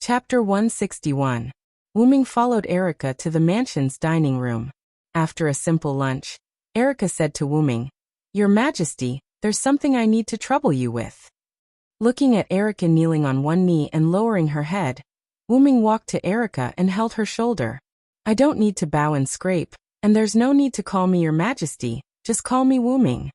Chapter 161. Wyrm followed Erica to the mansion's dining room. After a simple lunch, Erica said to Wyrm, "Your Majesty, there's something I need to trouble you with." Looking at Erica kneeling on one knee and lowering her head, Wyrm walked to Erica and held her shoulder. "I don't need to bow and scrape, and there's no need to call me Your Majesty, just call me Wyrm."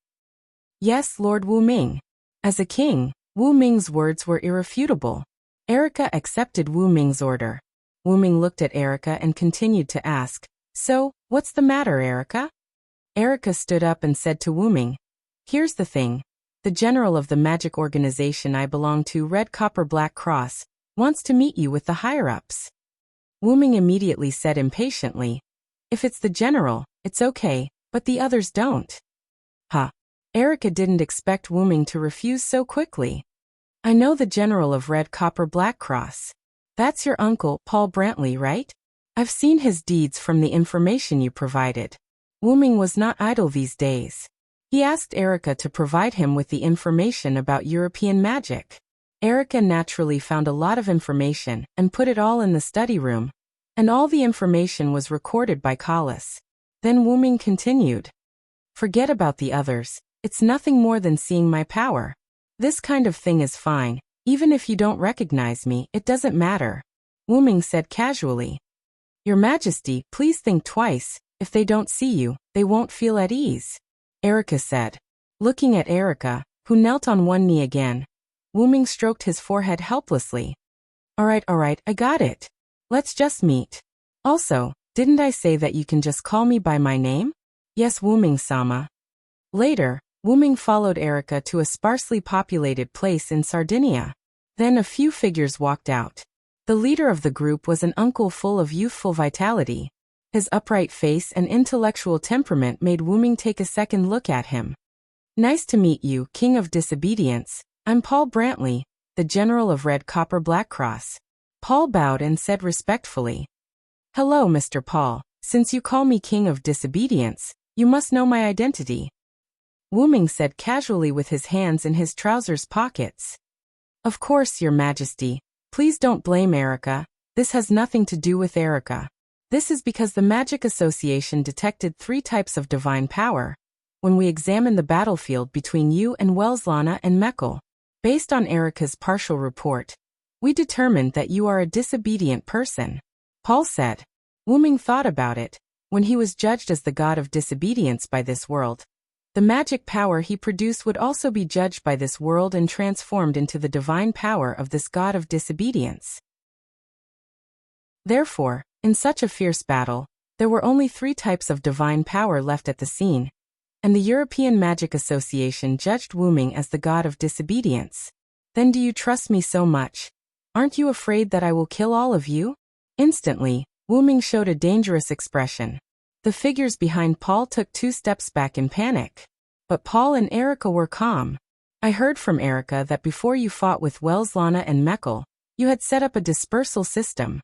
"Yes, Lord Wyrm." As a king, Wyrm's words were irrefutable. Erica accepted Wyrm's order. Wyrm looked at Erica and continued to ask, "So, what's the matter, Erica?" Erica stood up and said to Wyrm, "Here's the thing. The general of the magic organization I belong to, Red Copper Black Cross, wants to meet you with the higher-ups." Wyrm immediately said impatiently, "If it's the general, it's okay, but the others don't." Huh. Erica didn't expect Wyrm to refuse so quickly. "I know the general of Red Copper Black Cross. That's your uncle, Paul Brantley, right? I've seen his deeds from the information you provided." Wyrm was not idle these days. He asked Erica to provide him with the information about European magic. Erica naturally found a lot of information and put it all in the study room, and all the information was recorded by Collis. Then Wyrm continued, "Forget about the others. It's nothing more than seeing my power. This kind of thing is fine. Even if you don't recognize me, it doesn't matter." Wyrm said casually, "Your Majesty, please think twice. If they don't see you, they won't feel at ease." Erica said. Looking at Erica, who knelt on one knee again, Wyrm stroked his forehead helplessly. All right, I got it. Let's just meet. Also, didn't I say that you can just call me by my name?" "Yes, Wyrm-sama." Later, Wyrm followed Erica to a sparsely populated place in Sardinia. Then a few figures walked out. The leader of the group was an uncle full of youthful vitality. His upright face and intellectual temperament made Wyrm take a second look at him. "Nice to meet you, King of Disobedience. I'm Paul Brantley, the General of Red Copper Black Cross." Paul bowed and said respectfully, "Hello, Mr. Paul. Since you call me King of Disobedience, you must know my identity." Wyrm said casually with his hands in his trousers pockets. "Of course, Your Majesty. Please don't blame Erica. This has nothing to do with Erica. This is because the Magic Association detected 3 types of divine power when we examined the battlefield between you and Welslana and Meckel. Based on Erica's partial report, we determined that you are a disobedient person." Paul said. Wyrm thought about it. When he was judged as the god of disobedience by this world, the magic power he produced would also be judged by this world and transformed into the divine power of this god of disobedience. Therefore, in such a fierce battle, there were only 3 types of divine power left at the scene, and the European Magic Association judged Wyrm as the god of disobedience. "Then do you trust me so much? Aren't you afraid that I will kill all of you?" Instantly, Wyrm showed a dangerous expression. The figures behind Paul took 2 steps back in panic. But Paul and Erica were calm. "I heard from Erica that before you fought with Welslana and Meckel, you had set up a dispersal system.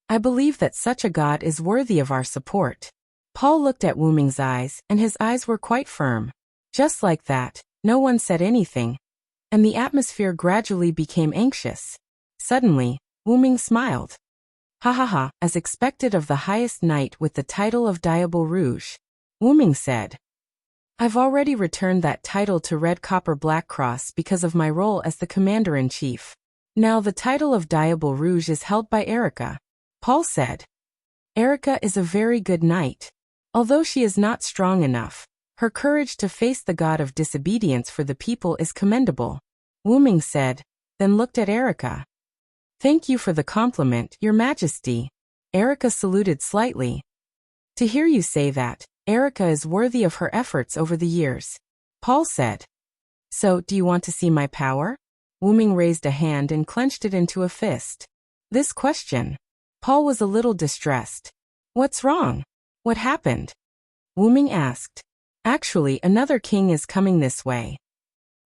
I believe that such a god is worthy of our support." Paul looked at Wyrm's eyes, and his eyes were quite firm. Just like that, no one said anything, and the atmosphere gradually became anxious. Suddenly, Wyrm smiled. "Ha ha ha, as expected of the highest knight with the title of Diable Rouge," Wyrm said. "I've already returned that title to Red Copper Black Cross because of my role as the Commander-in-Chief. Now the title of Diable Rouge is held by Erica," Paul said. "Erica is a very good knight. Although she is not strong enough, her courage to face the god of disobedience for the people is commendable," Wyrm said, then looked at Erica. "Thank you for the compliment, Your Majesty." Erica saluted slightly. "To hear you say that, Erica is worthy of her efforts over the years," Paul said. "So, do you want to see my power?" Wyrm raised a hand and clenched it into a fist. This question. Paul was a little distressed. "What's wrong? What happened?" Wyrm asked. "Actually, another king is coming this way,"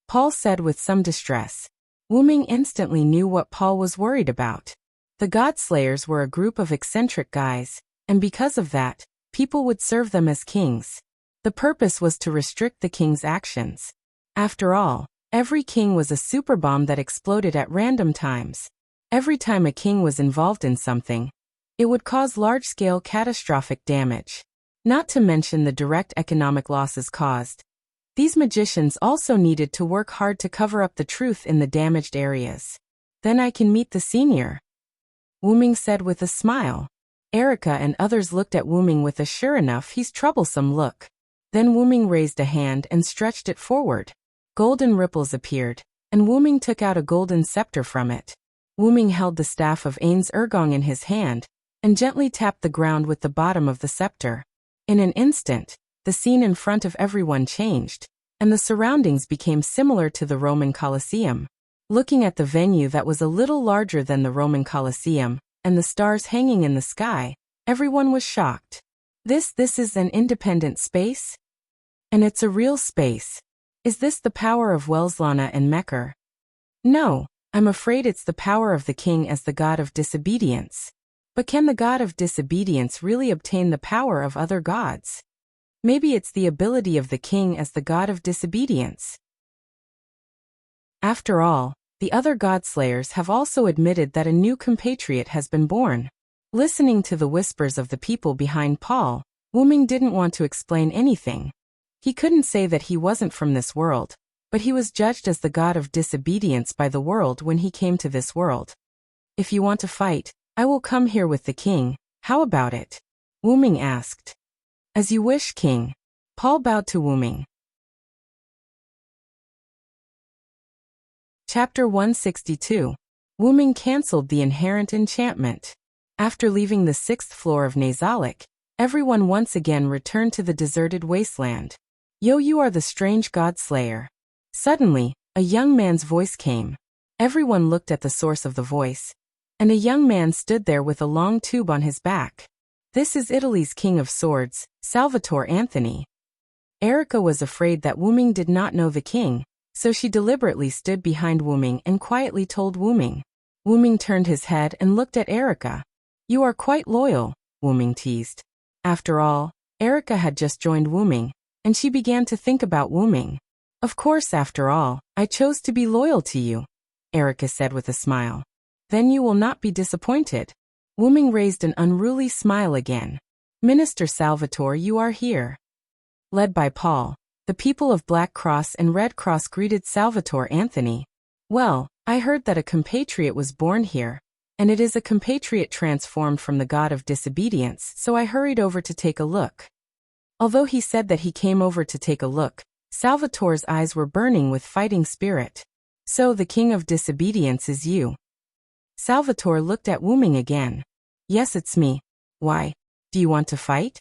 Paul said with some distress. Wyrm instantly knew what Paul was worried about. The Godslayers were a group of eccentric guys, and because of that, people would serve them as kings. The purpose was to restrict the king's actions. After all, every king was a superbomb that exploded at random times. Every time a king was involved in something, it would cause large-scale catastrophic damage. Not to mention the direct economic losses caused. These magicians also needed to work hard to cover up the truth in the damaged areas. Then I can meet the senior, Wuming said with a smile. Erica and others looked at Wuming with a sure enough he's troublesome look. Then Wuming raised a hand and stretched it forward. Golden ripples appeared, and Wuming took out a golden scepter from it. Wuming held the staff of Ain's Ergong in his hand, and gently tapped the ground with the bottom of the scepter. In an instant, the scene in front of everyone changed, and the surroundings became similar to the Roman Colosseum. Looking at the venue that was a little larger than the Roman Colosseum, and the stars hanging in the sky, everyone was shocked. This is an independent space? And it's a real space. Is this the power of Welslana and Mekker? No, I'm afraid it's the power of the king as the god of disobedience. But can the god of disobedience really obtain the power of other gods? Maybe it's the ability of the king as the god of disobedience. After all, the other godslayers have also admitted that a new compatriot has been born. Listening to the whispers of the people behind Paul, Wuming didn't want to explain anything. He couldn't say that he wasn't from this world, but he was judged as the god of disobedience by the world when he came to this world. If you want to fight, I will come here with the king, how about it? Wuming asked. As you wish, king. Paul bowed to Wuming. Chapter 162. Wuming cancelled the inherent enchantment. After leaving the 6th floor of Nazalik, everyone once again returned to the deserted wasteland. Yo, you are the strange god slayer. Suddenly, a young man's voice came. Everyone looked at the source of the voice, and a young man stood there with a long tube on his back. This is Italy's King of Swords, Salvatore Anthony. Erica was afraid that Wuming did not know the king, so she deliberately stood behind Wuming and quietly told Wuming. Wuming turned his head and looked at Erica. You are quite loyal, Wuming teased. After all, Erica had just joined Wuming, and she began to think about Wuming. Of course, after all, I chose to be loyal to you, Erica said with a smile. Then you will not be disappointed. Wuming raised an unruly smile again. Minister Salvatore, you are here. Led by Paul, the people of Black Cross and Red Cross greeted Salvatore Anthony. Well, I heard that a compatriot was born here, and it is a compatriot transformed from the god of disobedience, so I hurried over to take a look. Although he said that he came over to take a look, Salvatore's eyes were burning with fighting spirit. So the king of disobedience is you. Salvatore looked at Wuming again. Yes, it's me. Why? Do you want to fight?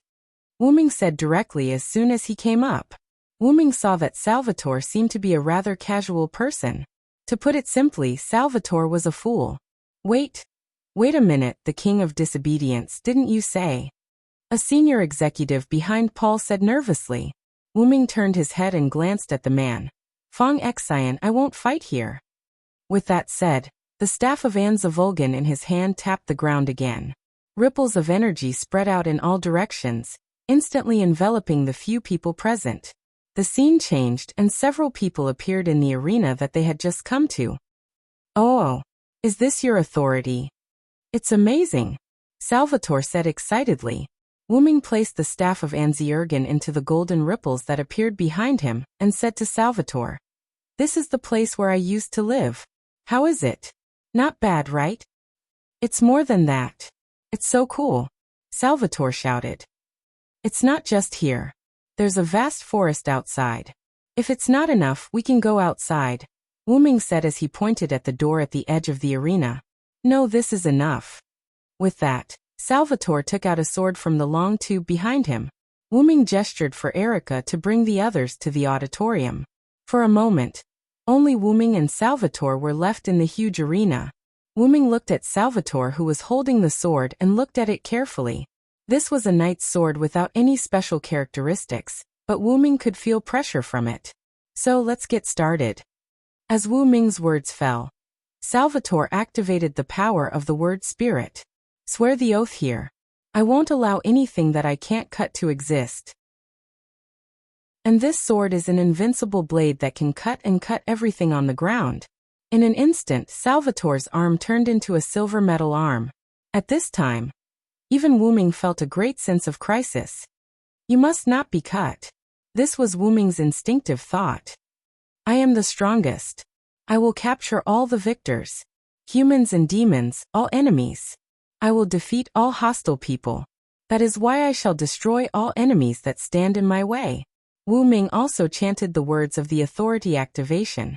Wuming said directly as soon as he came up. Wuming saw that Salvatore seemed to be a rather casual person. To put it simply, Salvatore was a fool. Wait a minute, the king of disobedience, didn't you say? A senior executive behind Paul said nervously. Wuming turned his head and glanced at the man. Fong Xian, I won't fight here. With that said, the staff of An Zavulgan in his hand tapped the ground again. Ripples of energy spread out in all directions, instantly enveloping the few people present. The scene changed and several people appeared in the arena that they had just come to. Oh, is this your authority? It's amazing, Salvatore said excitedly. Wuming placed the staff of Anziergen into the golden ripples that appeared behind him, and said to Salvatore, "This is the place where I used to live. How is it? Not bad, right?" "It's more than that. It's so cool," Salvatore shouted. "It's not just here. There's a vast forest outside. If it's not enough, we can go outside," Wuming said as he pointed at the door at the edge of the arena. "No, this is enough." With that, Salvatore took out a sword from the long tube behind him. Wuming gestured for Erica to bring the others to the auditorium. For a moment, only Wuming and Salvatore were left in the huge arena. Wuming looked at Salvatore, who was holding the sword, and looked at it carefully. This was a knight's sword without any special characteristics, but Wuming could feel pressure from it. "So let's get started." As Wuming's words fell, Salvatore activated the power of the word spirit. "Swear the oath here. I won't allow anything that I can't cut to exist. And this sword is an invincible blade that can cut everything on the ground. In an instant, Salvatore's arm turned into a silver metal arm. At this time, even Wuming felt a great sense of crisis. You must not be cut. This was Wuming's instinctive thought. I am the strongest. I will capture all the victors. Humans and demons, all enemies. I will defeat all hostile people. That is why I shall destroy all enemies that stand in my way. Wuming also chanted the words of the authority activation.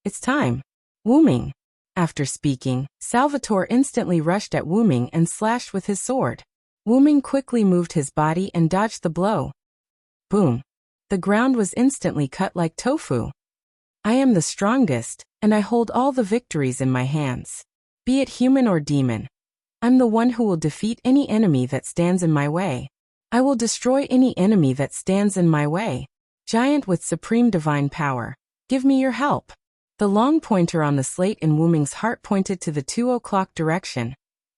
It's time. Wuming. After speaking, Salvatore instantly rushed at Wuming and slashed with his sword. Wuming quickly moved his body and dodged the blow. Boom. The ground was instantly cut like tofu. I am the strongest, and I hold all the victories in my hands. Be it human or demon. I'm the one who will defeat any enemy that stands in my way. I will destroy any enemy that stands in my way. Giant with supreme divine power, give me your help. The long pointer on the slate in Wuming's heart pointed to the 2 o'clock direction,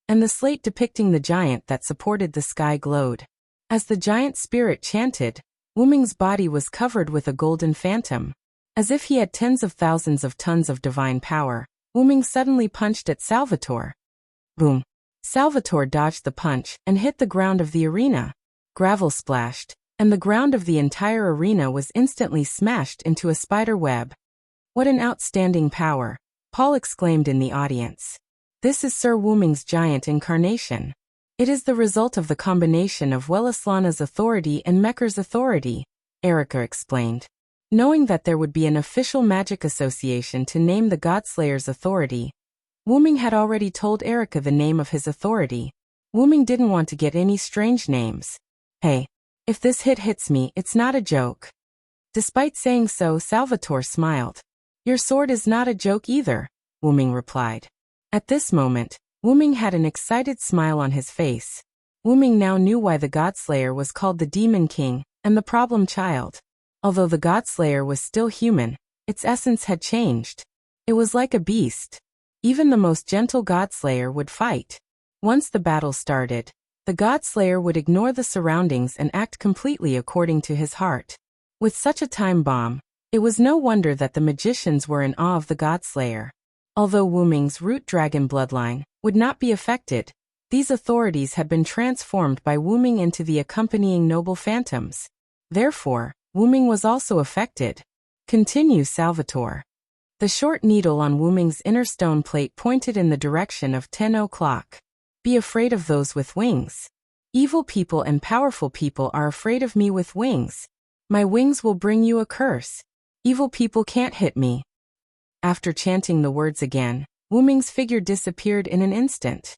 and the slate depicting the giant that supported the sky glowed. As the giant spirit chanted, Wuming's body was covered with a golden phantom. As if he had tens of thousands of tons of divine power, Wuming suddenly punched at Salvatore. Boom. Salvatore dodged the punch and hit the ground of the arena. Gravel splashed, and the ground of the entire arena was instantly smashed into a spider web. What an outstanding power, Paul exclaimed in the audience. This is Sir Wuming's giant incarnation. It is the result of the combination of Wellislana's authority and Mecker's authority, Erica explained. Knowing that there would be an official magic association to name the Godslayer's authority, Wuming had already told Erica the name of his authority. Wuming didn't want to get any strange names. Hey, if this hits me, it's not a joke. Despite saying so, Salvatore smiled. Your sword is not a joke either, Wuming replied. At this moment, Wuming had an excited smile on his face. Wuming now knew why the Godslayer was called the Demon King and the Problem Child. Although the Godslayer was still human, its essence had changed. It was like a beast. Even the most gentle Godslayer would fight. Once the battle started, the Godslayer would ignore the surroundings and act completely according to his heart. With such a time bomb, it was no wonder that the magicians were in awe of the Godslayer. Although Wuming's root dragon bloodline would not be affected, these authorities had been transformed by Wuming into the accompanying noble phantoms. Therefore, Wuming was also affected. Continue Salvatore. The short needle on Wuming's inner stone plate pointed in the direction of 10 o'clock. Be afraid of those with wings. Evil people and powerful people are afraid of me with wings. My wings will bring you a curse. Evil people can't hit me. After chanting the words again, Wuming's figure disappeared in an instant.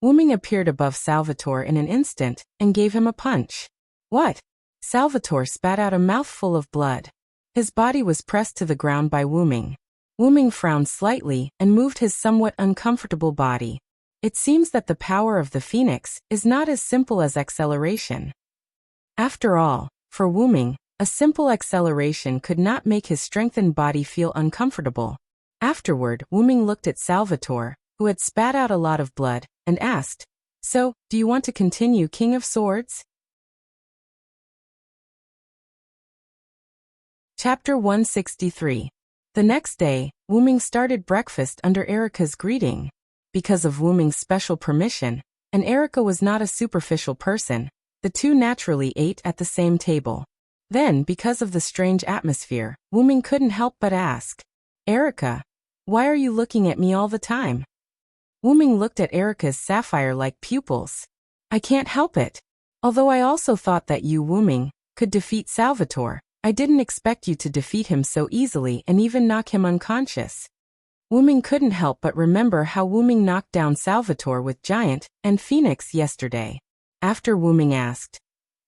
Wuming appeared above Salvatore in an instant and gave him a punch. What? Salvatore spat out a mouthful of blood. His body was pressed to the ground by Wuming. Wuming frowned slightly and moved his somewhat uncomfortable body. It seems that the power of the phoenix is not as simple as acceleration. After all, for Wuming, a simple acceleration could not make his strengthened body feel uncomfortable. Afterward, Wuming looked at Salvatore, who had spat out a lot of blood, and asked, So, do you want to continue King of Swords? Chapter 163. The next day, Wuming started breakfast under Erica's greeting. Because of Wuming's special permission, and Erica was not a superficial person, the two naturally ate at the same table. Then, because of the strange atmosphere, Wuming couldn't help but ask, Erica, why are you looking at me all the time? Wuming looked at Erica's sapphire-like pupils. I can't help it. Although I also thought that you, Wuming, could defeat Salvatore, I didn't expect you to defeat him so easily and even knock him unconscious. Wuming couldn't help but remember how Wuming knocked down Salvatore with Giant and Phoenix yesterday. After Wuming asked,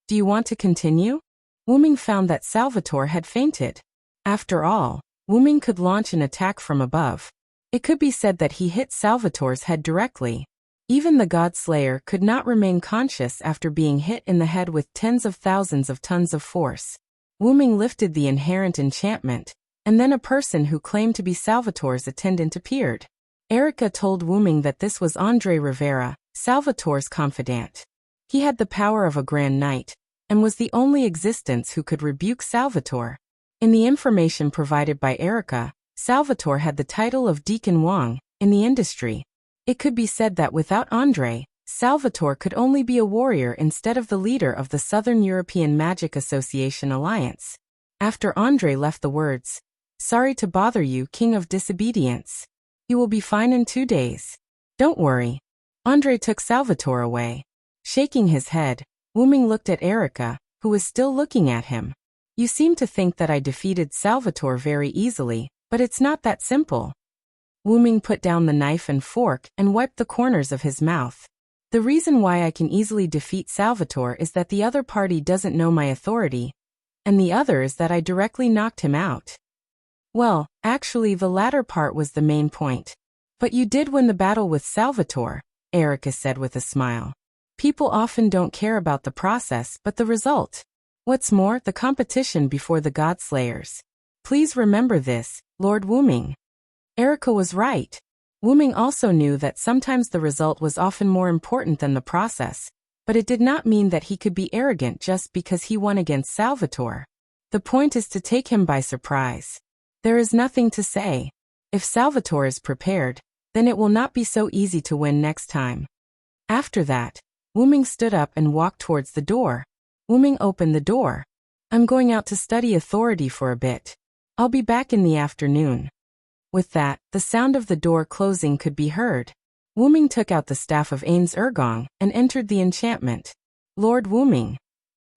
Do you want to continue? Wuming found that Salvatore had fainted. After all, Wuming could launch an attack from above. It could be said that he hit Salvatore's head directly. Even the Godslayer could not remain conscious after being hit in the head with tens of thousands of tons of force. Wuming lifted the inherent enchantment, and then a person who claimed to be Salvatore's attendant appeared. Erica told Wuming that this was Andre Rivera, Salvatore's confidant. He had the power of a Grand Knight, and was the only existence who could rebuke Salvatore. In the information provided by Erica, Salvatore had the title of Deacon Wang in the industry. It could be said that without Andre, Salvatore could only be a warrior instead of the leader of the Southern European Magic Association Alliance. After Andre left the words, "Sorry to bother you, King of Disobedience. You will be fine in 2 days. Don't worry." Andre took Salvatore away. Shaking his head, Wuming looked at Erica, who was still looking at him. "You seem to think that I defeated Salvatore very easily, but it's not that simple." Wuming put down the knife and fork and wiped the corners of his mouth. "The reason why I can easily defeat Salvatore is that the other party doesn't know my authority, and the other is that I directly knocked him out." "Well, actually the latter part was the main point. But you did win the battle with Salvatore," Erica said with a smile. "People often don't care about the process but the result. What's more, the competition before the God-slayers. Please remember this, Lord Wuming." Erica was right. Wuming also knew that sometimes the result was often more important than the process, but it did not mean that he could be arrogant just because he won against Salvatore. The point is to take him by surprise. There is nothing to say. If Salvatore is prepared, then it will not be so easy to win next time. After that, Wuming stood up and walked towards the door. Wuming opened the door. "I'm going out to study authority for a bit. I'll be back in the afternoon." With that, the sound of the door closing could be heard. Wuming took out the staff of Ain's Ergong and entered the enchantment. "Lord Wuming."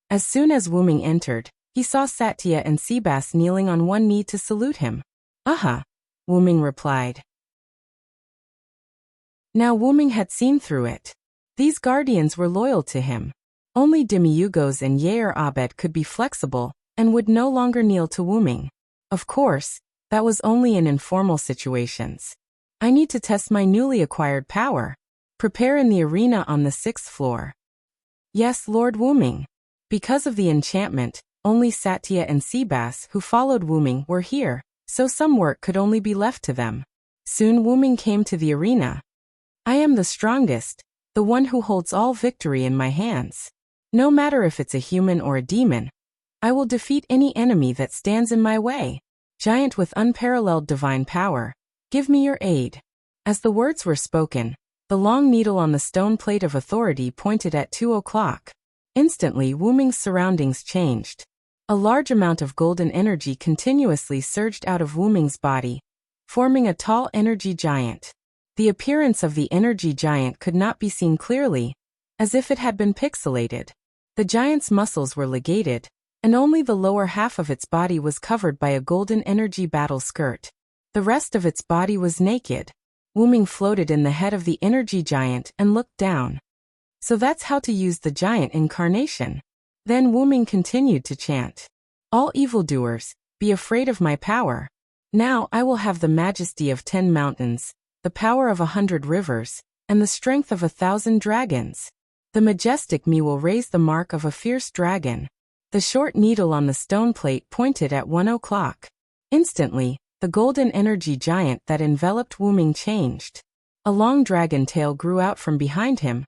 As soon as Wuming entered, he saw Satya and Seabass kneeling on one knee to salute him. "Aha," Wuming replied. Now Wuming had seen through it. These guardians were loyal to him. Only Demiurgos and Yair Abed could be flexible and would no longer kneel to Wuming. Of course, that was only in informal situations. "I need to test my newly acquired power. Prepare in the arena on the 6th floor." "Yes, Lord Wuming." Because of the enchantment, only Satya and Seabass, who followed Wuming, were here, so some work could only be left to them. Soon Wuming came to the arena. "I am the strongest, the one who holds all victory in my hands. No matter if it's a human or a demon, I will defeat any enemy that stands in my way. Giant with unparalleled divine power, give me your aid." As the words were spoken, the long needle on the stone plate of authority pointed at 2 o'clock. Instantly Wuming's surroundings changed. A large amount of golden energy continuously surged out of Wuming's body, forming a tall energy giant. The appearance of the energy giant could not be seen clearly, as if it had been pixelated. The giant's muscles were ligated, and only the lower half of its body was covered by a golden energy battle skirt. The rest of its body was naked. Wuming floated in the head of the energy giant and looked down. So that's how to use the giant incarnation. Then Wuming continued to chant, "All evildoers, be afraid of my power. Now I will have the majesty of 10 mountains, the power of 100 rivers, and the strength of 1,000 dragons. The majestic me will raise the mark of a fierce dragon." The short needle on the stone plate pointed at 1 o'clock. Instantly, the golden energy giant that enveloped Wuming changed. A long dragon tail grew out from behind him,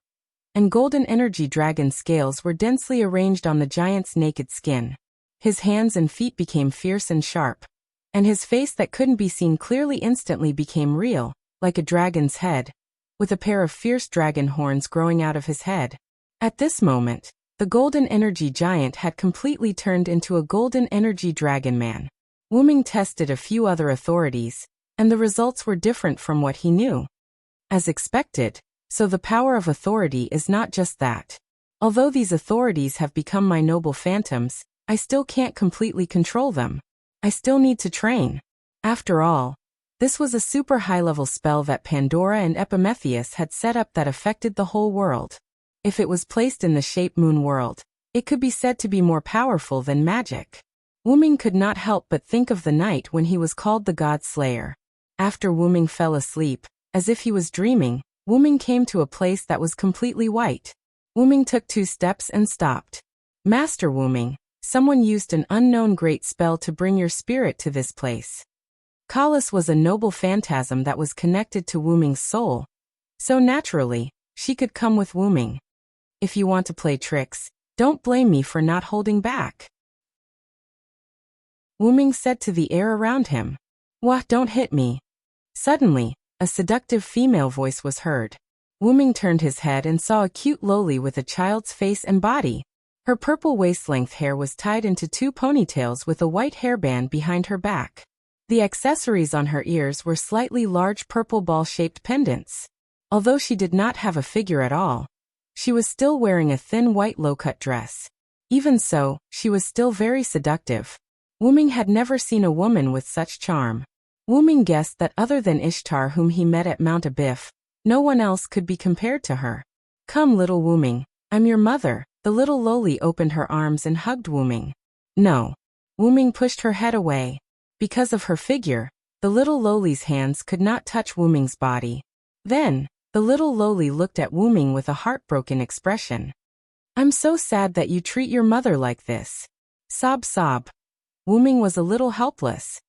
and golden energy dragon scales were densely arranged on the giant's naked skin. His hands and feet became fierce and sharp, and his face that couldn't be seen clearly instantly became real, like a dragon's head, with a pair of fierce dragon horns growing out of his head. At this moment, the golden energy giant had completely turned into a golden energy dragon man. Wuming tested a few other authorities, and the results were different from what he knew. As expected, so the power of authority is not just that. Although these authorities have become my noble phantoms, I still can't completely control them. I still need to train. After all, this was a super high-level spell that Pandora and Epimetheus had set up that affected the whole world. If it was placed in the shape moon world, it could be said to be more powerful than magic. Wuming could not help but think of the night when he was called the God Slayer. After Wuming fell asleep, as if he was dreaming, Wuming came to a place that was completely white. Wuming took 2 steps and stopped. "Master Wuming, someone used an unknown great spell to bring your spirit to this place." Kalis was a noble phantasm that was connected to Wuming's soul, so naturally, she could come with Wuming. "If you want to play tricks, don't blame me for not holding back." Wuming said to the air around him. Wah, don't hit me. Suddenly, a seductive female voice was heard. Wuming turned his head and saw a cute loli with a child's face and body. Her purple waist-length hair was tied into 2 ponytails with a white hairband behind her back. The accessories on her ears were slightly large purple ball-shaped pendants. Although she did not have a figure at all, she was still wearing a thin white low-cut dress. Even so, she was still very seductive. Wuming had never seen a woman with such charm. Wuming guessed that other than Ishtar, whom he met at Mount Abif, no one else could be compared to her. Come, little Wuming, I'm your mother. The little loli opened her arms and hugged Wuming. No. Wuming pushed her head away. Because of her figure, the little loli's hands could not touch Wuming's body. Then, the little loli looked at Wuming with a heartbroken expression. I'm so sad that you treat your mother like this. Sob, sob. Wuming was a little helpless.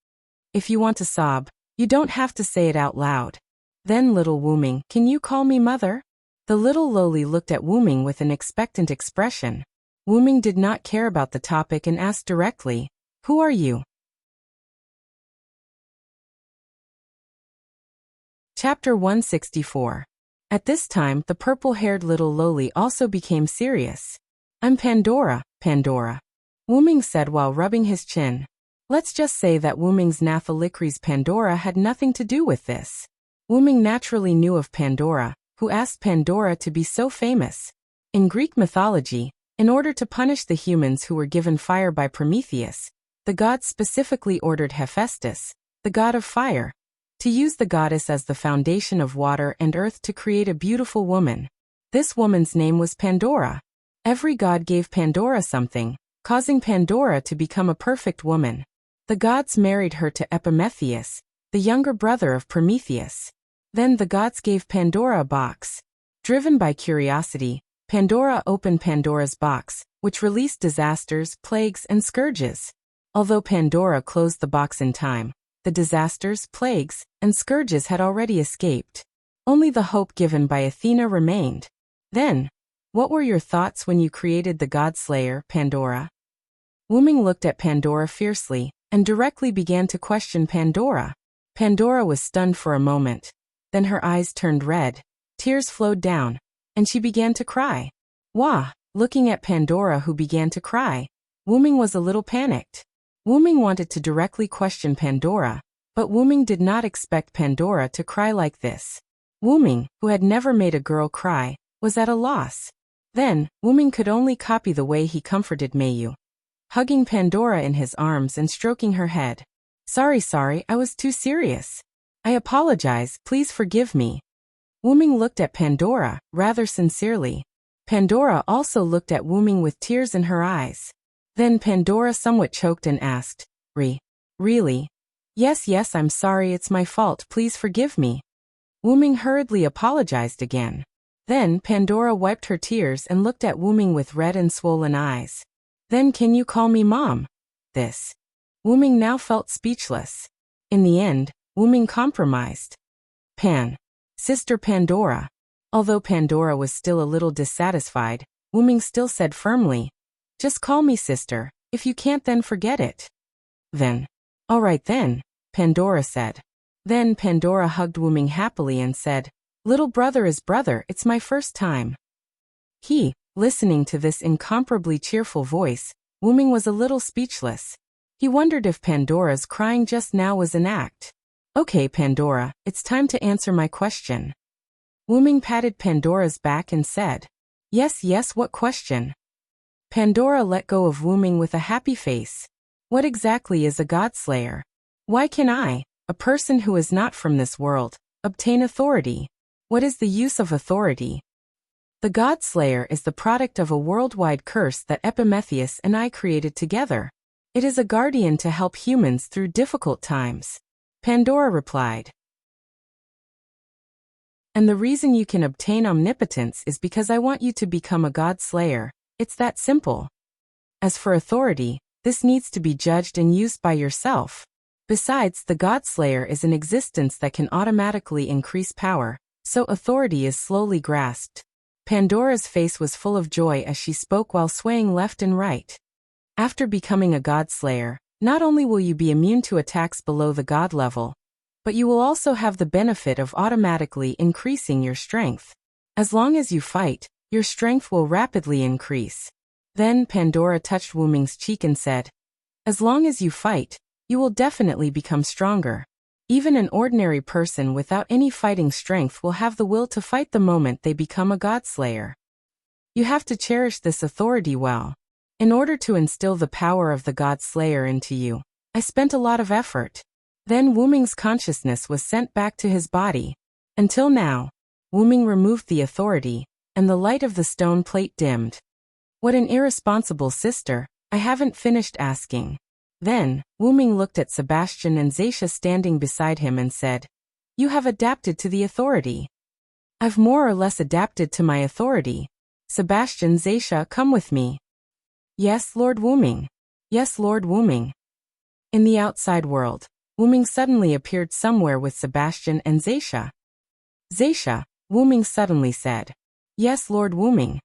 If you want to sob, you don't have to say it out loud. Then, little Wuming, can you call me mother? The little loli looked at Wuming with an expectant expression. Wuming did not care about the topic and asked directly, Who are you? Chapter 164. At this time, the purple-haired little loli also became serious. I'm Pandora, Pandora. Wuming said while rubbing his chin. Let's just say that Wuming's Nathalikri's Pandora had nothing to do with this. Wuming naturally knew of Pandora, who asked Pandora to be so famous. In Greek mythology, in order to punish the humans who were given fire by Prometheus, the gods specifically ordered Hephaestus, the god of fire, to use the goddess as the foundation of water and earth to create a beautiful woman. This woman's name was Pandora. Every god gave Pandora something, causing Pandora to become a perfect woman. The gods married her to Epimetheus, the younger brother of Prometheus. Then the gods gave Pandora a box. Driven by curiosity, Pandora opened Pandora's box, which released disasters, plagues, and scourges. Although Pandora closed the box in time, the disasters, plagues, and scourges had already escaped. Only the hope given by Athena remained. Then, what were your thoughts when you created the god-slayer, Pandora? Wuming looked at Pandora fiercely, and directly began to question Pandora. Pandora was stunned for a moment. Then her eyes turned red, tears flowed down, and she began to cry. Wah! Looking at Pandora who began to cry, Wuming was a little panicked. Wuming wanted to directly question Pandora, but Wuming did not expect Pandora to cry like this. Wuming, who had never made a girl cry, was at a loss. Then, Wuming could only copy the way he comforted Mayu, hugging Pandora in his arms and stroking her head. Sorry, I was too serious. I apologize, please forgive me. Wuming looked at Pandora, rather sincerely. Pandora also looked at Wuming with tears in her eyes. Then Pandora somewhat choked and asked, Really? Yes, I'm sorry, it's my fault, please forgive me. Wuming hurriedly apologized again. Then Pandora wiped her tears and looked at Wuming with red and swollen eyes. Then can you call me Mom? This. Wuming now felt speechless. In the end, Wuming compromised. Sister Pandora. Although Pandora was still a little dissatisfied, Wuming still said firmly, Just call me sister, if you can't then forget it. Then. All right then, Pandora said. Then Pandora hugged Wuming happily and said, Little brother is brother, it's my first time. Listening to this incomparably cheerful voice, Wuming was a little speechless. He wondered if Pandora's crying just now was an act. Okay, Pandora, it's time to answer my question. Wuming patted Pandora's back and said, Yes, what question? Pandora let go of Wuming with a happy face. What exactly is a godslayer? Why can I, a person who is not from this world, obtain authority? What is the use of authority? The godslayer is the product of a worldwide curse that Epimetheus and I created together. It is a guardian to help humans through difficult times. Pandora replied. And the reason you can obtain omnipotence is because I want you to become a god-slayer. It's that simple. As for authority, this needs to be judged and used by yourself. Besides, the god-slayer is an existence that can automatically increase power, so authority is slowly grasped. Pandora's face was full of joy as she spoke while swaying left and right. After becoming a god-slayer, Not only will you be immune to attacks below the god level, but you will also have the benefit of automatically increasing your strength. As long as you fight, your strength will rapidly increase. Then Pandora touched Wu Ming's cheek and said, as long as you fight, you will definitely become stronger. Even an ordinary person without any fighting strength will have the will to fight the moment they become a godslayer. You have to cherish this authority well. In order to instill the power of the godslayer into you, I spent a lot of effort. Then Wu Ming's consciousness was sent back to his body. Until now, Wu Ming removed the authority, and the light of the stone plate dimmed. What an irresponsible sister, I haven't finished asking. Then, Wu Ming looked at Sebastian and Zaisha standing beside him and said, you have adapted to the authority. I've more or less adapted to my authority. Sebastian, Zaisha, come with me. Yes, Lord Wu Ming. Yes, Lord Wu Ming. In the outside world, Wu Ming suddenly appeared somewhere with Sebastian and Zaisha. Zaisha, Wu Ming suddenly said. Yes, Lord Wu Ming.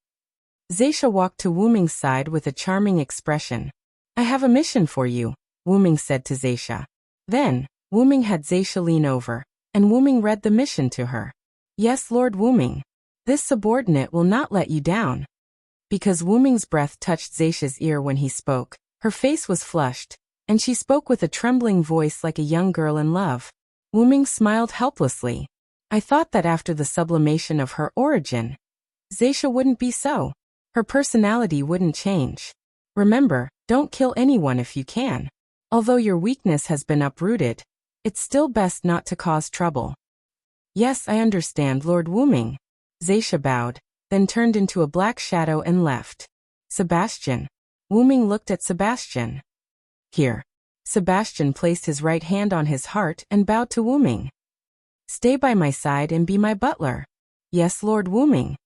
Zaisha walked to Wu Ming's side with a charming expression. I have a mission for you, Wu Ming said to Zaisha. Then, Wu Ming had Zaisha lean over, and Wu Ming read the mission to her. Yes, Lord Wu Ming. This subordinate will not let you down. Because Wu Ming's breath touched Zaisha's ear when he spoke, her face was flushed, and she spoke with a trembling voice like a young girl in love. Wu Ming smiled helplessly. I thought that after the sublimation of her origin, Zaisha wouldn't be so. Her personality wouldn't change. Remember, don't kill anyone if you can. Although your weakness has been uprooted, it's still best not to cause trouble. Yes, I understand, Lord Wu Ming. Zaisha bowed, then turned into a black shadow and left. Sebastian. Wu Ming looked at Sebastian. Here. Sebastian placed his right hand on his heart and bowed to Wu Ming. Stay by my side and be my butler. Yes, Lord Wu Ming.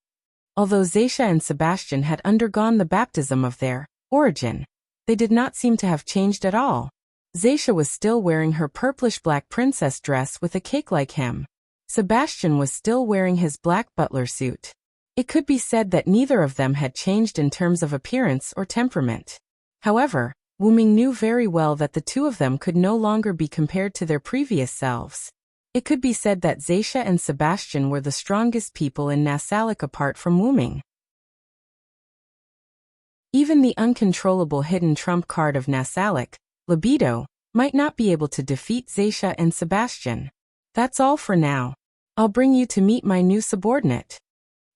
Although Zaisha and Sebastian had undergone the baptism of their origin, they did not seem to have changed at all. Zaisha was still wearing her purplish-black princess dress with a cake-like hem. Sebastian was still wearing his black butler suit. It could be said that neither of them had changed in terms of appearance or temperament. However, Wu Ming knew very well that the two of them could no longer be compared to their previous selves. It could be said that Zaisha and Sebastian were the strongest people in Nasalic apart from Wu Ming. Even the uncontrollable hidden trump card of Nasalic, libido, might not be able to defeat Zaisha and Sebastian. That's all for now. I'll bring you to meet my new subordinate.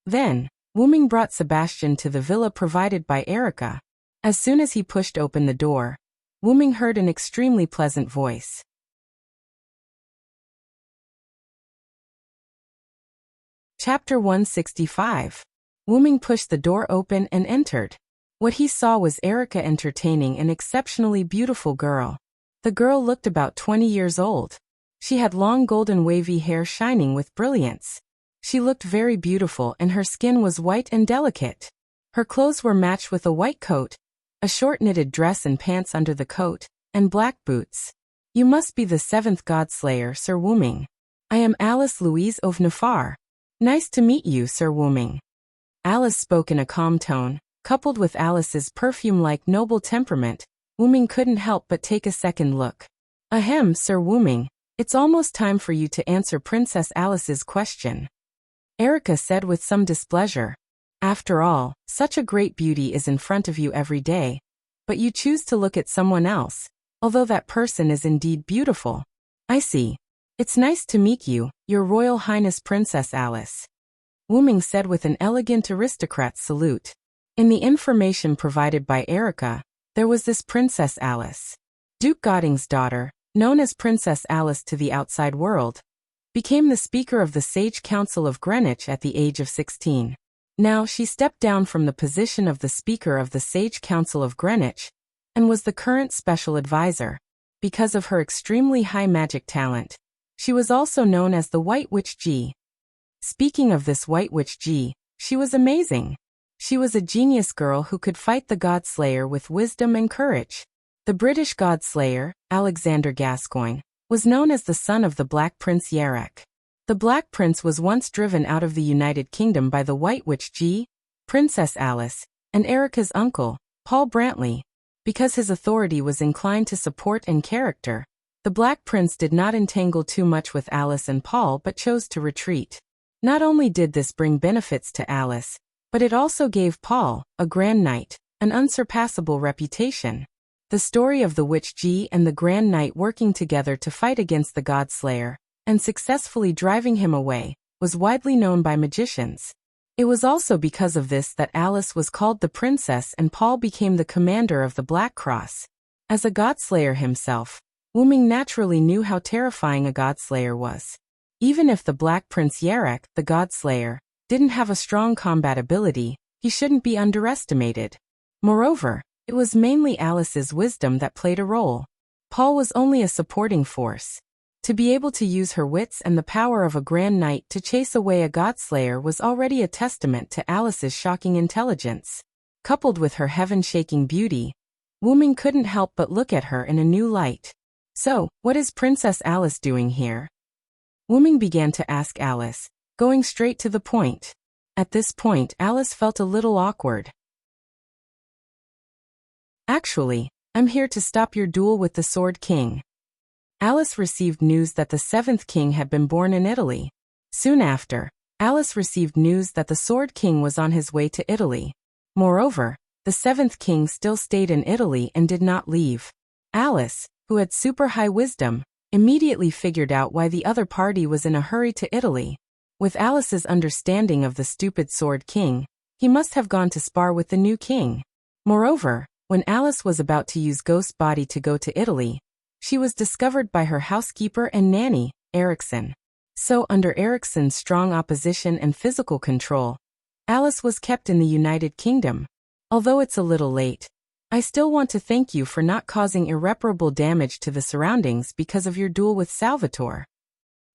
Then, Wu Ming brought Sebastian to the villa provided by Erica. As soon as he pushed open the door, Wu Ming heard an extremely pleasant voice. Chapter 165. Wu Ming pushed the door open and entered. What he saw was Erica entertaining an exceptionally beautiful girl. The girl looked about 20 years old. She had long golden wavy hair shining with brilliance. She looked very beautiful and her skin was white and delicate. Her clothes were matched with a white coat, a short knitted dress and pants under the coat, and black boots. You must be the seventh godslayer, Sir Wu Ming. I am Alice Louise of Nafar. Nice to meet you, Sir Wu Ming. Alice spoke in a calm tone. Coupled with Alice's perfume-like noble temperament, Wu Ming couldn't help but take a second look. Ahem, Sir Wu Ming, it's almost time for you to answer Princess Alice's question. Erica said with some displeasure. After all, such a great beauty is in front of you every day, but you choose to look at someone else, although that person is indeed beautiful. I see. It's nice to meet you, Your Royal Highness Princess Alice. Wu Ming said with an elegant aristocrat's salute. In the information provided by Erica, there was this Princess Alice. Duke Godding's daughter, known as Princess Alice to the outside world, became the Speaker of the Sage Council of Greenwich at the age of 16. Now she stepped down from the position of the Speaker of the Sage Council of Greenwich, and was the current special advisor. Because of her extremely high magic talent, she was also known as the White Witch G. Speaking of this White Witch G, she was amazing. She was a genius girl who could fight the Godslayer with wisdom and courage. The British Godslayer, Alexander Gascoigne, was known as the son of the Black Prince Yarek. The Black Prince was once driven out of the United Kingdom by the White Witch G, Princess Alice, and Erica's uncle, Paul Brantley. Because his authority was inclined to support and character, the Black Prince did not entangle too much with Alice and Paul but chose to retreat. Not only did this bring benefits to Alice, but it also gave Paul, a Grand Knight, an unsurpassable reputation. The story of the Witch G and the Grand Knight working together to fight against the Godslayer, and successfully driving him away, was widely known by magicians. It was also because of this that Alice was called the Princess and Paul became the commander of the Black Cross. As a Godslayer himself, Wyrm naturally knew how terrifying a Godslayer was. Even if the Black Prince Yarek, the Godslayer, didn't have a strong combat ability, he shouldn't be underestimated. Moreover, it was mainly Alice's wisdom that played a role. Paul was only a supporting force. To be able to use her wits and the power of a Grand Knight to chase away a Godslayer was already a testament to Alice's shocking intelligence. Coupled with her heaven-shaking beauty, Wyrm couldn't help but look at her in a new light. So, what is Princess Alice doing here? Wyrm began to ask Alice, going straight to the point. At this point, Alice felt a little awkward. Actually, I'm here to stop your duel with the Sword King. Alice received news that the 7th king had been born in Italy. Soon after, Alice received news that the Sword King was on his way to Italy. Moreover, the 7th king still stayed in Italy and did not leave. Alice, who had super high wisdom, immediately figured out why the other party was in a hurry to Italy. With Alice's understanding of the stupid Sword King, he must have gone to spar with the new king. Moreover, when Alice was about to use Ghost Body to go to Italy, she was discovered by her housekeeper and nanny, Erickson. So under Erickson's strong opposition and physical control, Alice was kept in the United Kingdom. Although it's a little late, I still want to thank you for not causing irreparable damage to the surroundings because of your duel with Salvatore.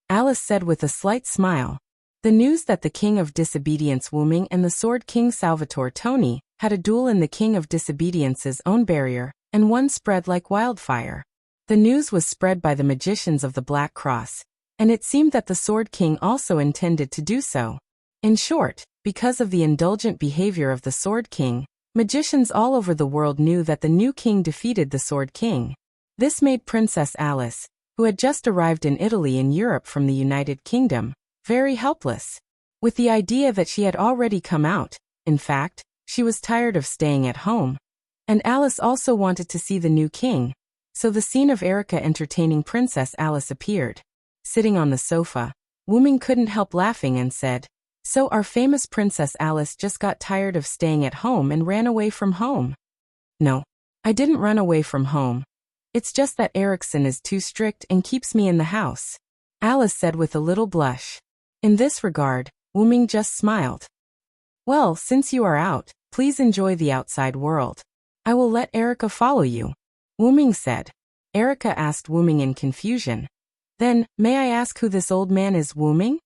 Alice said with a slight smile. The news that the King of Disobedience Wyrm and the Sword King Salvatore Tony had a duel in the King of Disobedience's own barrier, and one spread like wildfire. The news was spread by the magicians of the Black Cross, and it seemed that the Sword King also intended to do so. In short, because of the indulgent behavior of the Sword King, magicians all over the world knew that the new king defeated the Sword King. This made Princess Alice, who had just arrived in Italy and Europe from the United Kingdom, very helpless. With the idea that she had already come out, in fact, she was tired of staying at home. And Alice also wanted to see the new king. So the scene of Erica entertaining Princess Alice appeared. Sitting on the sofa, Wyrm couldn't help laughing and said, "So our famous Princess Alice just got tired of staying at home and ran away from home." "No, I didn't run away from home. It's just that Erickson is too strict and keeps me in the house," Alice said with a little blush. In this regard, Wyrm just smiled. "Well, since you are out, please enjoy the outside world. I will let Erica follow you," Wyrm said. Erica asked Wyrm in confusion. "Then, may I ask who this old man is, Wyrm?"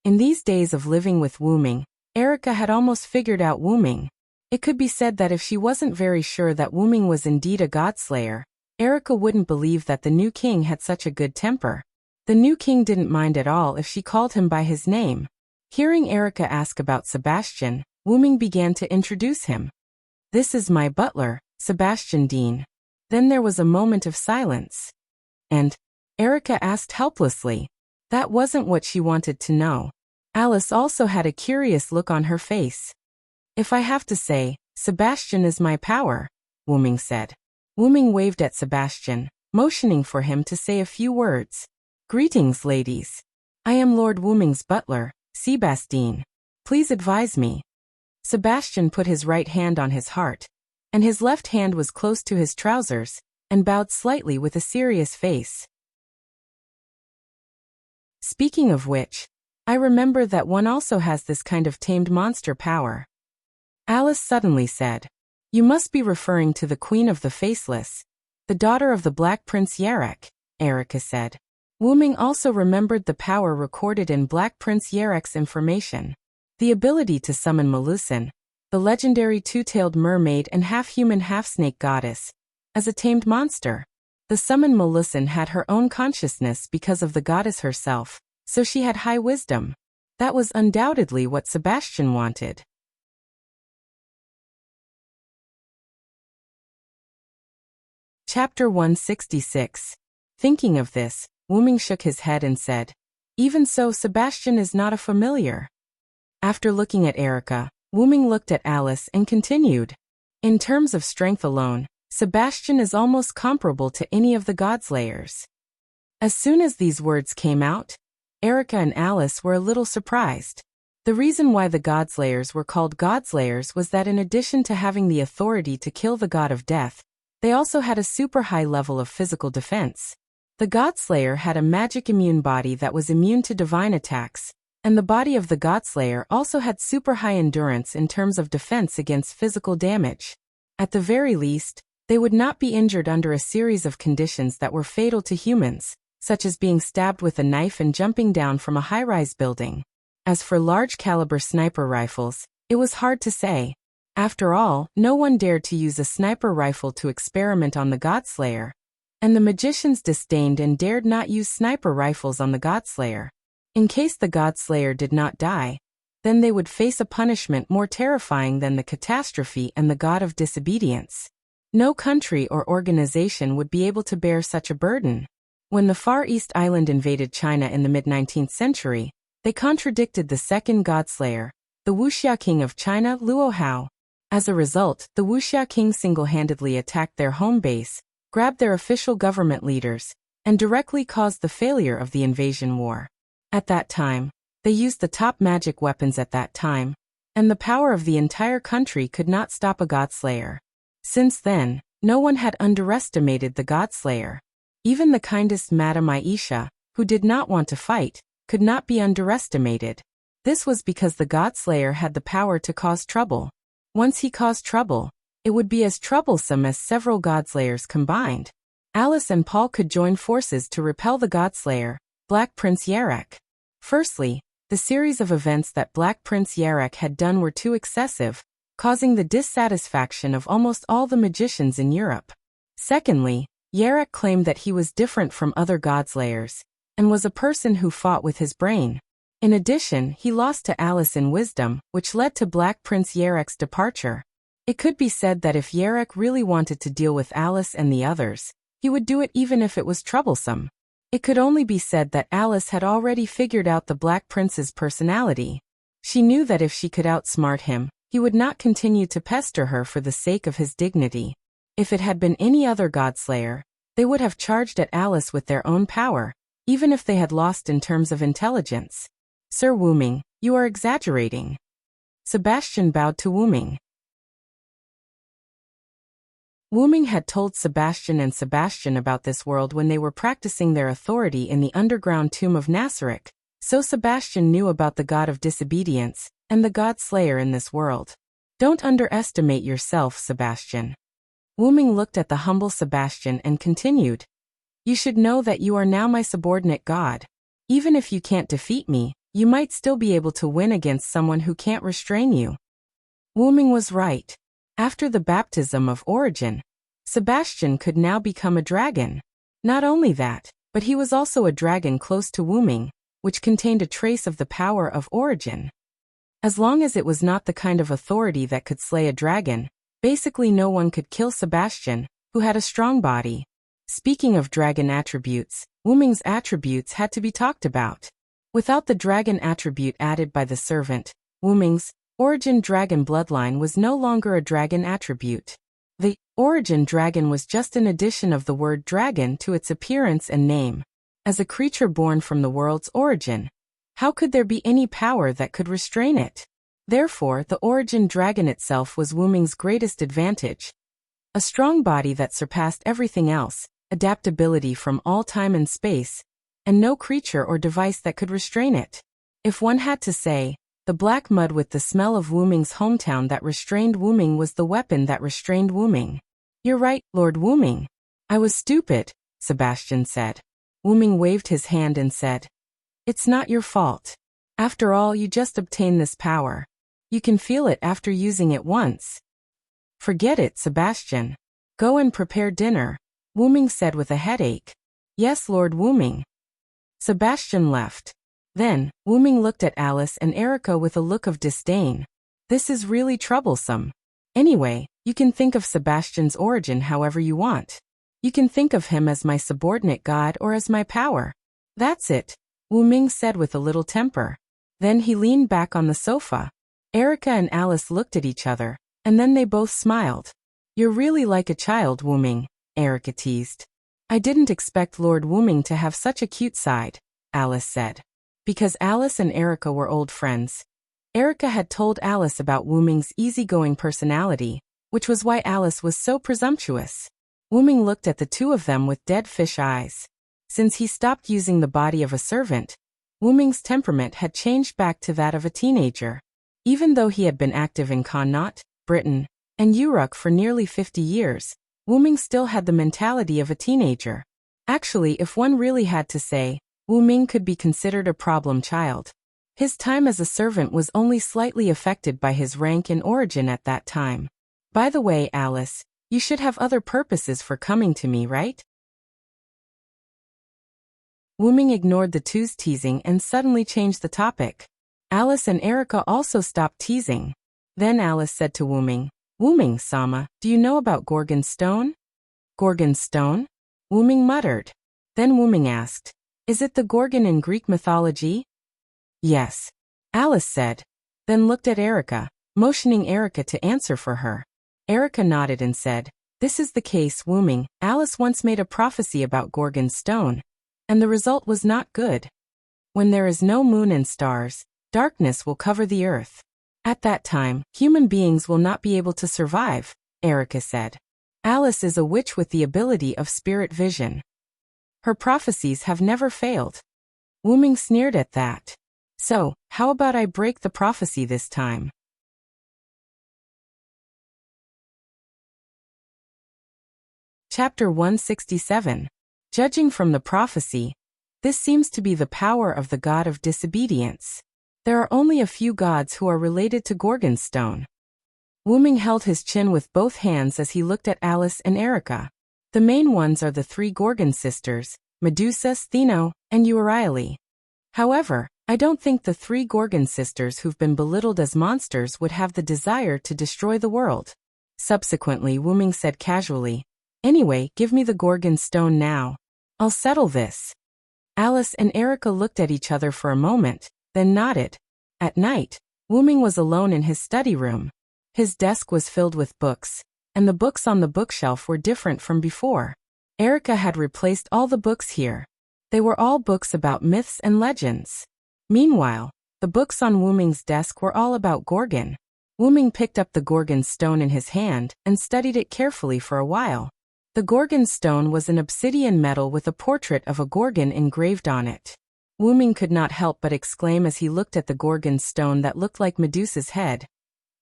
In these days of living with Wyrm, Erica had almost figured out Wyrm. It could be said that if she wasn't very sure that Wyrm was indeed a Godslayer, Erica wouldn't believe that the new king had such a good temper. The new king didn't mind at all if she called him by his name. Hearing Erica ask about Sebastian, Wyrm began to introduce him. "This is my butler, Sebastian Dean." Then there was a moment of silence. And Erica asked helplessly. That wasn't what she wanted to know. Alice also had a curious look on her face. "If I have to say, Sebastian is my power," Wyrm said. Wyrm waved at Sebastian, motioning for him to say a few words. "Greetings, ladies. I am Lord Wyrm's butler, Sebastian. Please advise me." Sebastian put his right hand on his heart, and his left hand was close to his trousers, and bowed slightly with a serious face. "Speaking of which, I remember that one also has this kind of tamed monster power," Alice suddenly said. "You must be referring to the Queen of the Faceless, the daughter of the Black Prince Yarek," Erica said. Wyrm also remembered the power recorded in Black Prince Yarek's information. The ability to summon Melusin, the legendary two-tailed mermaid and half-human half-snake goddess, as a tamed monster. The summoned Melusin had her own consciousness because of the goddess herself, so she had high wisdom. That was undoubtedly what Sebastian wanted. Chapter 166. Thinking of this, Wuming shook his head and said, "Even so, Sebastian is not a familiar." After looking at Erica, Wuming looked at Alice and continued, "In terms of strength alone, Sebastian is almost comparable to any of the Godslayers." As soon as these words came out, Erica and Alice were a little surprised. The reason why the Godslayers were called Godslayers was that in addition to having the authority to kill the god of death, they also had a super high level of physical defense. The Godslayer had a magic immune body that was immune to divine attacks, and the body of the Godslayer also had super high endurance in terms of defense against physical damage. At the very least, they would not be injured under a series of conditions that were fatal to humans, such as being stabbed with a knife and jumping down from a high-rise building. As for large-caliber sniper rifles, it was hard to say. After all, no one dared to use a sniper rifle to experiment on the Godslayer, and the magicians disdained and dared not use sniper rifles on the Godslayer. In case the Godslayer did not die, then they would face a punishment more terrifying than the catastrophe and the god of disobedience. No country or organization would be able to bear such a burden. When the Far East Island invaded China in the mid-19th century, they contradicted the second Godslayer, the Wuxia King of China, Luo Hao. As a result, the Wuxia King single-handedly attacked their home base, grabbed their official government leaders, and directly caused the failure of the invasion war. At that time, they used the top magic weapons at that time, and the power of the entire country could not stop a Godslayer. Since then, no one had underestimated the Godslayer. Even the kindest Madame Aisha, who did not want to fight, could not be underestimated. This was because the Godslayer had the power to cause trouble. Once he caused trouble, it would be as troublesome as several Godslayers combined. Alice and Paul could join forces to repel the Godslayer, Black Prince Yarek. Firstly, the series of events that Black Prince Yarek had done were too excessive, causing the dissatisfaction of almost all the magicians in Europe. Secondly, Yarek claimed that he was different from other Godslayers, and was a person who fought with his brain. In addition, he lost to Alice in wisdom, which led to Black Prince Yarek's departure. It could be said that if Yarek really wanted to deal with Alice and the others, he would do it even if it was troublesome. It could only be said that Alice had already figured out the Black Prince's personality. She knew that if she could outsmart him, he would not continue to pester her for the sake of his dignity. If it had been any other Godslayer, they would have charged at Alice with their own power, even if they had lost in terms of intelligence. "Sir Wuming, you are exaggerating." Sebastian bowed to Wuming. Wuming had told Sebastian and Sebastian about this world when they were practicing their authority in the underground tomb of Nasarek, so Sebastian knew about the god of disobedience and the Godslayer in this world. "Don't underestimate yourself, Sebastian." Wuming looked at the humble Sebastian and continued, "You should know that you are now my subordinate god. Even if you can't defeat me, you might still be able to win against someone who can't restrain you." Wuming was right. After the baptism of origin, Sebastian could now become a dragon. Not only that, but he was also a dragon close to Wuming, which contained a trace of the power of origin. As long as it was not the kind of authority that could slay a dragon, basically no one could kill Sebastian, who had a strong body. Speaking of dragon attributes, Wuming's attributes had to be talked about. Without the dragon attribute added by the servant, Wuming's origin dragon bloodline was no longer a dragon attribute. The origin dragon was just an addition of the word dragon to its appearance and name. As a creature born from the world's origin, how could there be any power that could restrain it? Therefore, the origin dragon itself was Wuming's greatest advantage. A strong body that surpassed everything else, adaptability from all time and space, and no creature or device that could restrain it. If one had to say, the black mud with the smell of Wuming's hometown that restrained Wuming was the weapon that restrained Wuming. "You're right, Lord Wuming. I was stupid," Sebastian said. Wuming waved his hand and said, "It's not your fault. After all, you just obtained this power. You can feel it after using it once." "Forget it, Sebastian. Go and prepare dinner," Wuming said with a headache. "Yes, Lord Wuming." Sebastian left. Then, Wuming looked at Alice and Erica with a look of disdain. "This is really troublesome. Anyway, you can think of Sebastian's origin however you want." You can think of him as my subordinate god or as my power. That's it, Wu Ming said with a little temper. Then he leaned back on the sofa. Erica and Alice looked at each other, and then they both smiled. You're really like a child, Wu Ming, Erica teased. I didn't expect Lord Wu Ming to have such a cute side, Alice said. Because Alice and Erica were old friends. Erica had told Alice about Wu Ming's easygoing personality, which was why Alice was so presumptuous. Wu Ming looked at the two of them with dead fish eyes. Since he stopped using the body of a servant, Wu Ming's temperament had changed back to that of a teenager. Even though he had been active in Connaught, Britain, and Uruk for nearly 50 years, Wu Ming still had the mentality of a teenager. Actually, if one really had to say, Wu Ming could be considered a problem child. His time as a servant was only slightly affected by his rank and origin at that time. By the way, Alice, you should have other purposes for coming to me, right? Wu Ming ignored the two's teasing and suddenly changed the topic. Alice and Erica also stopped teasing. Then Alice said to Wu Ming, Sama, do you know about Gorgon's stone? Gorgon's stone? Wu Ming muttered. Then Wu Ming asked, is it the Gorgon in Greek mythology? Yes, Alice said, then looked at Erica, motioning Erica to answer for her. Erica nodded and said, this is the case, Wu Ming. Alice once made a prophecy about Gorgon's stone, and the result was not good. When there is no moon and stars, darkness will cover the earth. At that time, human beings will not be able to survive, Erica said. Alice is a witch with the ability of spirit vision. Her prophecies have never failed. Wu Ming sneered at that. So, how about I break the prophecy this time? Chapter 167. Judging from the prophecy, this seems to be the power of the god of disobedience. There are only a few gods who are related to Gorgon's stone. Wu Ming held his chin with both hands as he looked at Alice and Erica. The main ones are the three Gorgon sisters, Medusa, Stheno, and Euryale. However, I don't think the three Gorgon sisters who've been belittled as monsters would have the desire to destroy the world. Subsequently, Wu Ming said casually, anyway, give me the Gorgon stone now. I'll settle this. Alice and Erica looked at each other for a moment, then nodded. At night, Wu Ming was alone in his study room. His desk was filled with books, and the books on the bookshelf were different from before. Erica had replaced all the books here. They were all books about myths and legends. Meanwhile, the books on Wu Ming's desk were all about Gorgon. Wu Ming picked up the Gorgon stone in his hand and studied it carefully for a while. The Gorgon stone was an obsidian metal with a portrait of a Gorgon engraved on it. Wu Ming could not help but exclaim as he looked at the Gorgon stone that looked like Medusa's head.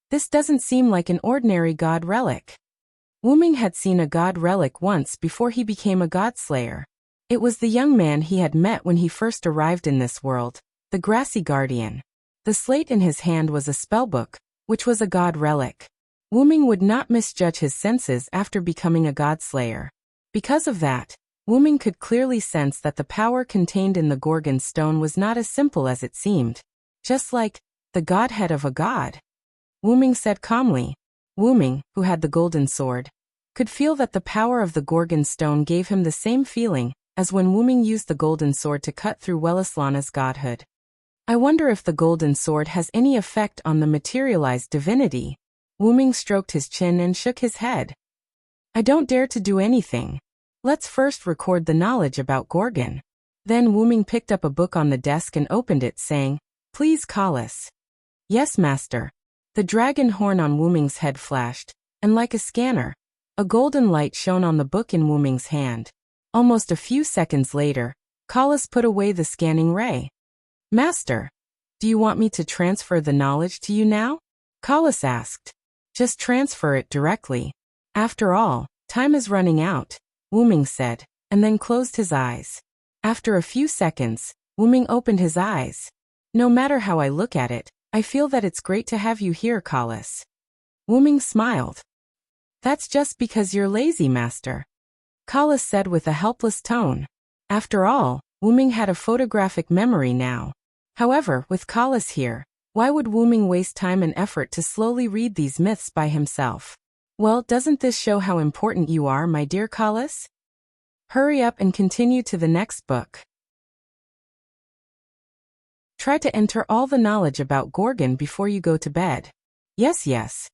This doesn't seem like an ordinary god relic. Wu Ming had seen a god relic once before he became a godslayer. It was the young man he had met when he first arrived in this world, the grassy guardian. The slate in his hand was a spellbook, which was a god relic. Wu Ming would not misjudge his senses after becoming a godslayer. Because of that, Wu Ming could clearly sense that the power contained in the Gorgon stone was not as simple as it seemed. Just like the godhead of a god. Wu Ming said calmly. Wu Ming, who had the golden sword, could feel that the power of the Gorgon stone gave him the same feeling as when Wu Ming used the golden sword to cut through Wellislana's godhood. I wonder if the golden sword has any effect on the materialized divinity. Wu Ming stroked his chin and shook his head. I don't dare to do anything. Let's first record the knowledge about Gorgon. Then Wu Ming picked up a book on the desk and opened it, saying, Please call us. Yes, master. The dragon horn on Wu Ming's head flashed, and like a scanner, a golden light shone on the book in Wu Ming's hand. Almost a few seconds later, Callas put away the scanning ray. Master, do you want me to transfer the knowledge to you now? Callas asked. Just transfer it directly. After all, time is running out, Wu Ming said, and then closed his eyes. After a few seconds, Wu Ming opened his eyes. No matter how I look at it, I feel that it's great to have you here, Callas. Wu Ming smiled. That's just because you're lazy, master. Callas said with a helpless tone. After all, Wu Ming had a photographic memory now. However, with Callas here, why would Wu Ming waste time and effort to slowly read these myths by himself? Well, doesn't this show how important you are, my dear Callas? Hurry up and continue to the next book. Try to enter all the knowledge about Gorgon before you go to bed. Yes, yes.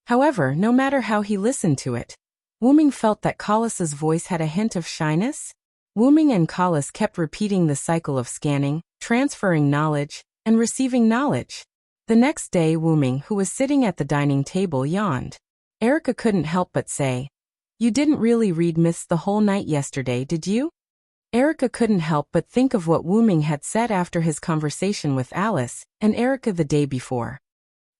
However, no matter how he listened to it, Wyrm felt that Collis's voice had a hint of shyness. Wyrm and Collis kept repeating the cycle of scanning, transferring knowledge, and receiving knowledge. The next day, Wyrm, who was sitting at the dining table, yawned. Erica couldn't help but say, "You didn't really read myths the whole night yesterday, did you?" Erica couldn't help but think of what Wyrm had said after his conversation with Alice and Erica the day before.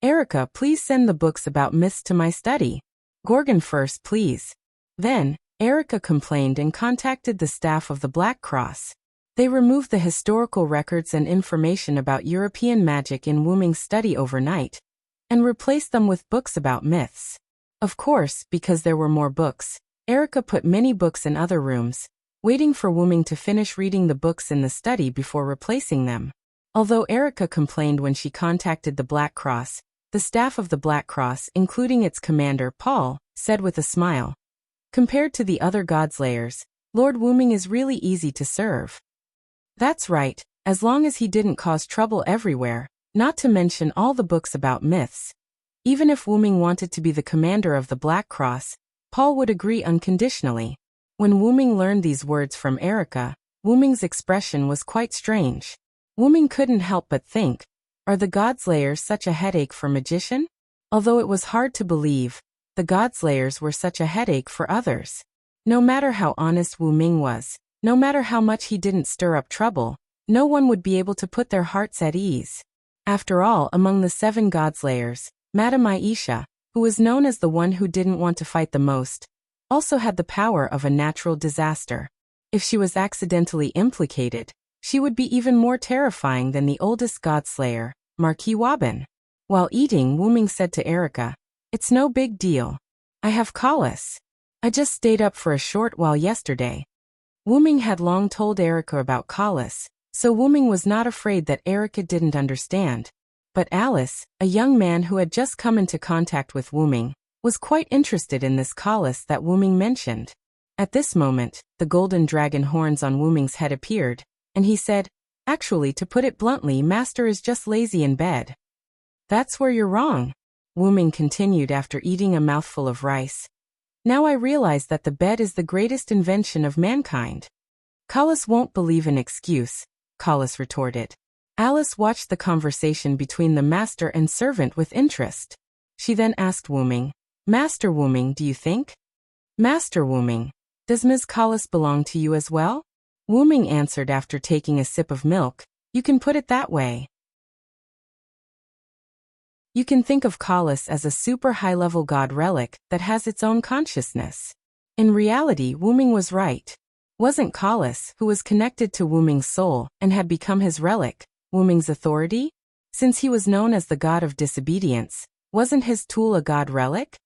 "Erica, please send the books about myths to my study. Gorgon first, please." Then, Erica complained and contacted the staff of the Black Cross. They removed the historical records and information about European magic in Wyrm's study overnight and replaced them with books about myths. Of course, because there were more books, Erica put many books in other rooms, waiting for Wyrm to finish reading the books in the study before replacing them. Although Erica complained when she contacted the Black Cross, the staff of the Black Cross, including its commander, Paul, said with a smile, "Compared to the other Godslayers, Lord Wyrm is really easy to serve." That's right, as long as he didn't cause trouble everywhere, not to mention all the books about myths. Even if Wyrm wanted to be the commander of the Black Cross, Paul would agree unconditionally. When Wyrm learned these words from Erica, Wyrm's expression was quite strange. Wyrm couldn't help but think, are the Godslayers such a headache for magician? Although it was hard to believe, the Godslayers were such a headache for others. No matter how honest Wyrm was, no matter how much he didn't stir up trouble, no one would be able to put their hearts at ease. After all, among the 7 Godslayers, Madame Aisha, who was known as the one who didn't want to fight the most, also had the power of a natural disaster. If she was accidentally implicated, she would be even more terrifying than the oldest Godslayer, Marquis Wabin. While eating, Wyrm said to Erica, "It's no big deal. I have Collis. I just stayed up for a short while yesterday." Wyrm had long told Erica about Collis, so Wyrm was not afraid that Erica didn't understand. But Alice, a young man who had just come into contact with Wyrm, was quite interested in this Collis that Wyrm mentioned. At this moment, the golden dragon horns on Wyrm's head appeared, and he said, "Actually, to put it bluntly, Master is just lazy in bed." "That's where you're wrong," Wyrm continued after eating a mouthful of rice. "Now I realize that the bed is the greatest invention of mankind." "Collis won't believe an excuse," Collis retorted. Alice watched the conversation between the master and servant with interest. She then asked Wyrm, "Master Wyrm, do you think?" "Master Wyrm, does Ms. Collis belong to you as well?" Wyrm answered after taking a sip of milk, "You can put it that way. You can think of Collis as a super high-level god relic that has its own consciousness." In reality, Wyrm was right. Wasn't Collis, who was connected to Wyrm's soul and had become his relic, Wyrm's authority? Since he was known as the god of disobedience, wasn't his tool a god relic?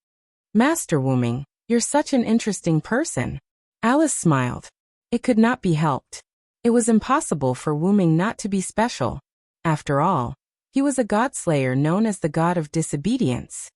"Master Wyrm, you're such an interesting person." Alice smiled. It could not be helped. It was impossible for Wyrm not to be special. After all, he was a Godslayer known as the god of disobedience.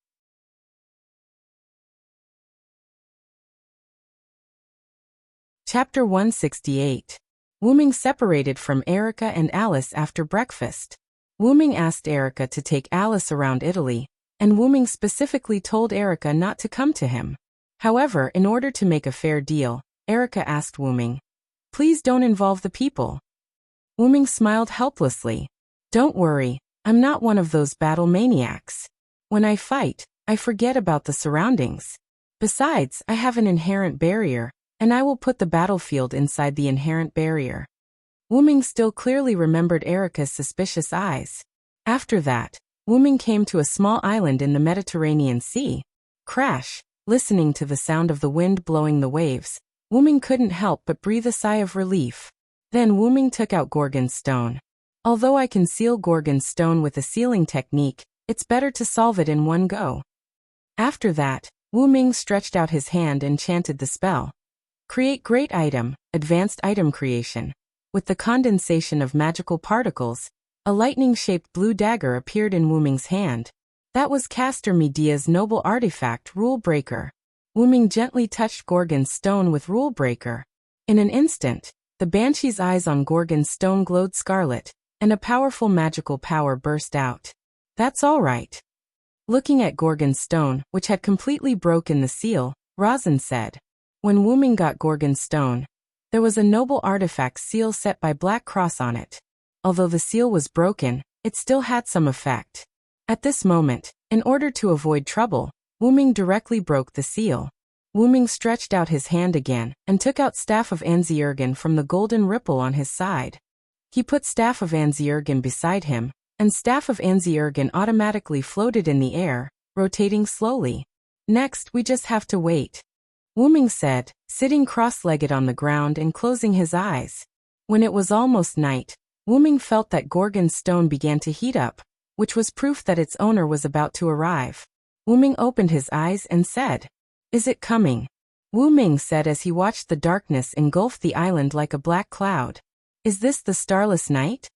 Chapter 168. Wyrm separated from Erica and Alice after breakfast. Wyrm asked Erica to take Alice around Italy, and Wyrm specifically told Erica not to come to him. However, in order to make a fair deal, Erica asked Wyrm, "Please don't involve the people." Wyrm smiled helplessly. "Don't worry, I'm not one of those battle maniacs. When I fight, I forget about the surroundings. Besides, I have an inherent barrier, and I will put the battlefield inside the inherent barrier." Wyrm still clearly remembered Erica's suspicious eyes. After that, Wyrm came to a small island in the Mediterranean Sea. Crash, listening to the sound of the wind blowing the waves, Wyrm couldn't help but breathe a sigh of relief. Then Wyrm took out Gorgon's stone. Although I can seal Gorgon's stone with a sealing technique, it's better to solve it in one go. After that, Wyrm stretched out his hand and chanted the spell. Create great item, advanced item creation. With the condensation of magical particles, a lightning-shaped blue dagger appeared in Wyrm's hand. That was Caster Medea's noble artifact, Rule Breaker. Wyrm gently touched Gorgon's stone with Rule Breaker. In an instant, the banshee's eyes on Gorgon's stone glowed scarlet, and a powerful magical power burst out. That's all right. Looking at Gorgon's stone, which had completely broken the seal, Rosin said. When Wuming got Gorgon's stone, there was a noble artifact seal set by Black Cross on it. Although the seal was broken, it still had some effect. At this moment, in order to avoid trouble, Wuming directly broke the seal. Wuming stretched out his hand again and took out Staff of Anziergen from the golden ripple on his side. He put Staff of Anziergen beside him, and Staff of Anziergen automatically floated in the air, rotating slowly. Next, we just have to wait, Wuming said, sitting cross-legged on the ground and closing his eyes. When it was almost night, Wuming felt that Gorgon's stone began to heat up, which was proof that its owner was about to arrive. Wuming opened his eyes and said, "Is it coming?" Wuming said as he watched the darkness engulf the island like a black cloud. "Is this the starless night?"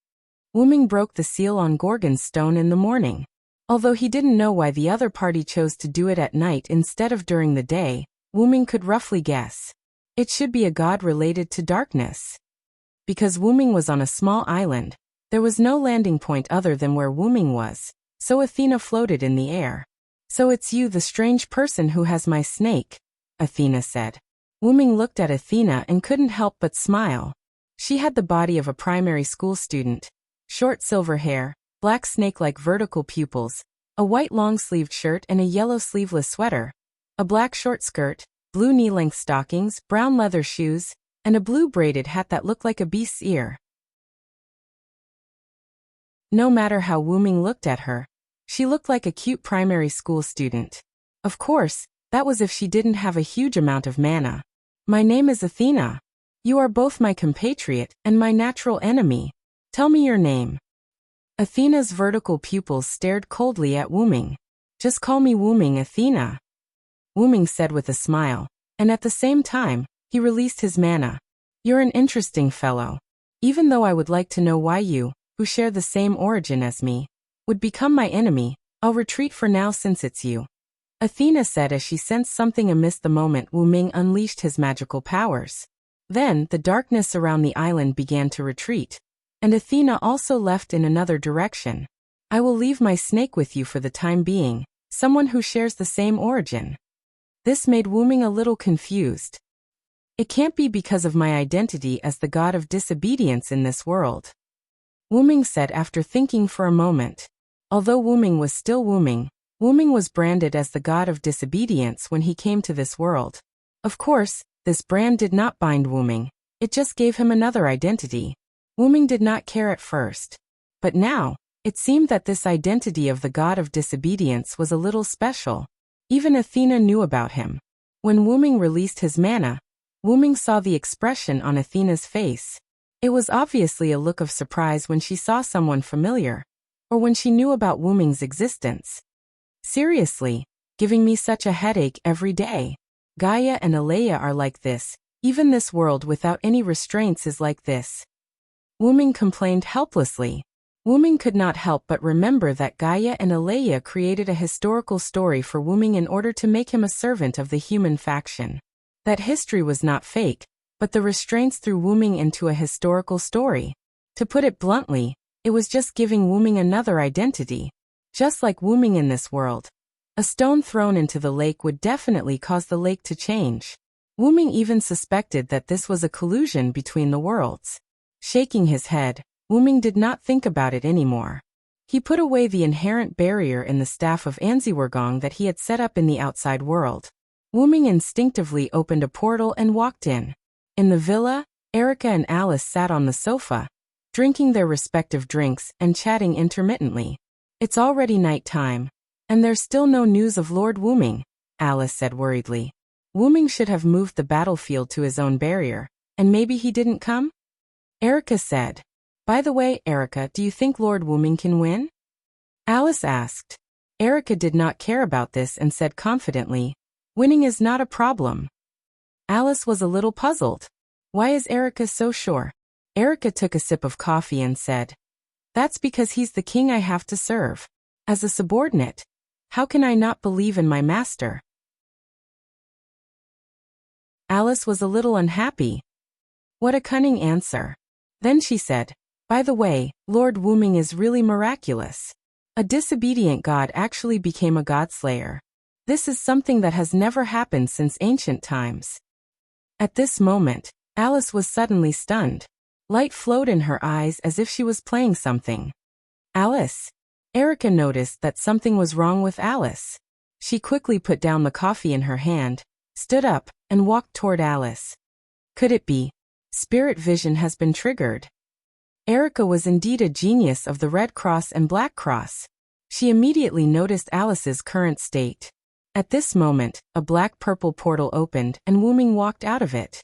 Wuming broke the seal on Gorgon's stone in the morning. Although he didn't know why the other party chose to do it at night instead of during the day, Wuming could roughly guess. It should be a god related to darkness. Because Wuming was on a small island, there was no landing point other than where Wuming was, so Athena floated in the air. "So it's you, the strange person who has my snake," Athena said. Wuming looked at Athena and couldn't help but smile. She had the body of a primary school student. Short silver hair, black snake-like vertical pupils, a white long-sleeved shirt and a yellow sleeveless sweater, a black short skirt, blue knee-length stockings, brown leather shoes, and a blue braided hat that looked like a beast's ear. No matter how Wuming looked at her, she looked like a cute primary school student. Of course, that was if she didn't have a huge amount of mana. "My name is Athena. You are both my compatriot and my natural enemy. Tell me your name." Athena's vertical pupils stared coldly at Wuming. "Just call me Wuming, Athena," Wuming said with a smile, and at the same time, he released his mana. "You're an interesting fellow. Even though I would like to know why you, who share the same origin as me, would become my enemy, I'll retreat for now since it's you," Athena said as she sensed something amiss the moment Wuming unleashed his magical powers. Then, the darkness around the island began to retreat, and Athena also left in another direction. "I will leave my snake with you for the time being, someone who shares the same origin." This made Wuming a little confused. "It can't be because of my identity as the god of disobedience in this world," Wuming said after thinking for a moment. Although Wuming was still Wuming, Wuming was branded as the god of disobedience when he came to this world. Of course, this brand did not bind Wuming, it just gave him another identity. Wuming did not care at first. But now, it seemed that this identity of the god of disobedience was a little special. Even Athena knew about him. When Wuming released his mana, Wuming saw the expression on Athena's face. It was obviously a look of surprise when she saw someone familiar, or when she knew about Wuming's existence. "Seriously, giving me such a headache every day. Gaia and Alea are like this, even this world without any restraints is like this," Wuming complained helplessly. Wuming could not help but remember that Gaia and Alea created a historical story for Wuming in order to make him a servant of the human faction. That history was not fake, but the restraints threw Wuming into a historical story. To put it bluntly, it was just giving Wuming another identity. Just like Wuming in this world, a stone thrown into the lake would definitely cause the lake to change. Wuming even suspected that this was a collusion between the worlds. Shaking his head, Wuming did not think about it anymore. He put away the inherent barrier in the staff of Anziwergong that he had set up in the outside world. Wuming instinctively opened a portal and walked in. In the villa, Erica and Alice sat on the sofa, drinking their respective drinks and chatting intermittently. "It's already night time, and there's still no news of Lord Wuming," Alice said worriedly. "Wuming should have moved the battlefield to his own barrier, and maybe he didn't come?" Erica said. "By the way, Erica, do you think Lord Wuming can win?" Alice asked. Erica did not care about this and said confidently, "Winning is not a problem." Alice was a little puzzled. Why is Erica so sure? Erica took a sip of coffee and said, "That's because he's the king I have to serve. As a subordinate, how can I not believe in my master?" Alice was a little unhappy. What a cunning answer. Then she said, by the way, Lord Wuming is really miraculous. A disobedient god actually became a godslayer. This is something that has never happened since ancient times. At this moment, Alice was suddenly stunned. Light flowed in her eyes as if she was playing something. Alice? Erica noticed that something was wrong with Alice. She quickly put down the coffee in her hand, stood up, and walked toward Alice. Could it be? Spirit vision has been triggered. Erica was indeed a genius of the Red Cross and Black Cross. She immediately noticed Alice's current state. At this moment, a black-purple portal opened and Wuming walked out of it.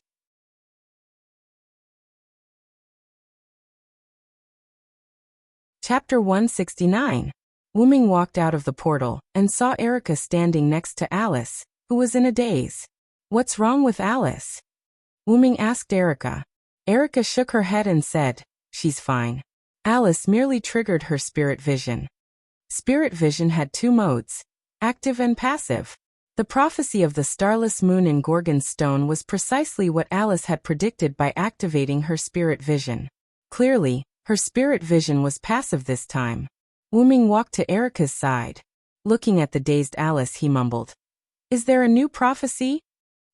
Chapter 169. Wuming walked out of the portal and saw Erica standing next to Alice, who was in a daze. What's wrong with Alice? Wuming asked Erica. Erica shook her head and said, she's fine. Alice merely triggered her spirit vision. Spirit vision had two modes, active and passive. The prophecy of the starless moon in Gorgon's stone was precisely what Alice had predicted by activating her spirit vision. Clearly, her spirit vision was passive this time. Wuming walked to Erica's side. Looking at the dazed Alice, he mumbled, is there a new prophecy?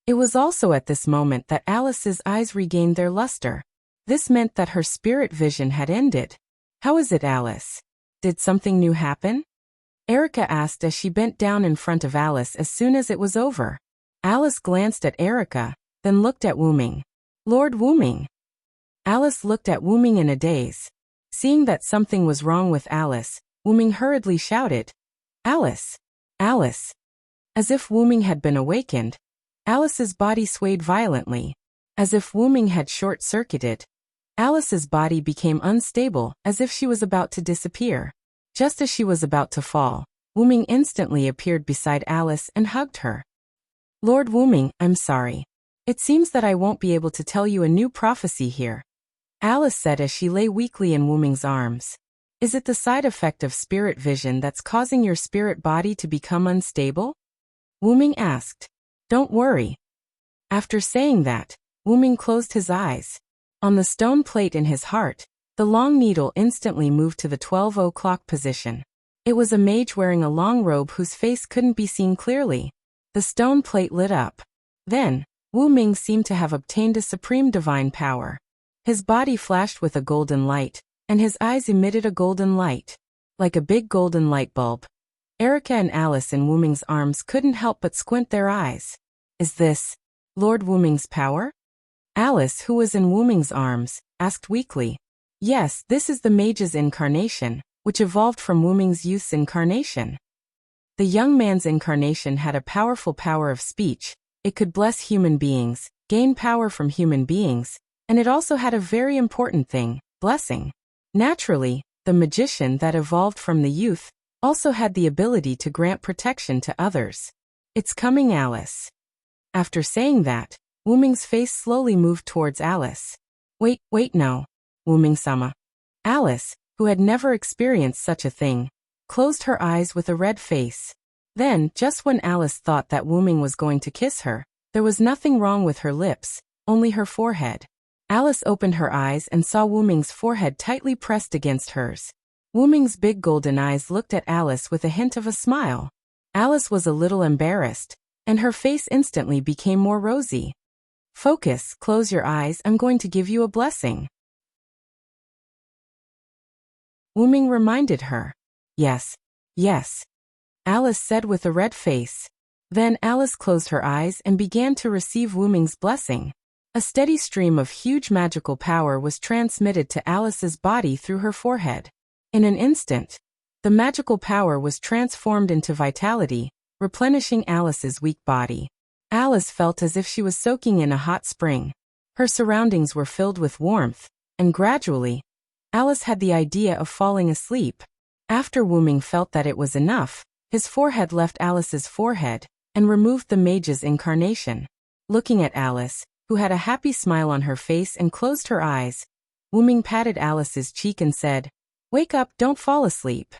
It was also at this moment that Alice's eyes regained their luster. This meant that her spirit vision had ended. How is it, Alice? Did something new happen? Erica asked as she bent down in front of Alice as soon as it was over. Alice glanced at Erica, then looked at Wuming. Lord Wuming. Alice looked at Wuming in a daze. Seeing that something was wrong with Alice, Wuming hurriedly shouted, Alice! Alice! As if Wuming had been awakened, Alice's body swayed violently. As if Wuming had short-circuited, Alice's body became unstable, as if she was about to disappear. Just as she was about to fall, Wuming instantly appeared beside Alice and hugged her. Lord Wuming, I'm sorry. It seems that I won't be able to tell you a new prophecy here, Alice said as she lay weakly in Wuming's arms. Is it the side effect of spirit vision that's causing your spirit body to become unstable? Wuming asked. Don't worry. After saying that, Wuming closed his eyes. On the stone plate in his heart, the long needle instantly moved to the 12 o'clock position. It was a mage wearing a long robe whose face couldn't be seen clearly. The stone plate lit up. Then, Wuming seemed to have obtained a supreme divine power. His body flashed with a golden light, and his eyes emitted a golden light. Like a big golden light bulb. Erica and Alice in Wuming's arms couldn't help but squint their eyes. Is this Lord Wuming's power? Alice, who was in Wuming's arms, asked weakly. Yes, this is the mage's incarnation, which evolved from Wuming's youth's incarnation. The young man's incarnation had a powerful power of speech. It could bless human beings, gain power from human beings, and it also had a very important thing, blessing. Naturally, the magician that evolved from the youth also had the ability to grant protection to others. It's coming, Alice. After saying that, Wuming's face slowly moved towards Alice. Wait, no. Wuming-sama. Alice, who had never experienced such a thing, closed her eyes with a red face. Then, just when Alice thought that Wuming was going to kiss her, there was nothing wrong with her lips, only her forehead. Alice opened her eyes and saw Wuming's forehead tightly pressed against hers. Wuming's big golden eyes looked at Alice with a hint of a smile. Alice was a little embarrassed, and her face instantly became more rosy. Focus, close your eyes, I'm going to give you a blessing. Wuming reminded her. Yes. Alice said with a red face. Then Alice closed her eyes and began to receive Wuming's blessing. A steady stream of huge magical power was transmitted to Alice's body through her forehead. In an instant, the magical power was transformed into vitality, replenishing Alice's weak body. Alice felt as if she was soaking in a hot spring. Her surroundings were filled with warmth, and gradually, Alice had the idea of falling asleep. After Wuming felt that it was enough, his forehead left Alice's forehead, and removed the mage's incarnation. Looking at Alice, who had a happy smile on her face and closed her eyes, Wuming patted Alice's cheek and said, Wake up, don't fall asleep.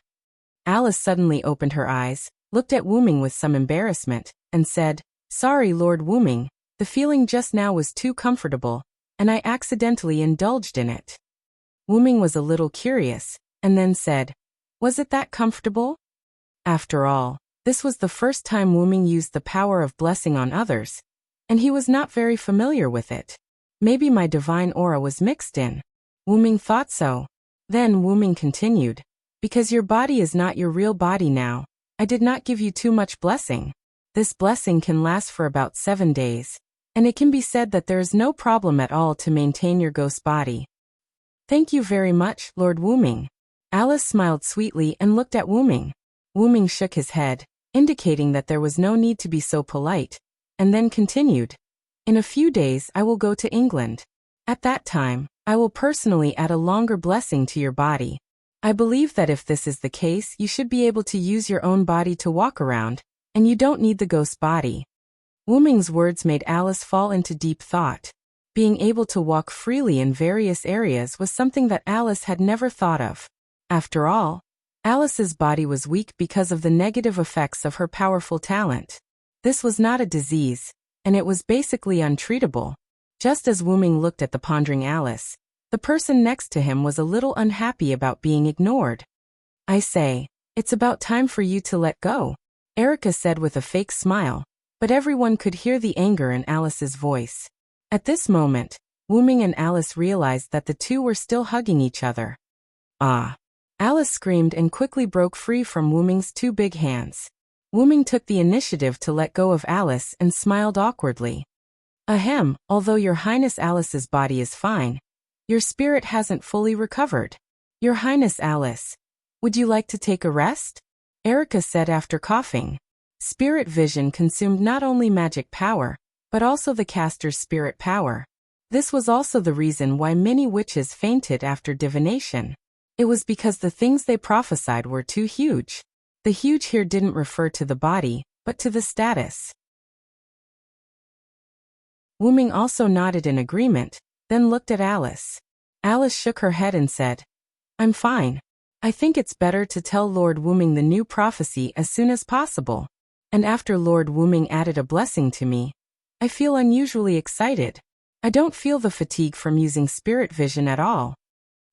Alice suddenly opened her eyes, looked at Wuming with some embarrassment, and said, Sorry, Lord Wuming, the feeling just now was too comfortable, and I accidentally indulged in it. Wuming was a little curious, and then said, "Was it that comfortable?" After all, this was the first time Wuming used the power of blessing on others, and he was not very familiar with it. Maybe my divine aura was mixed in. Wuming thought so. Then Wuming continued, "Because your body is not your real body now, I did not give you too much blessing. This blessing can last for about 7 days, and it can be said that there is no problem at all to maintain your ghost body." "Thank you very much, Lord Wuming." Alice smiled sweetly and looked at Wuming. Wuming shook his head, indicating that there was no need to be so polite, and then continued, "In a few days I will go to England. At that time, I will personally add a longer blessing to your body. I believe that if this is the case, you should be able to use your own body to walk around, and you don't need the ghost body." Wuming's words made Alice fall into deep thought. Being able to walk freely in various areas was something that Alice had never thought of. After all, Alice's body was weak because of the negative effects of her powerful talent. This was not a disease, and it was basically untreatable. Just as Wuming looked at the pondering Alice, the person next to him was a little unhappy about being ignored. "I say, it's about time for you to let go," Erica said with a fake smile, but everyone could hear the anger in Alice's voice. At this moment, Wuming and Alice realized that the two were still hugging each other. "Ah!" Alice screamed and quickly broke free from Wuming's 2 big hands. Wuming took the initiative to let go of Alice and smiled awkwardly. "Ahem, although Your Highness Alice's body is fine, your spirit hasn't fully recovered. Your Highness Alice, would you like to take a rest?" Erica said after coughing. Spirit vision consumed not only magic power, but also the caster's spirit power. This was also the reason why many witches fainted after divination. It was because the things they prophesied were too huge. The huge here didn't refer to the body, but to the status. Wuming also nodded in agreement, then looked at Alice. Alice shook her head and said, "I'm fine. I think it's better to tell Lord Wuming the new prophecy as soon as possible. And after Lord Wuming added a blessing to me, I feel unusually excited. I don't feel the fatigue from using spirit vision at all."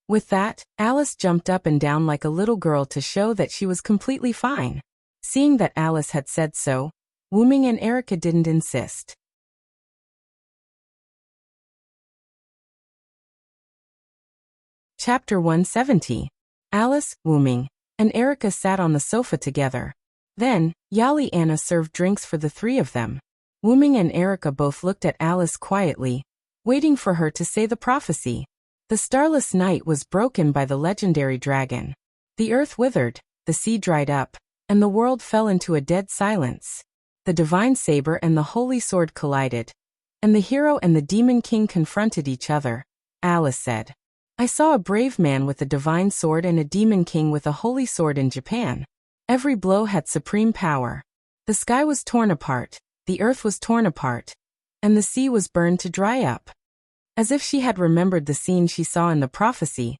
With that, Alice jumped up and down like a little girl to show that she was completely fine. Seeing that Alice had said so, Wuming and Erica didn't insist. Chapter 170. Alice, Wuming, and Erica sat on the sofa together. Then, Yali Anna served drinks for the 3 of them. Wuming and Erica both looked at Alice quietly, waiting for her to say the prophecy. The starless night was broken by the legendary dragon. The earth withered, the sea dried up, and the world fell into a dead silence. The divine saber and the holy sword collided, and the hero and the demon king confronted each other. Alice said, "I saw a brave man with a divine sword and a demon king with a holy sword in Japan. Every blow had supreme power. The sky was torn apart, the earth was torn apart, and the sea was burned to dry up." As if she had remembered the scene she saw in the prophecy,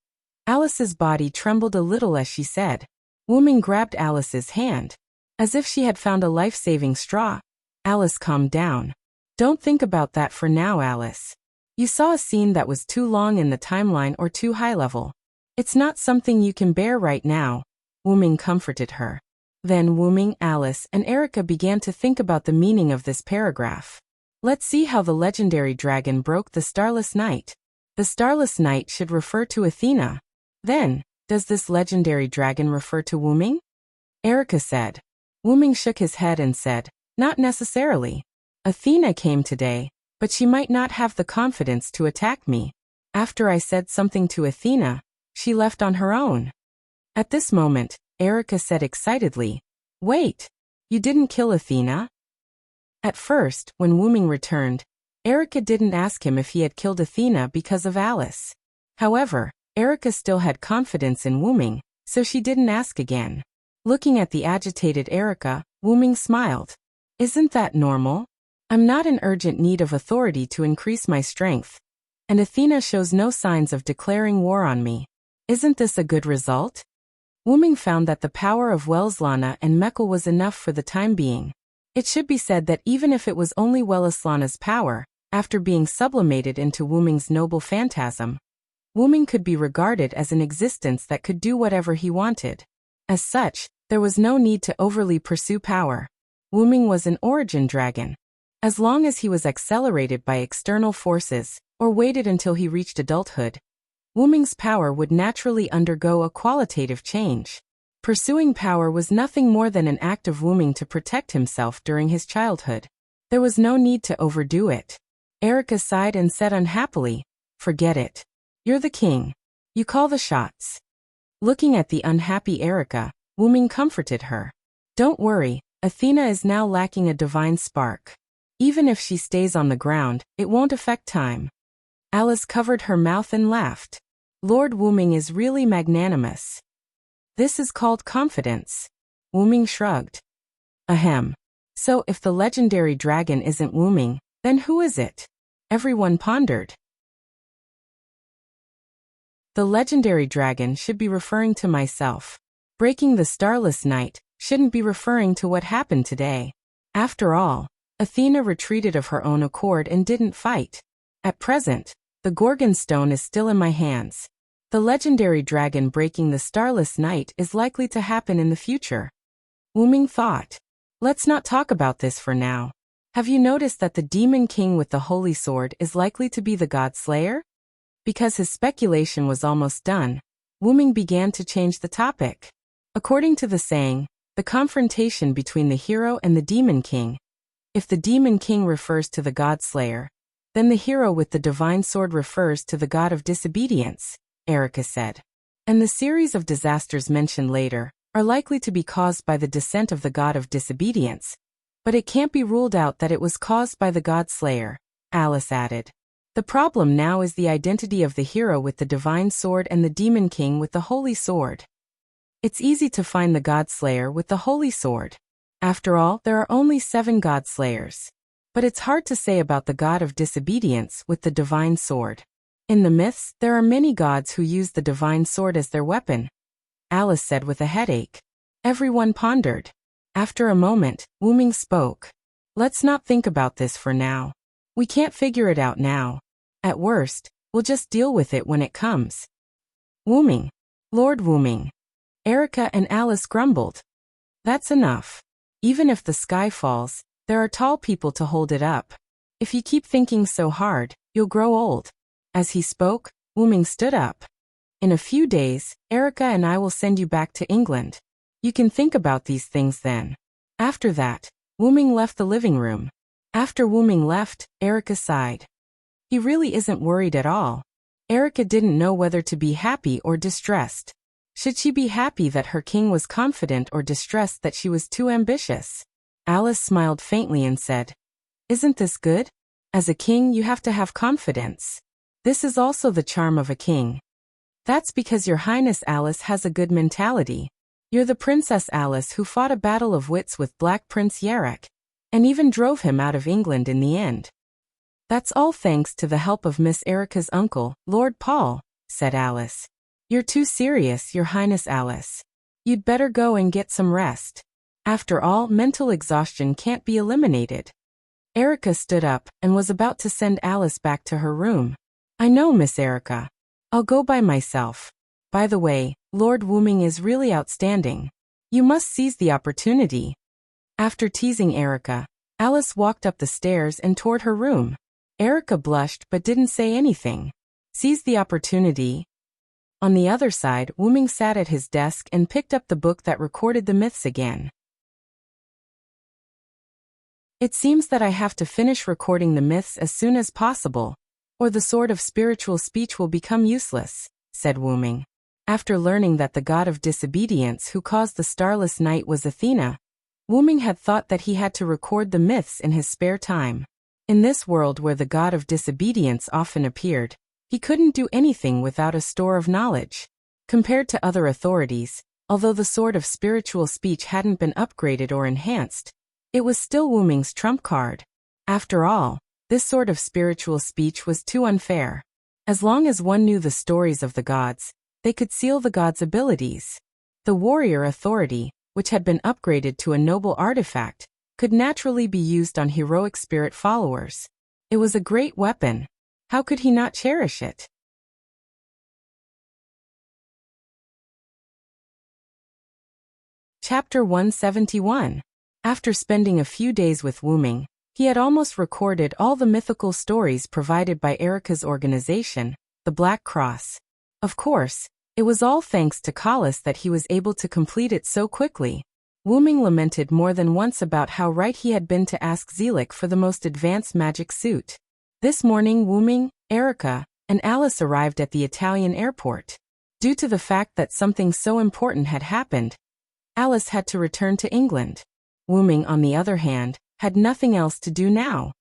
Alice's body trembled a little as she said. Wuming grabbed Alice's hand. As if she had found a life-saving straw, Alice calmed down. "Don't think about that for now, Alice. You saw a scene that was too long in the timeline or too high level. It's not something you can bear right now," Wuming comforted her. Then Wuming, Alice, and Erica began to think about the meaning of this paragraph. Let's see how the legendary dragon broke the starless night. The starless night should refer to Athena. Then, does this legendary dragon refer to Wuming? Erica said. Wuming shook his head and said, "Not necessarily. Athena came today, but she might not have the confidence to attack me. After I said something to Athena, she left on her own." At this moment, Erica said excitedly, "Wait, you didn't kill Athena?" At first, when Wuming returned, Erica didn't ask him if he had killed Athena because of Alice. However, Erica still had confidence in Wuming, so she didn't ask again. Looking at the agitated Erica, Wuming smiled. "Isn't that normal? I'm not in urgent need of authority to increase my strength, and Athena shows no signs of declaring war on me. Isn't this a good result?" Wuming found that the power of Welslana and Mekkel was enough for the time being. It should be said that even if it was only Welslana's power, After being sublimated into Wuming's noble phantasm, Wuming could be regarded as an existence that could do whatever he wanted. As such, there was no need to overly pursue power. Wuming was an origin dragon. As long as he was accelerated by external forces, or waited until he reached adulthood, Wuming's power would naturally undergo a qualitative change. Pursuing power was nothing more than an act of Wuming to protect himself during his childhood. There was no need to overdo it. Erica sighed and said unhappily, "Forget it. You're the king. You call the shots." Looking at the unhappy Erica, Wuming comforted her. "Don't worry, Athena is now lacking a divine spark. Even if she stays on the ground, it won't affect time." Alice covered her mouth and laughed. "Lord Wuming is really magnanimous. This is called confidence." Wuming shrugged. "Ahem. So if the legendary dragon isn't Wuming, then who is it?" Everyone pondered. The legendary dragon should be referring to myself. Breaking the starless night shouldn't be referring to what happened today. After all, Athena retreated of her own accord and didn't fight. At present, the Gorgon stone is still in my hands. The legendary dragon breaking the starless night is likely to happen in the future. Wuming thought. Let's not talk about this for now. Have you noticed that the demon king with the holy sword is likely to be the god slayer? Because his speculation was almost done, Wuming began to change the topic. According to the saying, the confrontation between the hero and the demon king. If the demon king refers to the god slayer, then the hero with the divine sword refers to the god of disobedience, Erica said. And the series of disasters mentioned later are likely to be caused by the descent of the god of disobedience, but it can't be ruled out that it was caused by the god slayer, Alice added. The problem now is the identity of the hero with the divine sword and the demon king with the holy sword. It's easy to find the god slayer with the holy sword. After all, there are only 7 god slayers. But it's hard to say about the god of disobedience with the divine sword. In the myths, there are many gods who use the divine sword as their weapon, Alice said with a headache. Everyone pondered. After a moment, Wuming spoke. Let's not think about this for now. We can't figure it out now. At worst, we'll just deal with it when it comes. Wuming. Lord Wuming. Erica and Alice grumbled. That's enough. Even if the sky falls, there are tall people to hold it up. If you keep thinking so hard, you'll grow old. As he spoke, Wuming stood up. In a few days, Erica and I will send you back to England. You can think about these things then. After that, Wuming left the living room. After Wuming left, Erica sighed. He really isn't worried at all. Erica didn't know whether to be happy or distressed. Should she be happy that her king was confident or distressed that she was too ambitious? Alice smiled faintly and said, "Isn't this good? As a king, you have to have confidence. This is also the charm of a king." "That's because Your Highness Alice has a good mentality. You're the Princess Alice who fought a battle of wits with Black Prince Yarek, and even drove him out of England in the end." "That's all thanks to the help of Miss Erica's uncle, Lord Paul," said Alice. "You're too serious, Your Highness Alice. You'd better go and get some rest. After all, mental exhaustion can't be eliminated." Erica stood up and was about to send Alice back to her room. "I know, Miss Erica. I'll go by myself. By the way, Lord Wuming is really outstanding. You must seize the opportunity." After teasing Erica, Alice walked up the stairs and toward her room. Erica blushed but didn't say anything. Seize the opportunity. On the other side, Wuming sat at his desk and picked up the book that recorded the myths again. "It seems that I have to finish recording the myths as soon as possible, or the sword of spiritual speech will become useless," said Wuming. After learning that the god of disobedience who caused the starless night was Athena, Wuming had thought that he had to record the myths in his spare time. In this world where the god of disobedience often appeared, he couldn't do anything without a store of knowledge. Compared to other authorities, although the sword of spiritual speech hadn't been upgraded or enhanced, it was still Wuming's trump card. After all, this sort of spiritual speech was too unfair. As long as one knew the stories of the gods, they could seal the gods' abilities. The warrior authority, which had been upgraded to a noble artifact, could naturally be used on heroic spirit followers. It was a great weapon. How could he not cherish it? Chapter 171. After spending a few days with Wuming, he had almost recorded all the mythical stories provided by Erica's organization, the Black Cross. Of course, it was all thanks to Kalis that he was able to complete it so quickly. Wuming lamented more than once about how right he had been to ask Zelik for the most advanced magic suit. This morning Wuming, Erica, and Alice arrived at the Italian airport. Due to the fact that something so important had happened, Alice had to return to England. Wuming, on the other hand, had nothing else to do now.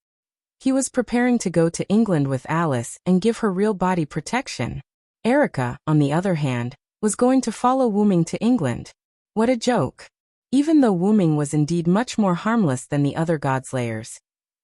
He was preparing to go to England with Alice and give her real body protection. Erica, on the other hand, was going to follow Wuming to England. What a joke. Even though Wuming was indeed much more harmless than the other Godslayers,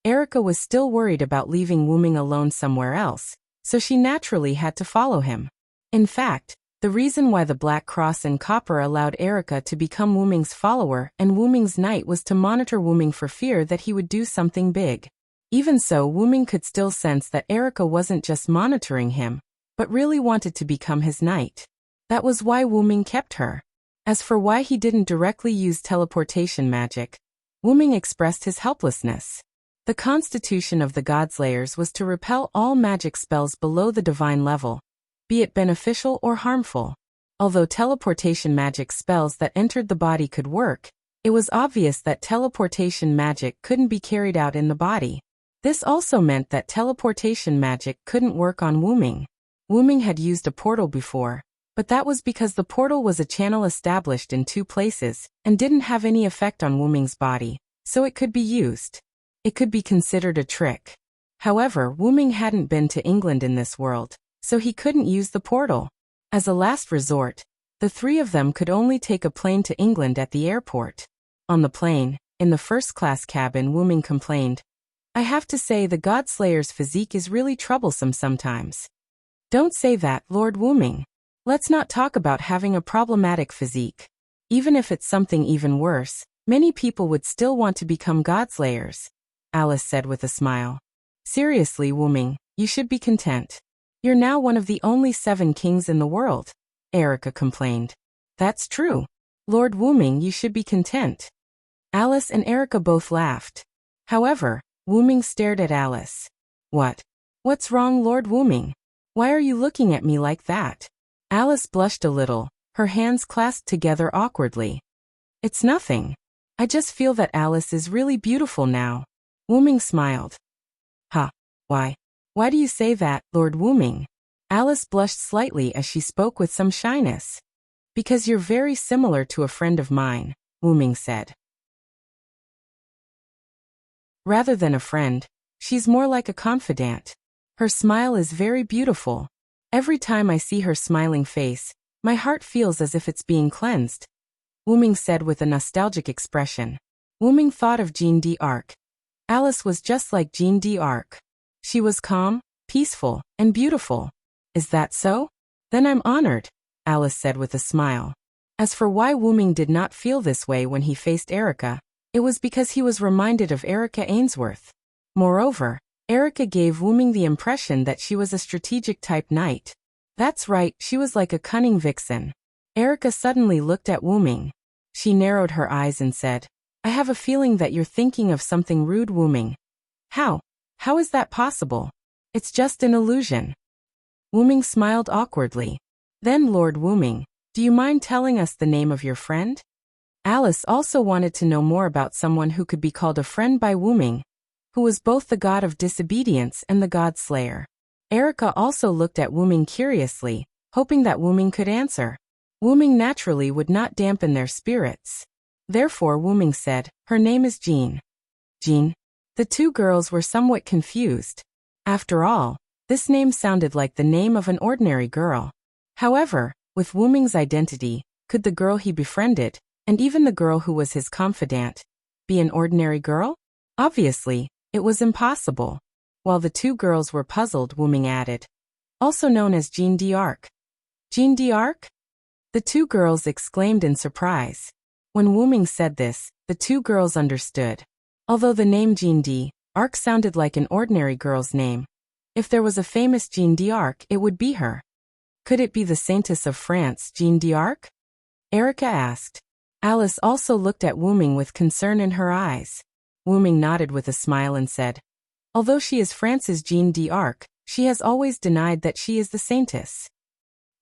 Erica was still worried about leaving Wuming alone somewhere else, so she naturally had to follow him. In fact, the reason why the Black Cross and Copper allowed Erica to become Wuming's follower and Wuming's knight was to monitor Wuming for fear that he would do something big. Even so, Wuming could still sense that Erica wasn't just monitoring him, but really wanted to become his knight. That was why Wuming kept her. As for why he didn't directly use teleportation magic, Wuming expressed his helplessness. The constitution of the Godslayers was to repel all magic spells below the divine level, be it beneficial or harmful. Although teleportation magic spells that entered the body could work, it was obvious that teleportation magic couldn't be carried out in the body. This also meant that teleportation magic couldn't work on Wuming. Wuming had used a portal before, but that was because the portal was a channel established in 2 places and didn't have any effect on Wuming's body, so it could be used. It could be considered a trick. However, Wuming hadn't been to England in this world, so he couldn't use the portal. As a last resort, the 3 of them could only take a plane to England at the airport. On the plane, in the first-class cabin, Wuming complained, "I have to say the Godslayer's physique is really troublesome sometimes." "Don't say that, Lord Wuming. Let's not talk about having a problematic physique. Even if it's something even worse, many people would still want to become Godslayers," Alice said with a smile. "Seriously, Wuming, you should be content. You're now one of the only 7 kings in the world," Erica complained. "That's true. Lord Wuming, you should be content." Alice and Erica both laughed. However, Wuming stared at Alice. What's wrong, Lord Wuming? Why are you looking at me like that?" Alice blushed a little, her hands clasped together awkwardly. "It's nothing. I just feel that Alice is really beautiful now." Wuming smiled. "Huh, why? Why do you say that, Lord Wuming?" Alice blushed slightly as she spoke with some shyness. "Because you're very similar to a friend of mine," Wuming said. "Rather than a friend, she's more like a confidant. Her smile is very beautiful. Every time I see her smiling face, my heart feels as if it's being cleansed," Wuming said with a nostalgic expression. Wuming thought of Jeanne d'Arc. Alice was just like Jeanne d'Arc. She was calm, peaceful, and beautiful. "Is that so? Then I'm honored," Alice said with a smile. As for why Wuming did not feel this way when he faced Erica, it was because he was reminded of Erica Ainsworth. Moreover, Erica gave Wuming the impression that she was a strategic-type knight. That's right, she was like a cunning vixen. Erica suddenly looked at Wuming. She narrowed her eyes and said, "I have a feeling that you're thinking of something rude, Wuming." "How? How is that possible? It's just an illusion." Wuming smiled awkwardly. "Then, Lord Wuming, do you mind telling us the name of your friend?" Alice also wanted to know more about someone who could be called a friend by Wuming, who was both the god of disobedience and the god slayer. Erica also looked at Wuming curiously, hoping that Wuming could answer. Wuming naturally would not dampen their spirits. Therefore Wuming said, "Her name is Jeanne." "Jeanne?" The 2 girls were somewhat confused. After all, this name sounded like the name of an ordinary girl. However, with Wuming's identity, could the girl he befriended, and even the girl who was his confidant, be an ordinary girl? Obviously, it was impossible. While the 2 girls were puzzled, Wuming added, "Also known as Jeanne d'Arc." "Jeanne d'Arc?" The 2 girls exclaimed in surprise. When Wuming said this, the 2 girls understood. Although the name Jeanne Arc sounded like an ordinary girl's name. If there was a famous Jeanne d'Arc, it would be her. Could it be the Saintess of France, Jeanne d'Arc? Erica asked. Alice also looked at Wuming with concern in her eyes. Wuming nodded with a smile and said, although she is France's Jeanne d'Arc, she has always denied that she is the Saintess.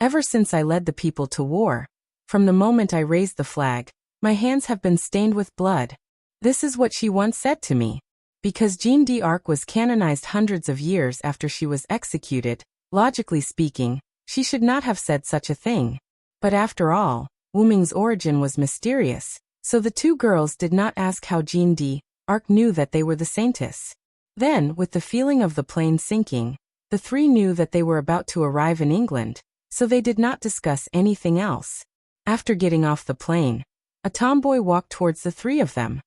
Ever since I led the people to war, from the moment I raised the flag, my hands have been stained with blood. This is what she once said to me. Because Jeanne d'Arc was canonized hundreds of years after she was executed, logically speaking, she should not have said such a thing. But after all, Wuming's origin was mysterious, so the two girls did not ask how Jeanne d'Arc knew that they were the Saintess. Then, with the feeling of the plane sinking, the three knew that they were about to arrive in England, so they did not discuss anything else. After getting off the plane, a tomboy walked towards the three of them.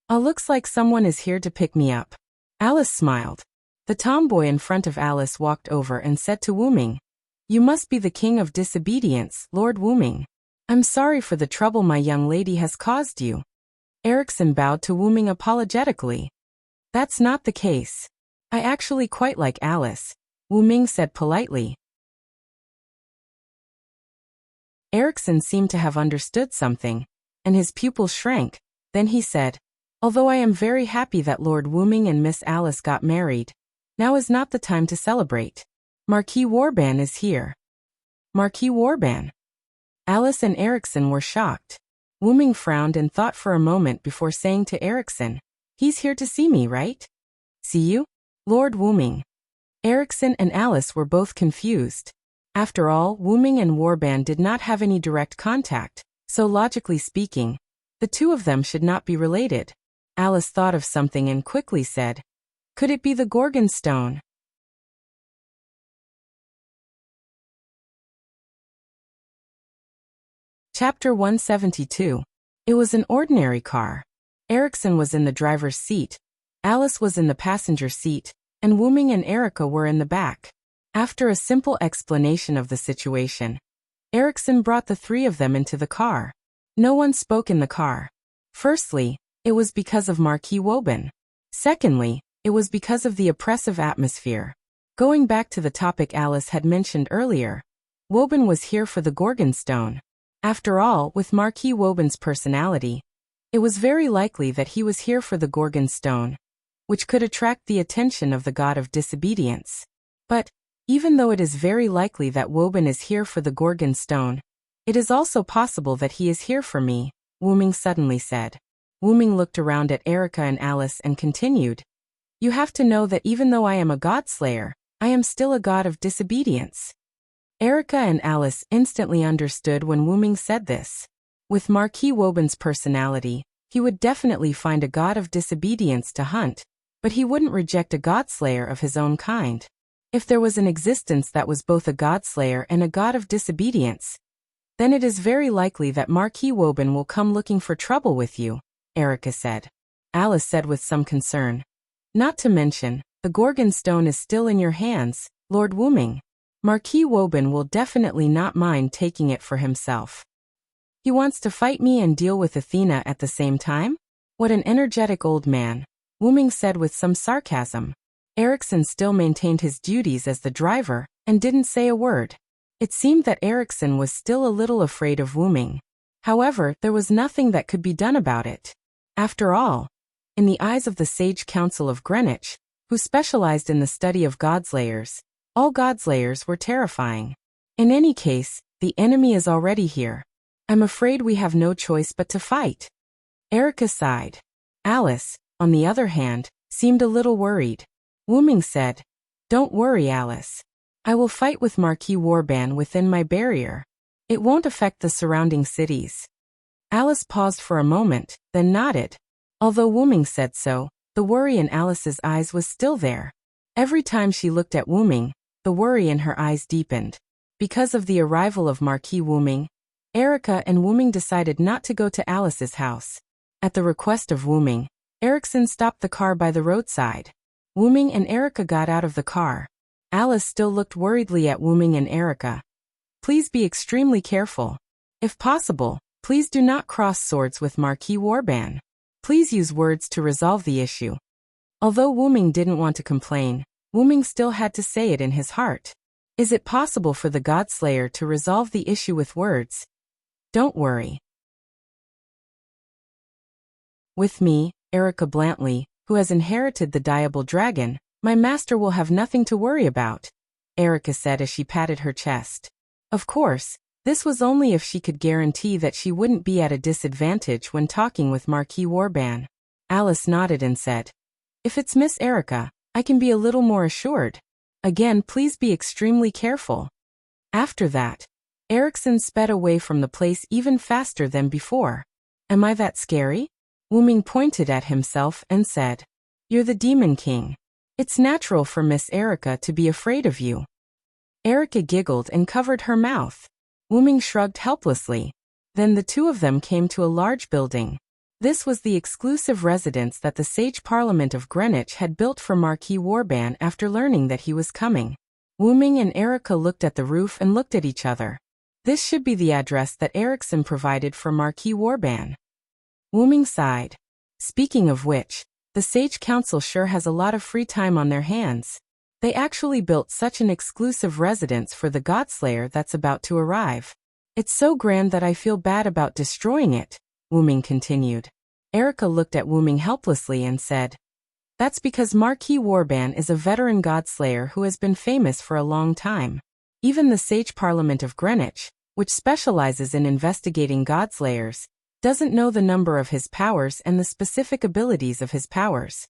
Looks like someone is here to pick me up. Alice smiled. The tomboy in front of Alice walked over and said to Wuming, you must be the king of disobedience, Lord Wuming. I'm sorry for the trouble my young lady has caused you. Erikson bowed to Wuming apologetically. That's not the case. I actually quite like Alice, Wuming said politely. Erikson seemed to have understood something, and his pupils shrank. Then he said, although I am very happy that Lord Wuming and Miss Alice got married, now is not the time to celebrate. Marquis Wyrm is here. Marquis Wyrm. Alice and Erikson were shocked. Wuming frowned and thought for a moment before saying to Erikson, he's here to see me, right? See you? Lord Wuming. Erikson and Alice were both confused. After all, Wuming and Wyrm did not have any direct contact, so logically speaking, the two of them should not be related. Alice thought of something and quickly said, could it be the Gorgon stone? Chapter 172. It was an ordinary car. Erikson was in the driver's seat, Alice was in the passenger seat, and Wuming and Erica were in the back. After a simple explanation of the situation, Erikson brought the three of them into the car. No one spoke in the car. Firstly, it was because of Marquis Wyrm. Secondly, it was because of the oppressive atmosphere. Going back to the topic Alice had mentioned earlier, Wyrm was here for the Gorgon stone. After all, with Marquis Wyrm's personality, it was very likely that he was here for the Gorgon stone, which could attract the attention of the god of disobedience. But, even though it is very likely that Wyrm is here for the Gorgon stone, it is also possible that he is here for me, Wuming suddenly said. Wuming looked around at Erica and Alice and continued, you have to know that even though I am a godslayer, I am still a god of disobedience. Erica and Alice instantly understood when Wuming said this. With Marquis Wyrm's personality, he would definitely find a god of disobedience to hunt, but he wouldn't reject a godslayer of his own kind. If there was an existence that was both a godslayer and a god of disobedience, then it is very likely that Marquis Wyrm will come looking for trouble with you, Erica said. Alice said with some concern, not to mention, the Gorgon stone is still in your hands, Lord Wuming. Marquis Wyrm will definitely not mind taking it for himself. He wants to fight me and deal with Athena at the same time? What an energetic old man, Wuming said with some sarcasm. Erikson still maintained his duties as the driver, and didn't say a word. It seemed that Erikson was still a little afraid of Wuming. However, there was nothing that could be done about it. After all, in the eyes of the Sage Council of Greenwich, who specialized in the study of godslayers, all godslayers were terrifying. In any case, the enemy is already here. I'm afraid we have no choice but to fight. Erica sighed. Alice, on the other hand, seemed a little worried. Wuming said, don't worry, Alice. I will fight with Marquis Wyrm within my barrier. It won't affect the surrounding cities. Alice paused for a moment, then nodded. Although Wuming said so, the worry in Alice's eyes was still there. Every time she looked at Wuming, the worry in her eyes deepened. Because of the arrival of Marquis Wuming, Erica and Wuming decided not to go to Alice's house. At the request of Wuming, Erikson stopped the car by the roadside. Wuming and Erica got out of the car. Alice still looked worriedly at Wuming and Erica. Please be extremely careful. If possible, please do not cross swords with Marquis Wyrm. Please use words to resolve the issue. Although Wuming didn't want to complain, Wuming still had to say it in his heart. Is it possible for the Godslayer to resolve the issue with words? Don't worry. With me, Erica Blantley, who has inherited the Diable Dragon, my master will have nothing to worry about, Erica said as she patted her chest. Of course, this was only if she could guarantee that she wouldn't be at a disadvantage when talking with Marquis Wyrm. Alice nodded and said, If it's Miss Erica, I can be a little more assured. Again, please be extremely careful. After that, Erickson sped away from the place even faster than before. Am I that scary? Wuming pointed at himself and said, You're the Demon King. It's natural for Miss Erica to be afraid of you. Erica giggled and covered her mouth. Wuming shrugged helplessly. Then the two of them came to a large building. This was the exclusive residence that the Sage Parliament of Greenwich had built for Marquis Wyrm after learning that he was coming. Wuming and Erica looked at the roof and looked at each other. This should be the address that Erickson provided for Marquis Wyrm. Wuming sighed. Speaking of which, the Sage Council sure has a lot of free time on their hands. They actually built such an exclusive residence for the Godslayer that's about to arrive. It's so grand that I feel bad about destroying it, Wuming continued. Erica looked at Wuming helplessly and said, That's because Marquis Wyrm is a veteran Godslayer who has been famous for a long time. Even the Sage Parliament of Greenwich, which specializes in investigating Godslayers, doesn't know the number of his powers and the specific abilities of his powers.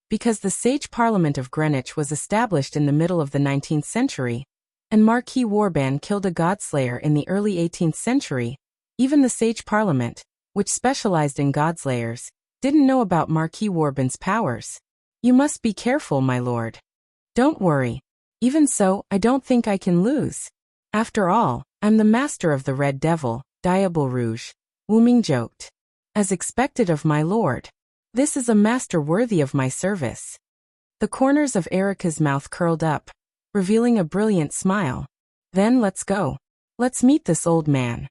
Because the Sage Parliament of Greenwich was established in the middle of the 19th century, and Marquis Wyrm killed a Godslayer in the early 18th century, even the Sage Parliament, which specialized in Godslayers, didn't know about Marquis Wyrm's powers. You must be careful, my lord. Don't worry. Even so, I don't think I can lose. After all, I'm the master of the Red Devil, Diable Rouge, Wuming joked. As expected of my lord. This is a master worthy of my service. The corners of Erica's mouth curled up, revealing a brilliant smile. Then let's go. Let's meet this old man.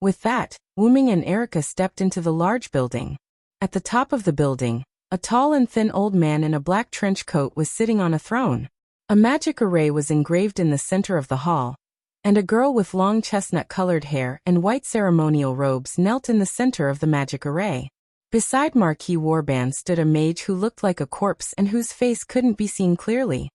With that, Wuming and Erica stepped into the large building. At the top of the building, a tall and thin old man in a black trench coat was sitting on a throne. A magic array was engraved in the center of the hall, and a girl with long chestnut-colored hair and white ceremonial robes knelt in the center of the magic array. Beside Marquis Wyrm stood a mage who looked like a corpse and whose face couldn't be seen clearly.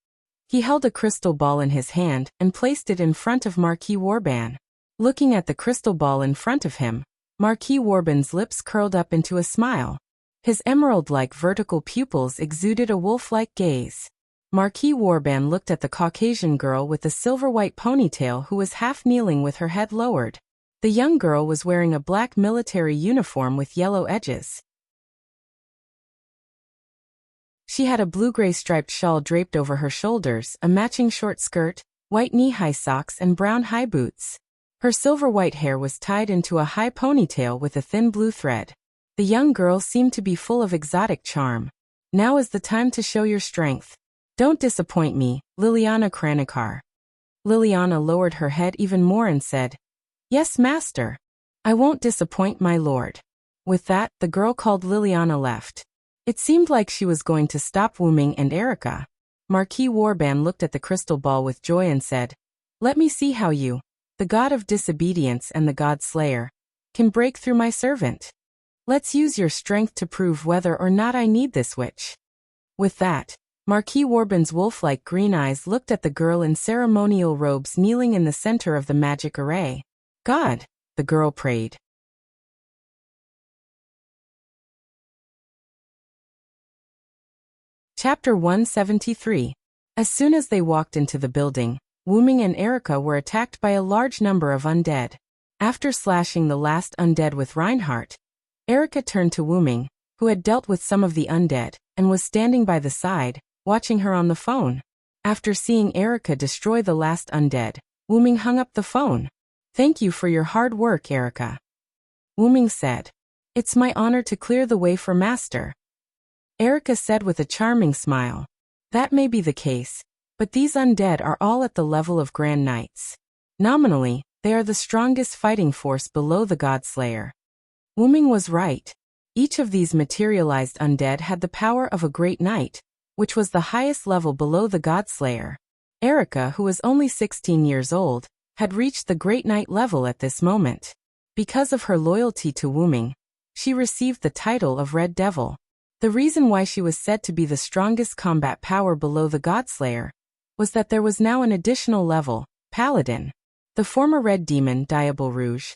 He held a crystal ball in his hand and placed it in front of Marquis Wyrm. Looking at the crystal ball in front of him, Marquis Wyrm's lips curled up into a smile. His emerald-like vertical pupils exuded a wolf-like gaze. Marquis Wyrm looked at the Caucasian girl with the silver-white ponytail who was half-kneeling with her head lowered. The young girl was wearing a black military uniform with yellow edges. She had a blue-gray striped shawl draped over her shoulders, a matching short skirt, white knee-high socks and brown high boots. Her silver-white hair was tied into a high ponytail with a thin blue thread. The young girl seemed to be full of exotic charm. Now is the time to show your strength. Don't disappoint me, Liliana Kranikar. Liliana lowered her head even more and said, Yes, master. I won't disappoint my lord. With that, the girl called Liliana left. It seemed like she was going to stop Wuming and Erica. Marquis Wyrm looked at the crystal ball with joy and said, Let me see how you, the god of disobedience and the Godslayer, can break through my servant. Let's use your strength to prove whether or not I need this witch. With that, Marquis Wyrm's wolf-like green eyes looked at the girl in ceremonial robes kneeling in the center of the magic array. God, the girl prayed. Chapter 173. As soon as they walked into the building, Wuming and Erica were attacked by a large number of undead. After slashing the last undead with Reinhardt, Erica turned to Wuming, who had dealt with some of the undead, and was standing by the side, watching her on the phone. After seeing Erica destroy the last undead, Wuming hung up the phone. Thank you for your hard work, Erica. Wuming said. It's my honor to clear the way for Master. Erica said with a charming smile. That may be the case, but these undead are all at the level of Grand Knights. Nominally, they are the strongest fighting force below the Godslayer. Wuming was right. Each of these materialized undead had the power of a great knight, which was the highest level below the Godslayer. Erica, who was only 16 years old, had reached the Great Knight level at this moment. Because of her loyalty to Wyrm, she received the title of Red Devil. The reason why she was said to be the strongest combat power below the Godslayer was that there was now an additional level, Paladin. The former Red Demon Diable Rouge,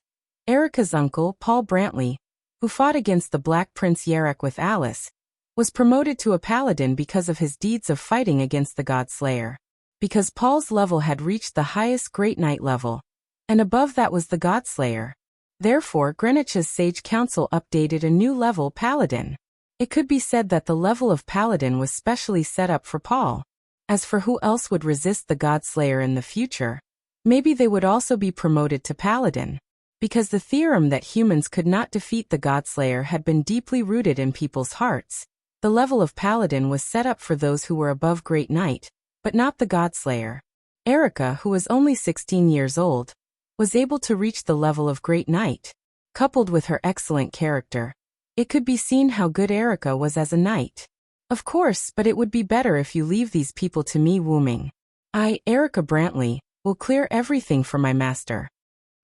Erica's uncle Paul Brantley, who fought against the Black Prince Yarek with Alice, was promoted to a Paladin because of his deeds of fighting against the Godslayer. Because Paul's level had reached the highest Great Knight level, and above that was the Godslayer. Therefore, Greenwich's Sage Council updated a new level Paladin. It could be said that the level of Paladin was specially set up for Paul. As for who else would resist the Godslayer in the future, maybe they would also be promoted to Paladin. Because the theorem that humans could not defeat the Godslayer had been deeply rooted in people's hearts, the level of Paladin was set up for those who were above Great Knight, but not the Godslayer. Erica, who was only 16 years old, was able to reach the level of Great Knight. Coupled with her excellent character, it could be seen how good Erica was as a knight. Of course, but it would be better if you leave these people to me, Wyrm. I, Erica Brantley, will clear everything for my master.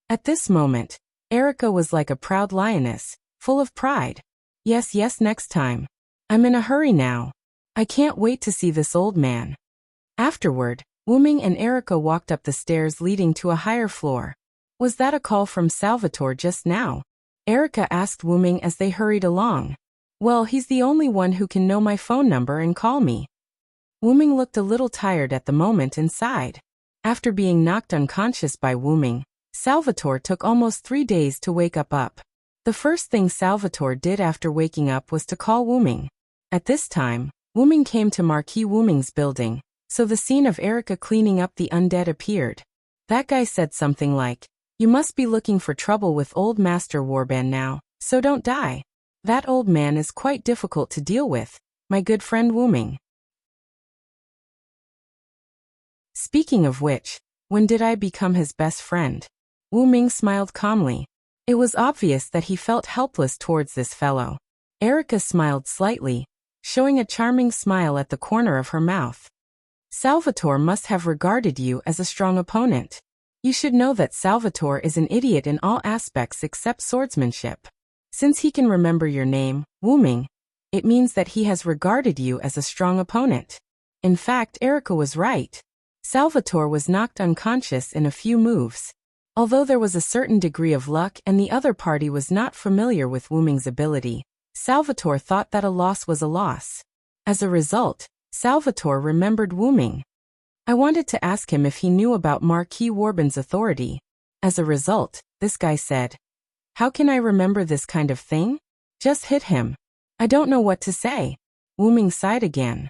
At this moment, Erica was like a proud lioness, full of pride. Yes, next time. I'm in a hurry now. I can't wait to see this old man. Afterward, Wyrm and Erica walked up the stairs leading to a higher floor. Was that a call from Salvatore just now? Erica asked Wyrm as they hurried along. Well, he's the only one who can know my phone number and call me. Wyrm looked a little tired at the moment and sighed. After being knocked unconscious by Wyrm, Salvatore took almost 3 days to wake up. The first thing Salvatore did after waking up was to call Wyrm. At this time, Wyrm came to Marquis Wyrm's building, so the scene of Erica cleaning up the undead appeared. That guy said something like, "You must be looking for trouble with old Master Warband now, so don't die. That old man is quite difficult to deal with, my good friend Wyrm." Speaking of which, when did I become his best friend? Wyrm smiled calmly. It was obvious that he felt helpless towards this fellow. Erica smiled slightly, showing a charming smile at the corner of her mouth. Salvatore must have regarded you as a strong opponent. You should know that Salvatore is an idiot in all aspects except swordsmanship. Since he can remember your name, Wyrm, it means that he has regarded you as a strong opponent. In fact, Erica was right. Salvatore was knocked unconscious in a few moves. Although there was a certain degree of luck and the other party was not familiar with Wyrm's ability, Salvatore thought that a loss was a loss. As a result, Salvatore remembered Wyrm. I wanted to ask him if he knew about Marquis Warband's authority. As a result, this guy said, "How can I remember this kind of thing? Just hit him." I don't know what to say. Wyrm sighed again.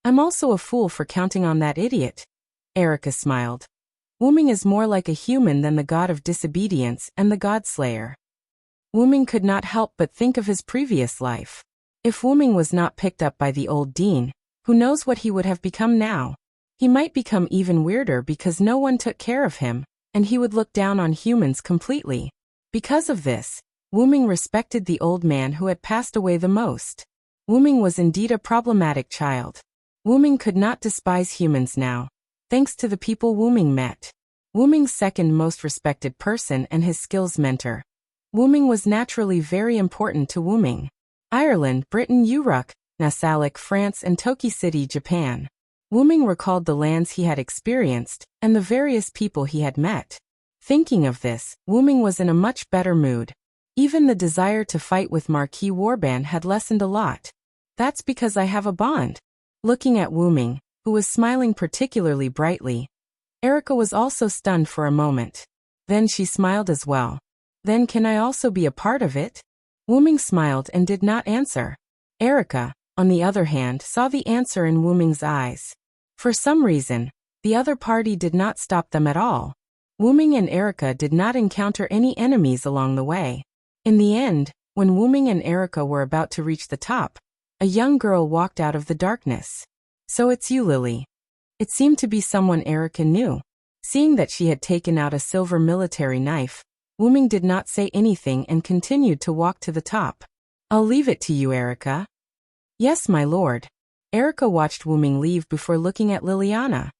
I'm also a fool for counting on that idiot. Erica smiled. Wyrm is more like a human than the god of disobedience and the Godslayer. Wyrm could not help but think of his previous life. If Wyrm was not picked up by the old dean, who knows what he would have become now? He might become even weirder because no one took care of him, and he would look down on humans completely. Because of this, Wyrm respected the old man who had passed away the most. Wyrm was indeed a problematic child. Wyrm could not despise humans now, thanks to the people Wyrm met. Wyrm's second most respected person and his skills mentor. Wyrm was naturally very important to Wyrm. Ireland, Britain, Uruk, Nasalik, France and Toki City, Japan. Wyrm recalled the lands he had experienced and the various people he had met. Thinking of this, Wyrm was in a much better mood. Even the desire to fight with Marquis Warband had lessened a lot. That's because I have a bond. Looking at Wyrm, who was smiling particularly brightly, Erica was also stunned for a moment. Then she smiled as well. Then can I also be a part of it? Wyrm smiled and did not answer. Erica, on the other hand, saw the answer in Wyrm's eyes. For some reason, the other party did not stop them at all. Wyrm and Erica did not encounter any enemies along the way. In the end, when Wyrm and Erica were about to reach the top, a young girl walked out of the darkness. So it's you, Lily. It seemed to be someone Erica knew. Seeing that she had taken out a silver military knife, Wyrm did not say anything and continued to walk to the top. I'll leave it to you, Erica. Yes, my lord. Erica watched Wuming leave before looking at Liliana.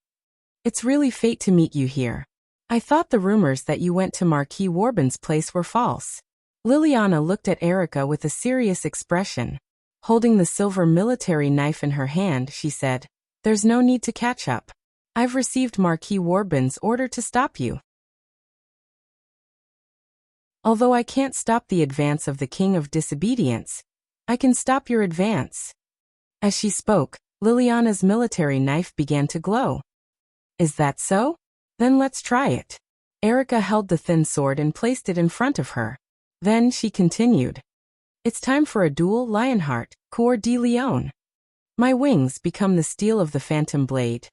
It's really fate to meet you here. I thought the rumors that you went to Marquis Warbin's place were false. Liliana looked at Erica with a serious expression. Holding the silver military knife in her hand, she said, "There's no need to catch up. I've received Marquis Warbin's order to stop you. Although I can't stop the advance of the King of Disobedience, I can stop your advance." As she spoke, Liliana's military knife began to glow. Is that so? Then let's try it. Erica held the thin sword and placed it in front of her. Then she continued. It's time for a duel, Lionheart, Coeur de Lion. My wings become the steel of the phantom blade.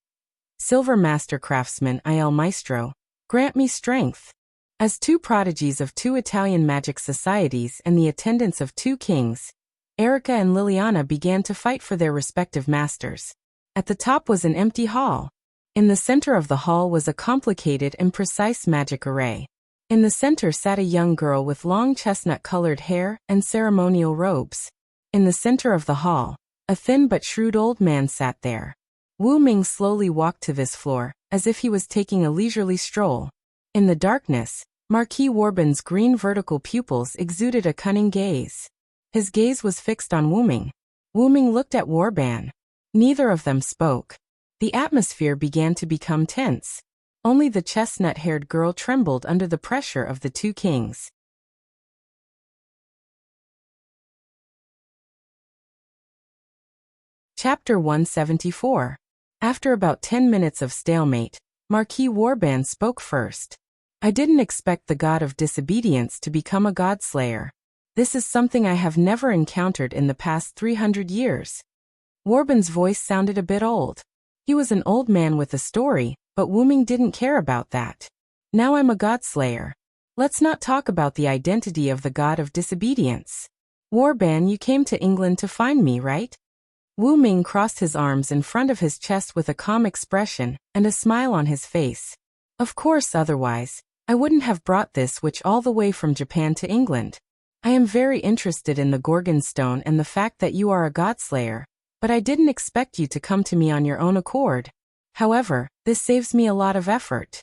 Silver Master Craftsman Il Maestro, grant me strength. As two prodigies of two Italian magic societies and the attendants of two kings, Erica and Liliana began to fight for their respective masters. At the top was an empty hall. In the center of the hall was a complicated and precise magic array. In the center sat a young girl with long chestnut-colored hair and ceremonial robes. In the center of the hall, a thin but shrewd old man sat there. Wu Ming slowly walked to this floor, as if he was taking a leisurely stroll. In the darkness, Marquis Warbin's green vertical pupils exuded a cunning gaze. His gaze was fixed on Wu Ming. Wu Ming looked at Warbin. Neither of them spoke. The atmosphere began to become tense. Only the chestnut-haired girl trembled under the pressure of the two kings. Chapter 174. After about 10 minutes of stalemate, Marquis Warbin spoke first. I didn't expect the god of disobedience to become a godslayer. This is something I have never encountered in the past 300 years. Warbin's voice sounded a bit old. He was an old man with a story, but Wu Ming didn't care about that. Now I'm a godslayer. Let's not talk about the identity of the god of disobedience. Warbin, you came to England to find me, right? Wu Ming crossed his arms in front of his chest with a calm expression and a smile on his face. Of course, otherwise, I wouldn't have brought this witch all the way from Japan to England. I am very interested in the Gorgon Stone and the fact that you are a godslayer, but I didn't expect you to come to me on your own accord. However, this saves me a lot of effort.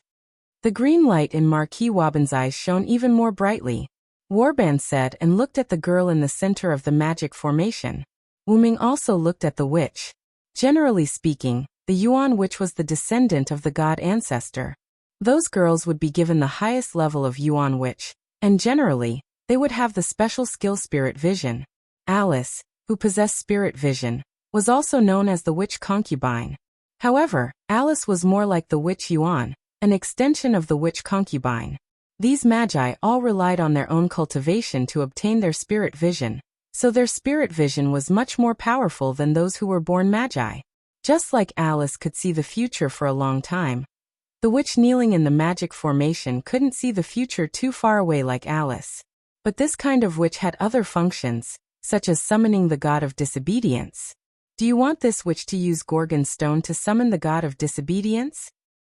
The green light in Marquis Warbin's eyes shone even more brightly. Warbin said and looked at the girl in the center of the magic formation. Wu Ming also looked at the witch. Generally speaking, the Yuan witch was the descendant of the god ancestor. Those girls would be given the highest level of Yuan witch, and generally, they would have the special skill spirit vision. Alice, who possessed spirit vision, was also known as the witch concubine. However, Alice was more like the witch Yuan, an extension of the witch concubine. These magi all relied on their own cultivation to obtain their spirit vision, so their spirit vision was much more powerful than those who were born magi. Just like Alice could see the future for a long time, the witch kneeling in the magic formation couldn't see the future too far away like Alice. But this kind of witch had other functions, such as summoning the god of disobedience. Do you want this witch to use Gorgon Stone to summon the god of disobedience?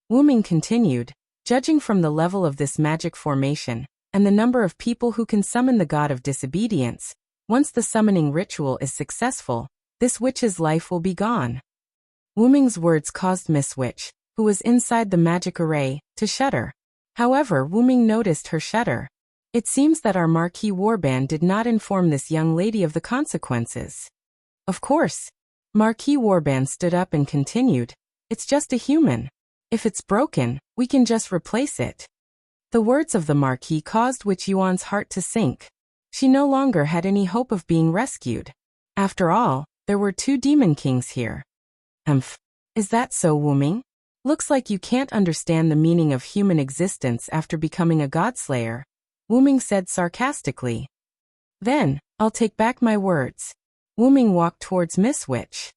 Wu Ming continued, judging from the level of this magic formation, and the number of people who can summon the god of disobedience, once the summoning ritual is successful, this witch's life will be gone. Wu Ming's words caused Miss Witch, who was inside the magic array, to shudder. However, Wu Ming noticed her shudder. It seems that our Marquis Warbin did not inform this young lady of the consequences. Of course. Marquis Warbin stood up and continued, it's just a human. If it's broken, we can just replace it. The words of the Marquis caused Witch Yuan's heart to sink. She no longer had any hope of being rescued. After all, there were two demon kings here. Is that so, Wu Ming? Looks like you can't understand the meaning of human existence after becoming a godslayer, Wu Ming said sarcastically. Then, I'll take back my words. Wu Ming walked towards Miss Witch.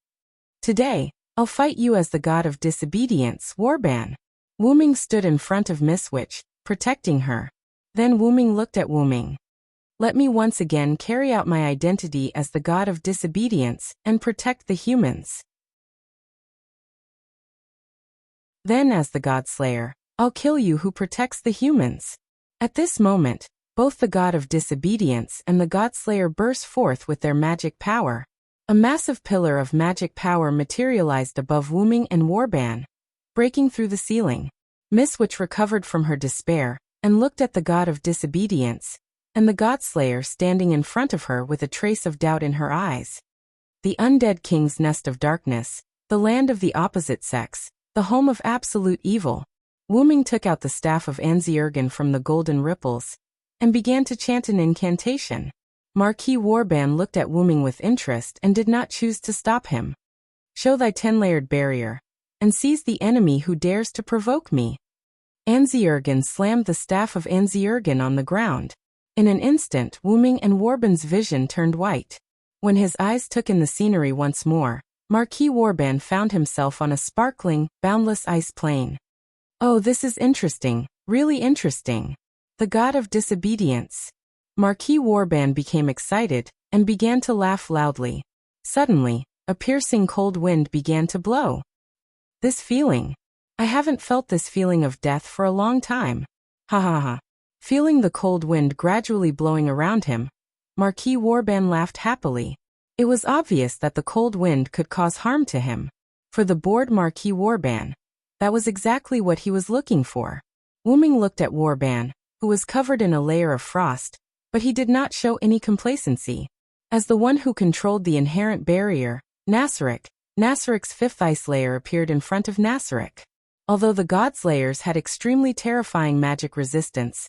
Today, I'll fight you as the god of disobedience, Warbin. Wu Ming stood in front of Miss Witch, protecting her. Then Wu Ming looked at Wu Ming. Let me once again carry out my identity as the god of disobedience and protect the humans. Then as the god slayer, I'll kill you who protects the humans. At this moment, Both the god of disobedience and the godslayer burst forth with their magic power. A massive pillar of magic power materialized above Wuming and Wyrm, breaking through the ceiling. Miss Witch recovered from her despair and looked at the god of disobedience and the godslayer standing in front of her with a trace of doubt in her eyes. The undead king's nest of darkness, the land of the opposite sex, the home of absolute evil. Wuming took out the staff of Anziergen from the golden ripples and began to chant an incantation. Marquis Wyrm looked at Wuming with interest and did not choose to stop him. Show thy 10-layered barrier, and seize the enemy who dares to provoke me. Anziergen slammed the staff of Anziergen on the ground. In an instant, Wuming and Wyrm's vision turned white. When his eyes took in the scenery once more, Marquis Wyrm found himself on a sparkling, boundless ice plain. Oh, this is interesting, really interesting. The god of disobedience. Marquis Wyrm became excited and began to laugh loudly. Suddenly, a piercing cold wind began to blow. This feeling. I haven't felt this feeling of death for a long time. Ha ha ha. Feeling the cold wind gradually blowing around him, Marquis Wyrm laughed happily. It was obvious that the cold wind could cause harm to him. For the bored Marquis Wyrm, that was exactly what he was looking for. Wuming looked at Wyrm, who was covered in a layer of frost, but he did not show any complacency. As the one who controlled the inherent barrier, Nasarik's fifth ice layer appeared in front of Nasarik. Although the god's layers had extremely terrifying magic resistance,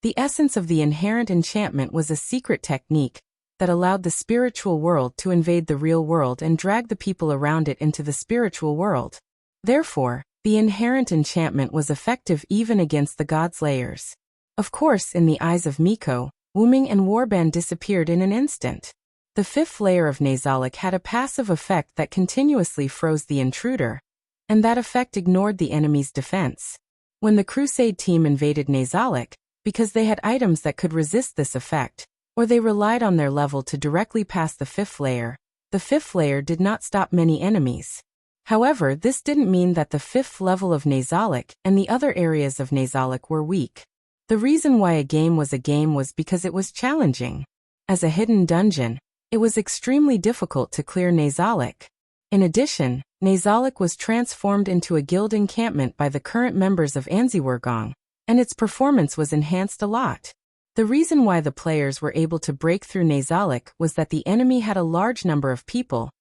the essence of the inherent enchantment was a secret technique that allowed the spiritual world to invade the real world and drag the people around it into the spiritual world. Therefore, the inherent enchantment was effective even against the god's layers. Of course, in the eyes of Miko, Wuming and Wyrm disappeared in an instant. The fifth layer of Nasalik had a passive effect that continuously froze the intruder, and that effect ignored the enemy's defense. When the Crusade team invaded Nasalik, because they had items that could resist this effect, or they relied on their level to directly pass the fifth layer did not stop many enemies. However, this didn't mean that the fifth level of Nasalik and the other areas of Nasalik were weak. The reason why a game was because it was challenging. As a hidden dungeon, it was extremely difficult to clear Nasalik. In addition, Nasalik was transformed into a guild encampment by the current members of Anziwergong, and its performance was enhanced a lot. The reason why the players were able to break through Nasalik was that the enemy had a large number of people,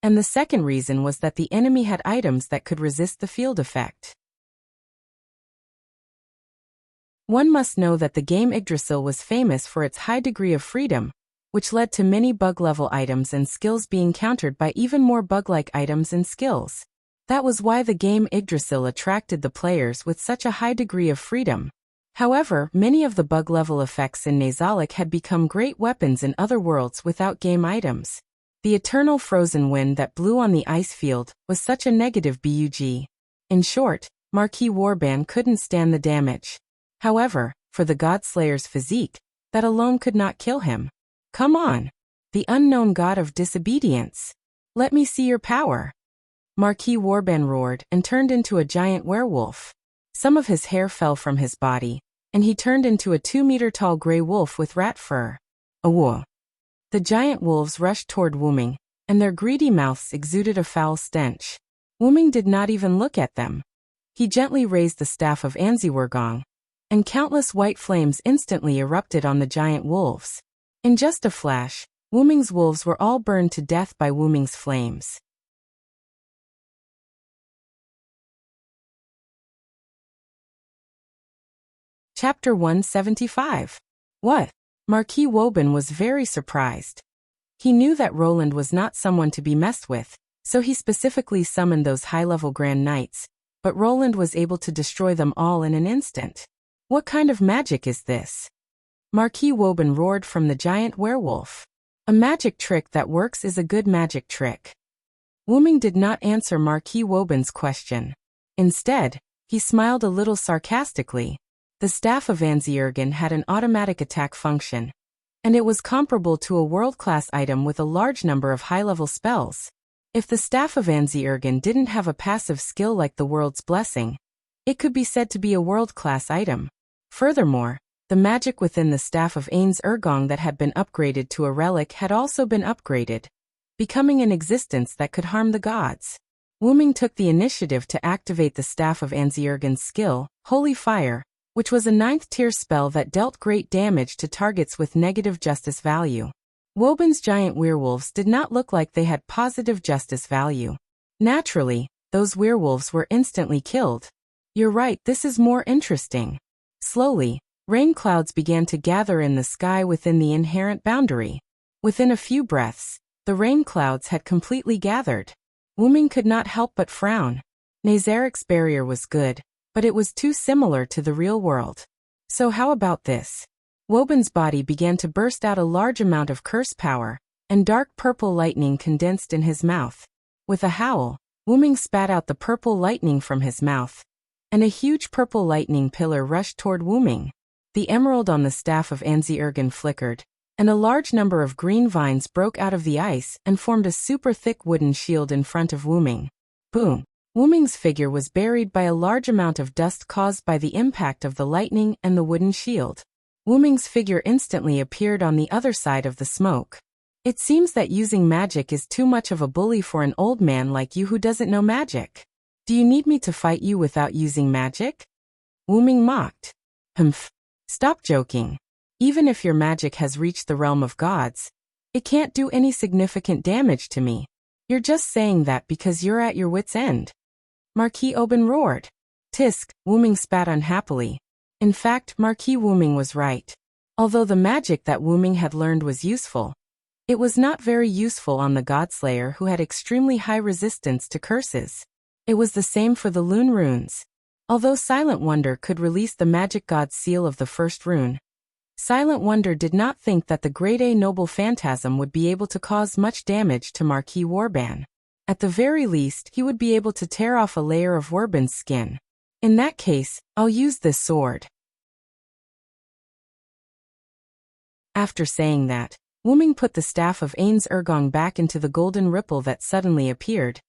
and the second reason was that the enemy had items that could resist the field effect. One must know that the game Yggdrasil was famous for its high degree of freedom, which led to many bug-level items and skills being countered by even more bug-like items and skills. That was why the game Yggdrasil attracted the players with such a high degree of freedom. However, many of the bug-level effects in Nasalik had become great weapons in other worlds without game items. The eternal frozen wind that blew on the ice field was such a negative bug. In short, Marquis Wyrm couldn't stand the damage. However, for the Godslayer's physique, that alone could not kill him. Come on! The unknown god of disobedience! Let me see your power! Marquis Wyrm roared and turned into a giant werewolf. Some of his hair fell from his body, and he turned into a 2-meter-tall gray wolf with rat fur. Awoo! The giant wolves rushed toward Wuming, and their greedy mouths exuded a foul stench. Wuming did not even look at them. He gently raised the staff of Anziwergong, and countless white flames instantly erupted on the giant wolves. In just a flash, Wuming's wolves were all burned to death by Wuming's flames. Chapter 175. What? Marquis Wyrm was very surprised. He knew that Roland was not someone to be messed with, so he specifically summoned those high-level Grand Knights, but Roland was able to destroy them all in an instant. What kind of magic is this? Marquis Wyrm roared from the giant werewolf. A magic trick that works is a good magic trick. Wuming did not answer Marquis Wyrm's question. Instead, he smiled a little sarcastically. The staff of Anziergen had an automatic attack function, and it was comparable to a world-class item with a large number of high-level spells. If the staff of Anziergen didn't have a passive skill like the World's Blessing, it could be said to be a world-class item. Furthermore, The magic within the staff of Ain's Ergong that had been upgraded to a relic had also been upgraded, becoming an existence that could harm the gods. Wuming took the initiative to activate the staff of Anziergen's skill, Holy Fire, which was a 9th-tier spell that dealt great damage to targets with negative justice value. Woban's giant werewolves did not look like they had positive justice value. Naturally, those werewolves were instantly killed. You're right, this is more interesting. Slowly, rain clouds began to gather in the sky within the inherent boundary. Within a few breaths, the rain clouds had completely gathered. Wuming could not help but frown. Nazarik's barrier was good, but it was too similar to the real world. So how about this? Woban's body began to burst out a large amount of curse power, and dark purple lightning condensed in his mouth. With a howl, Wuming spat out the purple lightning from his mouth, and a huge purple lightning pillar rushed toward Wuming. The emerald on the staff of Anziergen flickered, and a large number of green vines broke out of the ice and formed a super thick wooden shield in front of Wuming. Boom! Wuming's figure was buried by a large amount of dust caused by the impact of the lightning and the wooden shield. Wuming's figure instantly appeared on the other side of the smoke. It seems that using magic is too much of a bully for an old man like you who doesn't know magic. Do you need me to fight you without using magic? Wuming mocked. Humph. Stop joking. Even if your magic has reached the realm of gods, it can't do any significant damage to me. You're just saying that because you're at your wit's end. Marquis Oben roared. Tisk, Wuming spat unhappily. In fact, Marquis Wuming was right. Although the magic that Wuming had learned was useful, it was not very useful on the Godslayer who had extremely high resistance to curses. It was the same for the Lune runes. Although Silent Wonder could release the magic god's seal of the first rune, Silent Wonder did not think that the Grade A Noble Phantasm would be able to cause much damage to Marquis Warban. At the very least, he would be able to tear off a layer of Warban's skin. In that case, I'll use this sword. After saying that, Wuming put the staff of Ain's Ergong back into the golden ripple that suddenly appeared,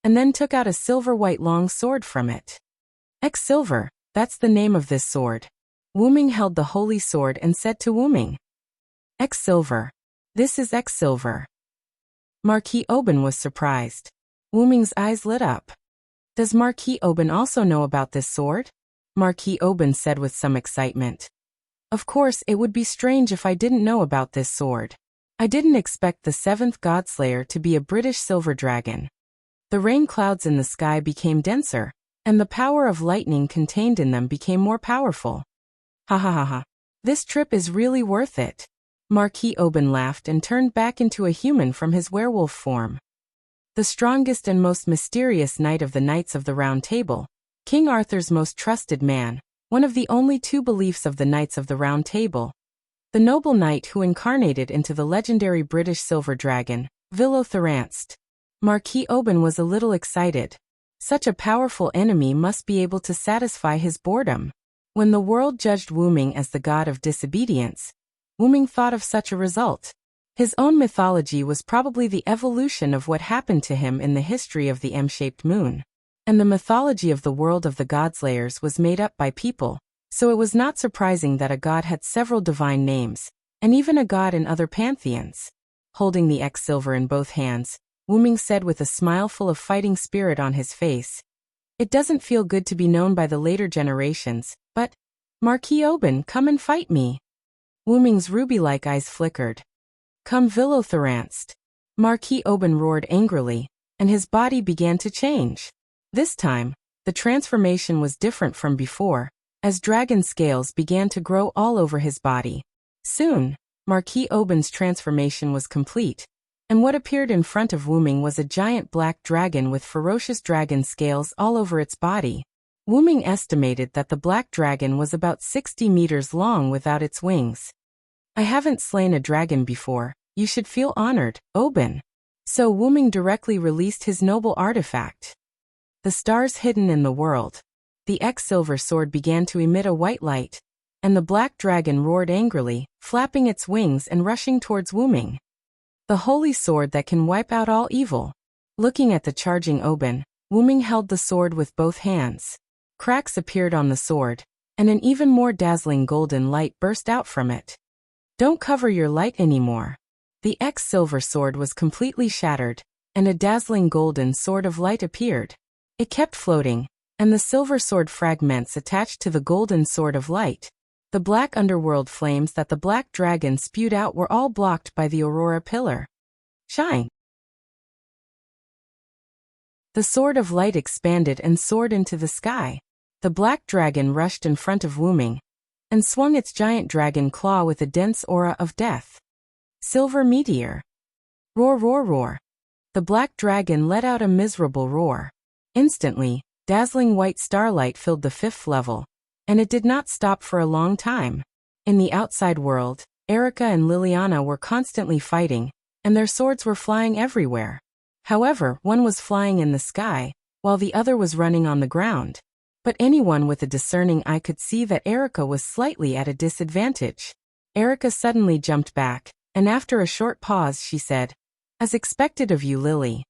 and then took out a silver-white long sword from it. X-Silver, that's the name of this sword. Wuming held the holy sword and said to Wuming, X-Silver. This is X-Silver. Marquis Oben was surprised. Wuming's eyes lit up. Does Marquis Oben also know about this sword? Marquis Oben said with some excitement. Of course, it would be strange if I didn't know about this sword. I didn't expect the 7th Godslayer to be a British silver dragon. The rain clouds in the sky became denser, and the power of lightning contained in them became more powerful. Ha ha ha ha. This trip is really worth it. Marquis Oben laughed and turned back into a human from his werewolf form. The strongest and most mysterious knight of the Knights of the Round Table, King Arthur's most trusted man, one of the only 2 beliefs of the Knights of the Round Table. The noble knight who incarnated into the legendary British silver dragon, Villotharanst. Marquis Oben was a little excited. Such a powerful enemy must be able to satisfy his boredom. When the world judged Wuming as the god of disobedience, Wuming thought of such a result. His own mythology was probably the evolution of what happened to him in the history of the M-shaped moon. And the mythology of the world of the Godslayers was made up by people, so it was not surprising that a god had several divine names, and even a god in other pantheons. Holding the X-Silver in both hands, Wuming said with a smile full of fighting spirit on his face, It doesn't feel good to be known by the later generations, but, Marquis Oben, come and fight me. Wuming's ruby-like eyes flickered. Come Villotharanst. Marquis Oben roared angrily, and his body began to change. This time, the transformation was different from before, as dragon scales began to grow all over his body. Soon, Marquis Oben's transformation was complete, and what appeared in front of Wuming was a giant black dragon with ferocious dragon scales all over its body. Wuming estimated that the black dragon was about 60 meters long without its wings. I haven't slain a dragon before, you should feel honored, Oben. So Wuming directly released his noble artifact. The stars hidden in the world. The X-Silver sword began to emit a white light, and the black dragon roared angrily, flapping its wings and rushing towards Wuming. The holy sword that can wipe out all evil. Looking at the charging Oben, Wuming held the sword with both hands. Cracks appeared on the sword, and an even more dazzling golden light burst out from it. Don't cover your light anymore. The silver sword was completely shattered, and a dazzling golden sword of light appeared. It kept floating, and the silver sword fragments attached to the golden sword of light. The black underworld flames that the black dragon spewed out were all blocked by the aurora pillar. Shine! The sword of light expanded and soared into the sky. The black dragon rushed in front of Wuming, and swung its giant dragon claw with a dense aura of death. Silver meteor. Roar, roar, roar. The black dragon let out a miserable roar. Instantly, dazzling white starlight filled the 5th level, and it did not stop for a long time. In the outside world, Erica and Liliana were constantly fighting, and their swords were flying everywhere. However, one was flying in the sky, while the other was running on the ground. But anyone with a discerning eye could see that Erica was slightly at a disadvantage. Erica suddenly jumped back, and after a short pause she said, "As expected of you, Lily."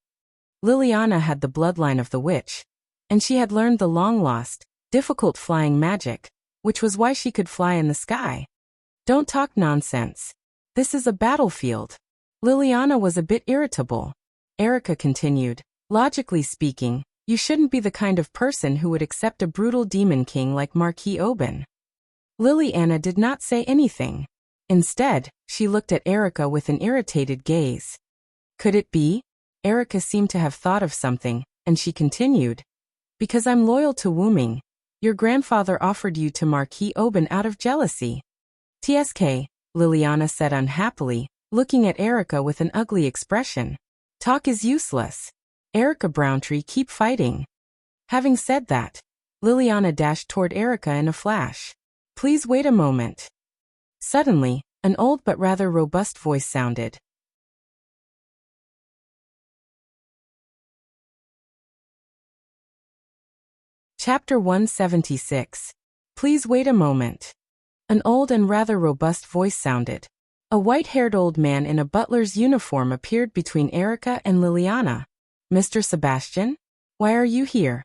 Liliana had the bloodline of the witch, and she had learned the long-lost, difficult flying magic, which was why she could fly in the sky. Don't talk nonsense. This is a battlefield. Liliana was a bit irritable. Erica continued, "Logically speaking, you shouldn't be the kind of person who would accept a brutal demon king like Marquis Oban." Liliana did not say anything. Instead, she looked at Erica with an irritated gaze. Could it be? Erica seemed to have thought of something, and she continued, "Because I'm loyal to Wuming. Your grandfather offered you to Marquis Oban out of jealousy." "TSK," Liliana said unhappily, looking at Erica with an ugly expression. "Talk is useless. Erica Browntree, keep fighting." Having said that, Liliana dashed toward Erica in a flash. "Please wait a moment." Suddenly, an old but rather robust voice sounded. Chapter 176. Please wait a moment. An old and rather robust voice sounded. A white-haired old man in a butler's uniform appeared between Erica and Liliana. "Mr. Sebastian? Why are you here?"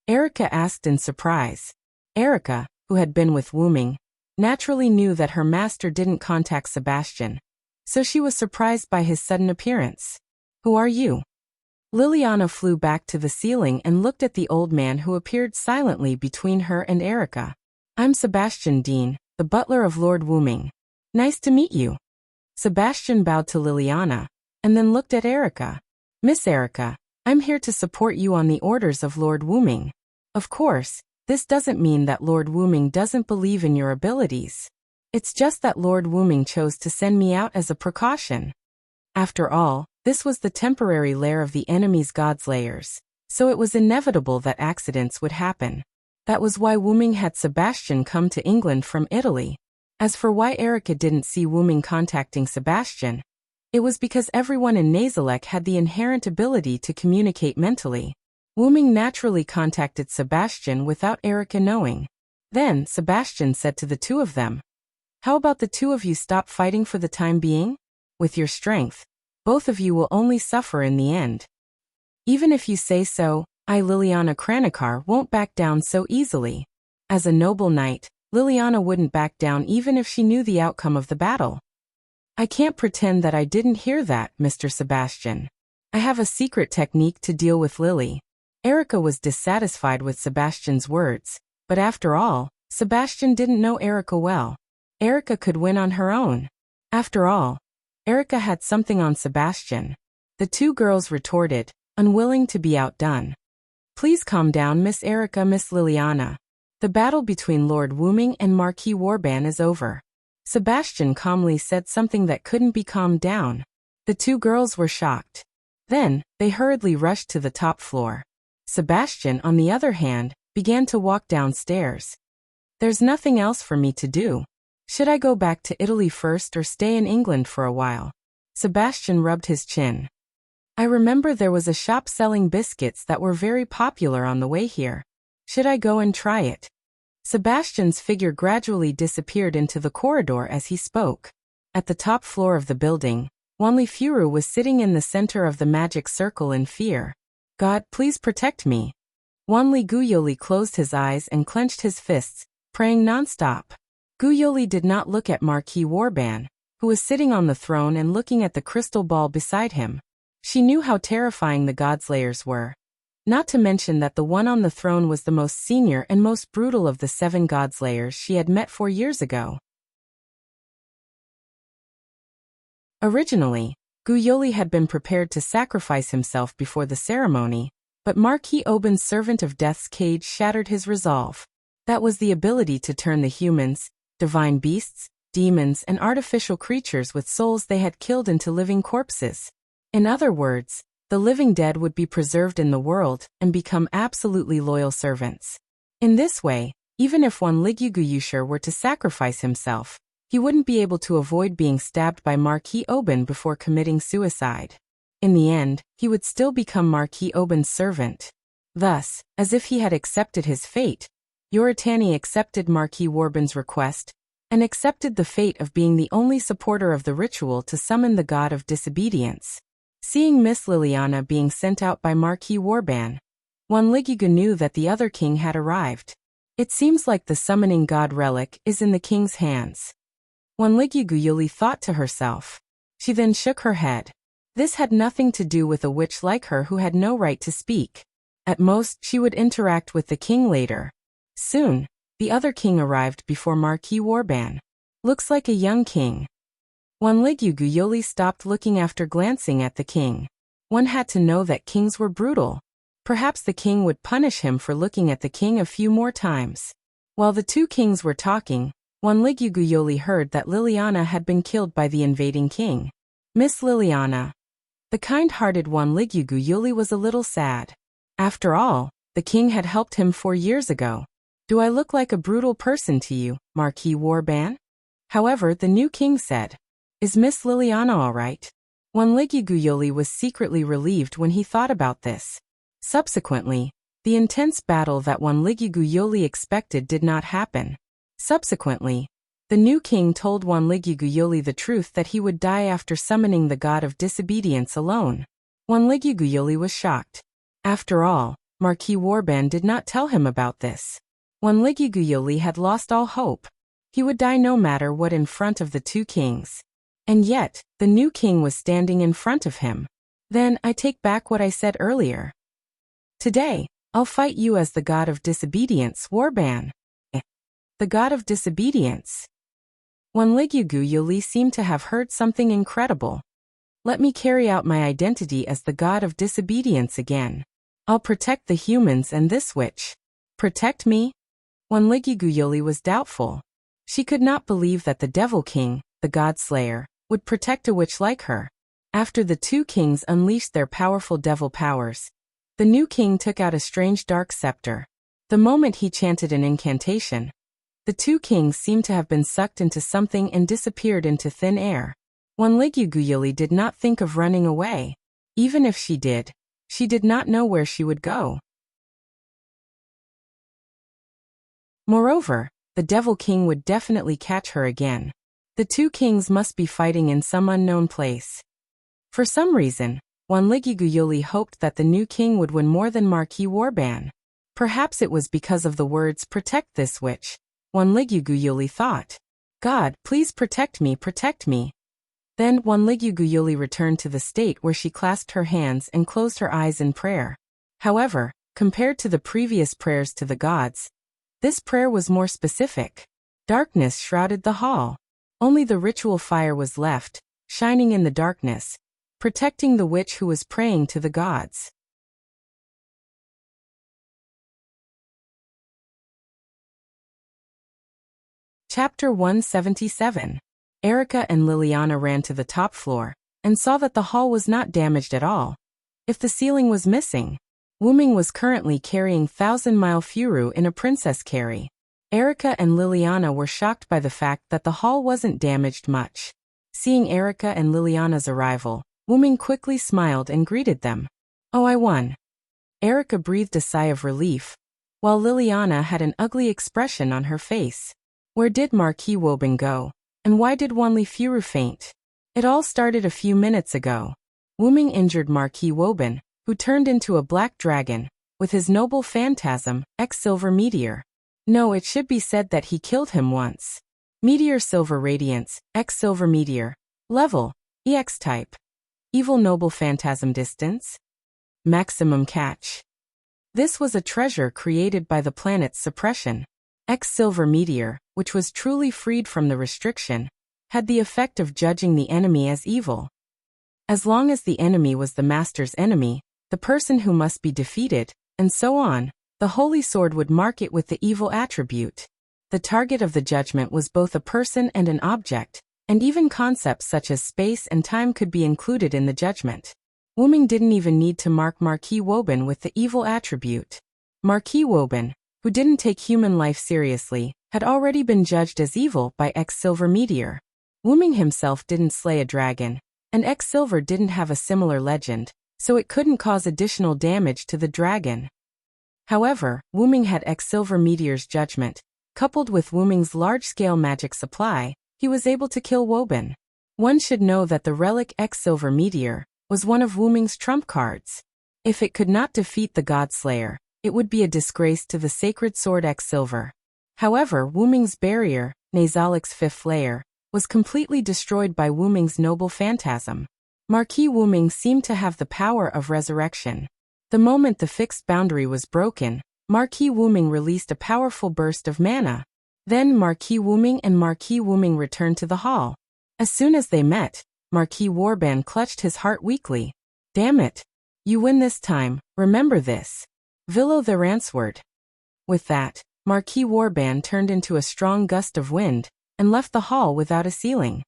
Erica asked in surprise. Erica, who had been with Wuming, naturally knew that her master didn't contact Sebastian, so she was surprised by his sudden appearance. "Who are you?" Liliana flew back to the ceiling and looked at the old man who appeared silently between her and Erica. "I'm Sebastian Dean, the butler of Lord Wuming. Nice to meet you." Sebastian bowed to Liliana, and then looked at Erica. "Miss Erica, I'm here to support you on the orders of Lord Wuming. Of course, this doesn't mean that Lord Wuming doesn't believe in your abilities. It's just that Lord Wuming chose to send me out as a precaution. After all, this was the temporary lair of the enemy's godslayers, so it was inevitable that accidents would happen. That was why Wuming had Sebastian come to England from Italy. As for why Erica didn't see Wuming contacting Sebastian, it was because everyone in Nazalek had the inherent ability to communicate mentally. Wuming naturally contacted Sebastian without Erica knowing. Then Sebastian said to the two of them, "How about the two of you stop fighting for the time being? With your strength, both of you will only suffer in the end." "Even if you say so, I, Liliana Kranikar, won't back down so easily. As a noble knight, Liliana wouldn't back down even if she knew the outcome of the battle." "I can't pretend that I didn't hear that, Mr. Sebastian. I have a secret technique to deal with Lily." Erica was dissatisfied with Sebastian's words, but after all, Sebastian didn't know Erica well. Erica could win on her own. After all, Erica had something on Sebastian. The two girls retorted, unwilling to be outdone. "Please calm down, Miss Erica, Miss Liliana. The battle between Lord Wuming and Marquis Warban is over." Sebastian calmly said something that couldn't be calmed down. The two girls were shocked. Then, they hurriedly rushed to the top floor. Sebastian, on the other hand, began to walk downstairs. "There's nothing else for me to do. Should I go back to Italy first or stay in England for a while?" Sebastian rubbed his chin. "I remember there was a shop selling biscuits that were very popular on the way here. Should I go and try it?" Sebastian's figure gradually disappeared into the corridor as he spoke. At the top floor of the building, Wanli Furu was sitting in the center of the magic circle in fear. "God, please protect me." Wanli Guyoli closed his eyes and clenched his fists, praying nonstop. Guyoli did not look at Marquis Warban, who was sitting on the throne and looking at the crystal ball beside him. She knew how terrifying the Godslayers were. Not to mention that the one on the throne was the most senior and most brutal of the 7 Godslayers she had met 4 years ago. Originally, Guyoli had been prepared to sacrifice himself before the ceremony, but Marquis Oban's servant of death's cage shattered his resolve. That was the ability to turn the humans, divine beasts, demons, and artificial creatures with souls they had killed into living corpses. In other words, the living dead would be preserved in the world and become absolutely loyal servants. In this way, even if Wanligyu Guyushar were to sacrifice himself, he wouldn't be able to avoid being stabbed by Marquis Oban before committing suicide. In the end, he would still become Marquis Oban's servant. Thus, as if he had accepted his fate, Yoritani accepted Marquis Warban's request, and accepted the fate of being the only supporter of the ritual to summon the god of disobedience. Seeing Miss Liliana being sent out by Marquis Warban, Wanligyu knew that the other king had arrived. It seems like the summoning god relic is in the king's hands. Wanligyu Guyuli thought to herself. She then shook her head. This had nothing to do with a witch like her who had no right to speak. At most, she would interact with the king later. Soon, the other king arrived before Marquis Warban. Looks like a young king. Wanligyu Guyuli stopped looking after glancing at the king. One had to know that kings were brutal. Perhaps the king would punish him for looking at the king a few more times. While the 2 kings were talking, Wanligyu Guyuli heard that Liliana had been killed by the invading king. Miss Liliana. The kind-hearted Wanligyu Guyuli was a little sad. After all, the king had helped him 4 years ago. Do I look like a brutal person to you, Marquis Warban? However, the new king said, Is Miss Liliana all right? Wanligyu Guyuli was secretly relieved when he thought about this. Subsequently, the intense battle that Wanligyu Guyuli expected did not happen. Subsequently, the new king told Wanligyu Guyuli the truth that he would die after summoning the god of disobedience alone. Wanligyu Guyuli was shocked. After all, Marquis Warban did not tell him about this. Wanligyu Guyuli had lost all hope. He would die no matter what in front of the 2 kings. And yet, the new king was standing in front of him. Then, I take back what I said earlier. Today, I'll fight you as the god of disobedience, Warban. The god of disobedience. Wanligyu Guyuli seemed to have heard something incredible. Let me carry out my identity as the god of disobedience again. I'll protect the humans and this witch. Protect me? Wanligyu Guyuli was doubtful. She could not believe that the Devil King, the God Slayer, would protect a witch like her. After the 2 kings unleashed their powerful devil powers, the new king took out a strange dark scepter. The moment he chanted an incantation, the 2 kings seemed to have been sucked into something and disappeared into thin air. Wanligyu Guyuli did not think of running away. Even if she did not know where she would go. Moreover, the Devil King would definitely catch her again. The 2 kings must be fighting in some unknown place. For some reason, Wanligyu Guyuli hoped that the new king would win more than Marquis Warban. Perhaps it was because of the words "protect this witch," Wanligyu Guyuli thought. God, please protect me, protect me. Then Wanligyu Guyuli returned to the state where she clasped her hands and closed her eyes in prayer. However, compared to the previous prayers to the gods, this prayer was more specific. Darkness shrouded the hall. Only the ritual fire was left, shining in the darkness, protecting the witch who was praying to the gods. Chapter 177. Erica and Liliana ran to the top floor, and saw that the hall was not damaged at all. If the ceiling was missing, Wuming was currently carrying 1,000-mile Furu in a princess carry. Erica and Liliana were shocked by the fact that the hall wasn't damaged much. Seeing Erica and Liliana's arrival, Wuming quickly smiled and greeted them. Oh, I won. Erica breathed a sigh of relief, while Liliana had an ugly expression on her face. Where did Marquis Woban go? And why did Wanli Furu faint? It all started a few minutes ago. Wuming injured Marquis Woban, who turned into a black dragon, with his noble phantasm, X-Silver Meteor. No, it should be said that he killed him once. Meteor Silver Radiance, X Silver Meteor. Level, EX Type. Evil Noble Phantasm Distance. Maximum Catch. This was a treasure created by the planet's suppression. X Silver Meteor, which was truly freed from the restriction, had the effect of judging the enemy as evil. As long as the enemy was the master's enemy, the person who must be defeated, and so on, the Holy Sword would mark it with the evil attribute. The target of the judgment was both a person and an object, and even concepts such as space and time could be included in the judgment. Wuming didn't even need to mark Marquis Woban with the evil attribute. Marquis Woban, who didn't take human life seriously, had already been judged as evil by X Silver Meteor. Wuming himself didn't slay a dragon, and X Silver didn't have a similar legend, so it couldn't cause additional damage to the dragon. However, Wuming had X Silver Meteor's judgment. Coupled with Wuming's large-scale magic supply, he was able to kill Woban. One should know that the relic X Silver Meteor was one of Wuming's trump cards. If it could not defeat the Godslayer, it would be a disgrace to the sacred sword X Silver. However, Wuming's barrier, Nazalik's fifth layer, was completely destroyed by Wuming's noble phantasm. Marquis Wuming seemed to have the power of resurrection. The moment the fixed boundary was broken, Marquis Wuming released a powerful burst of mana. Then Marquis Wuming and Marquis Wuming returned to the hall. As soon as they met, Marquis Warban clutched his heart weakly. Damn it. You win this time, remember this. Villo the Ransword. With that, Marquis Warban turned into a strong gust of wind, and left the hall without a ceiling.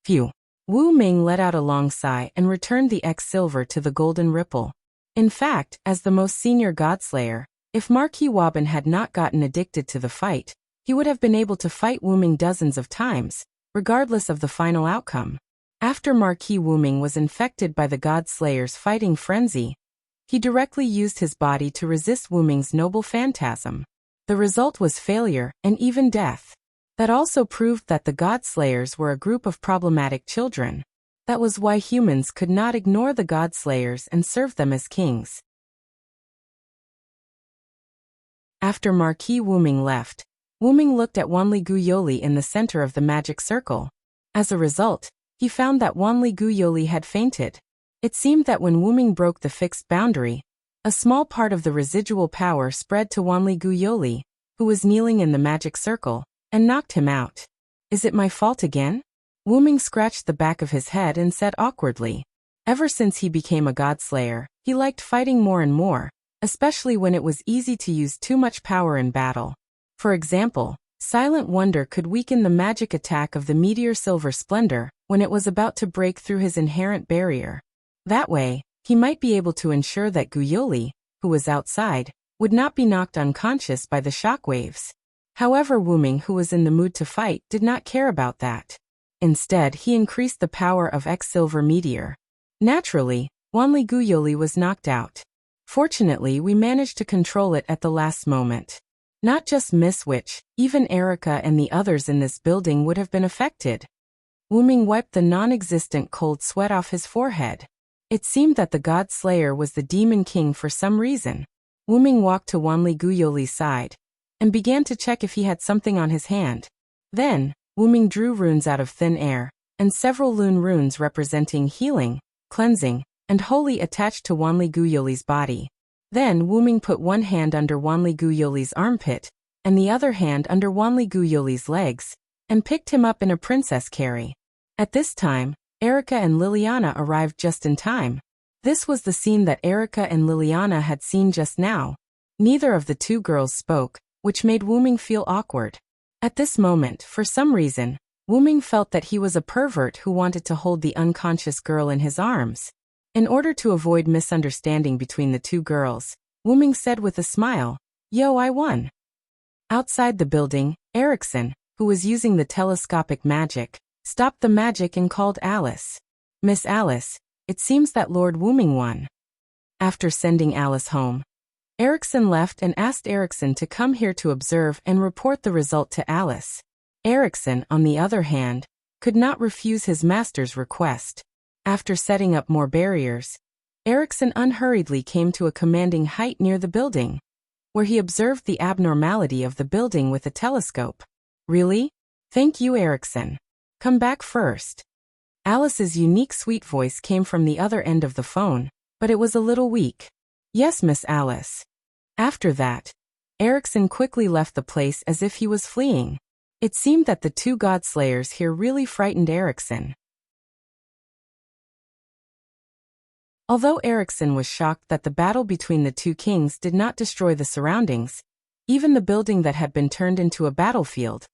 Phew. Wu Ming let out a long sigh and returned the X Silver to the golden ripple. In fact, as the most senior Godslayer, if Marquis Woban had not gotten addicted to the fight, he would have been able to fight Wuming dozens of times, regardless of the final outcome. After Marquis Wuming was infected by the Godslayer's fighting frenzy, he directly used his body to resist Wuming's noble phantasm. The result was failure and even death. That also proved that the Godslayers were a group of problematic children. That was why humans could not ignore the Godslayers and serve them as kings. After Marquis Wuming left, Wuming looked at Wanli Guyoli in the center of the magic circle. As a result, he found that Wanli Guyoli had fainted. It seemed that when Wuming broke the fixed boundary, a small part of the residual power spread to Wanli Guyoli, who was kneeling in the magic circle, and knocked him out. Is it my fault again? Wuming scratched the back of his head and said awkwardly. Ever since he became a Godslayer, he liked fighting more and more, especially when it was easy to use too much power in battle. For example, Silent Wonder could weaken the magic attack of the Meteor Silver Splendor when it was about to break through his inherent barrier. That way, he might be able to ensure that Guyoli, who was outside, would not be knocked unconscious by the shockwaves. However, Wuming, who was in the mood to fight, did not care about that. Instead, he increased the power of X Silver Meteor. Naturally, Wanli Guyoli was knocked out. Fortunately, we managed to control it at the last moment. Not just Miss Witch, even Erica and the others in this building would have been affected. Wuming wiped the non-existent cold sweat off his forehead. It seemed that the Godslayer was the Demon King for some reason. Wuming walked to Wanli Guyoli's side and began to check if he had something on his hand. Then, Wuming drew runes out of thin air, and several Lune runes representing healing, cleansing, and holy attached to Wanli Guyoli's body. Then Wuming put one hand under Wanli Guyoli's armpit, and the other hand under Wanli Guyoli's legs, and picked him up in a princess carry. At this time, Erica and Liliana arrived just in time. This was the scene that Erica and Liliana had seen just now. Neither of the two girls spoke, which made Wuming feel awkward. At this moment, for some reason, Wuming felt that he was a pervert who wanted to hold the unconscious girl in his arms. In order to avoid misunderstanding between the two girls, Wuming said with a smile, "Yo, I won." Outside the building, Erickson, who was using the telescopic magic, stopped the magic and called Alice. "Miss Alice, it seems that Lord Wuming won." After sending Alice home, Erickson left and asked Erickson to come here to observe and report the result to Alice. Erickson, on the other hand, could not refuse his master's request. After setting up more barriers, Erickson unhurriedly came to a commanding height near the building. where he observed the abnormality of the building with a telescope. Really? Thank you, Erickson. Come back first. Alice's unique sweet voice came from the other end of the phone, but it was a little weak. Yes, Miss Alice. After that, Erickson quickly left the place as if he was fleeing. It seemed that the two Godslayers here really frightened Erickson. Although Erickson was shocked that the battle between the two kings did not destroy the surroundings, even the building that had been turned into a battlefield,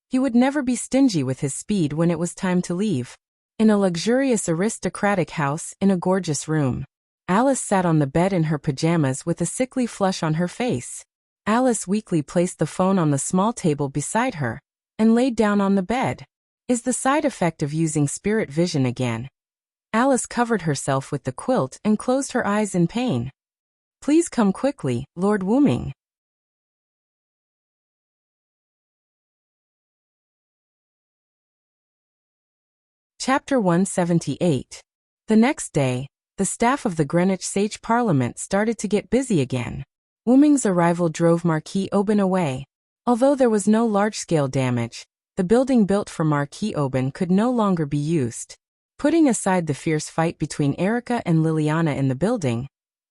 he would never be stingy with his speed when it was time to leave. In a luxurious aristocratic house in a gorgeous room, Alice sat on the bed in her pajamas with a sickly flush on her face. Alice weakly placed the phone on the small table beside her and laid down on the bed. Is the side effect of using spirit vision again? Alice covered herself with the quilt and closed her eyes in pain. Please come quickly, Lord Wyrm. Chapter 178. The next day, the staff of the Greenwich Sage Parliament started to get busy again. Wyrm's arrival drove Marquis Oban away. Although there was no large-scale damage, the building built for Marquis Oban could no longer be used. Putting aside the fierce fight between Erica and Liliana in the building,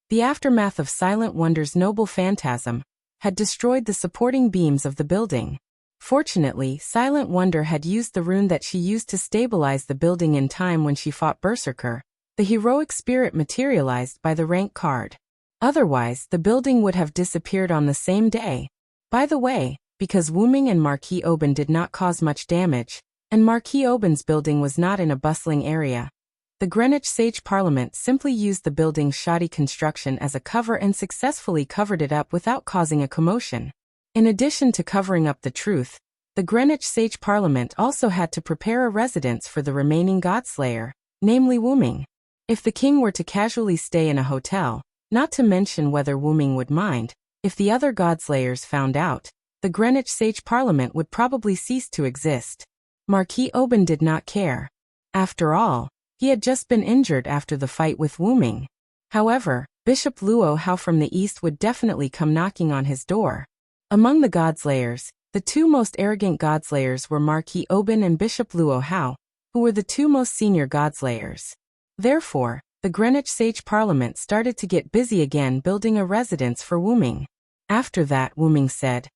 the aftermath of Silent Wonder's noble phantasm had destroyed the supporting beams of the building. Fortunately, Silent Wonder had used the rune that she used to stabilize the building in time when she fought Berserker, the heroic spirit materialized by the rank card. Otherwise, the building would have disappeared on the same day. By the way, because Wyrm and Marquis Oban did not cause much damage, and Marquis Oban's building was not in a bustling area, the Greenwich Sage Parliament simply used the building's shoddy construction as a cover and successfully covered it up without causing a commotion. In addition to covering up the truth, the Greenwich Sage Parliament also had to prepare a residence for the remaining Godslayer, namely Wyrm. If the king were to casually stay in a hotel, not to mention whether Wyrm would mind, if the other Godslayers found out, the Greenwich Sage Parliament would probably cease to exist. Marquis Oban did not care. After all, he had just been injured after the fight with Wyrm. However, Bishop Luo Hao from the east would definitely come knocking on his door. Among the Godslayers, the two most arrogant Godslayers were Marquis Oban and Bishop Luo Hao, who were the two most senior Godslayers. Therefore, the Greenwich Sage Parliament started to get busy again building a residence for Wyrm. After that, Wyrm said,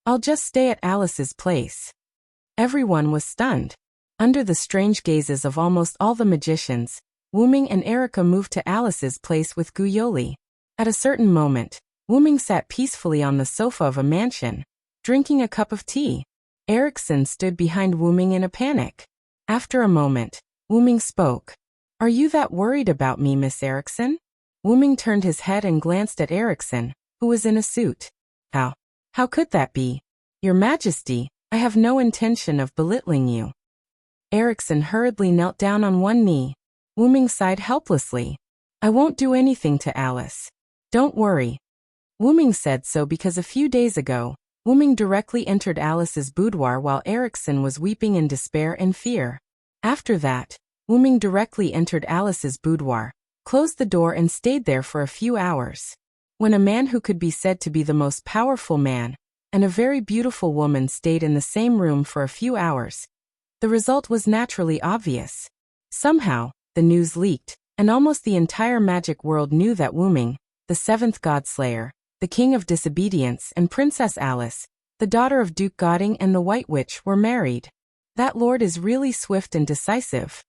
I'll just stay at Alice's place. Everyone was stunned. Under the strange gazes of almost all the magicians, Wyrm and Erica moved to Alice's place with Guyoli. At a certain moment, Wyrm sat peacefully on the sofa of a mansion, drinking a cup of tea. Erickson stood behind Wyrm in a panic. After a moment, Wyrm spoke. Are you that worried about me, Miss Erickson? Wyrm turned his head and glanced at Erickson, who was in a suit. How could that be? Your Majesty, I have no intention of belittling you. Erickson hurriedly knelt down on one knee. Wyrm sighed helplessly. I won't do anything to Alice. Don't worry. Wyrm said so because a few days ago, Wyrm directly entered Alice's boudoir while Erickson was weeping in despair and fear. After that, Wyrm directly entered Alice's boudoir, closed the door and stayed there for a few hours. When a man who could be said to be the most powerful man and a very beautiful woman stayed in the same room for a few hours, the result was naturally obvious. Somehow, the news leaked, and almost the entire magic world knew that Wyrm, the seventh Godslayer, the King of Disobedience, and Princess Alice, the daughter of Duke Godding and the White Witch, were married. That lord is really swift and decisive.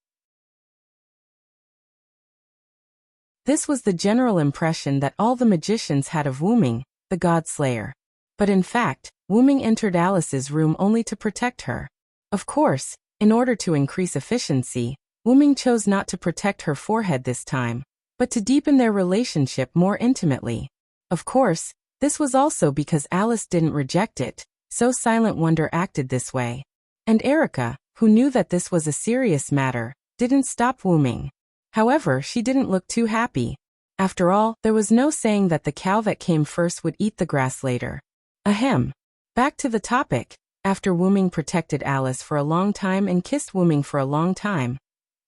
This was the general impression that all the magicians had of Wyrm, the Godslayer. But in fact, Wyrm entered Alice's room only to protect her. Of course, in order to increase efficiency, Wyrm chose not to protect her forehead this time, but to deepen their relationship more intimately. Of course, this was also because Alice didn't reject it, so Silent Wonder acted this way. And Erica, who knew that this was a serious matter, didn't stop Wyrm. However, she didn't look too happy. After all, there was no saying that the cow that came first would eat the grass later. Ahem. Back to the topic. After Wyrm protected Alice for a long time and kissed Wyrm for a long time,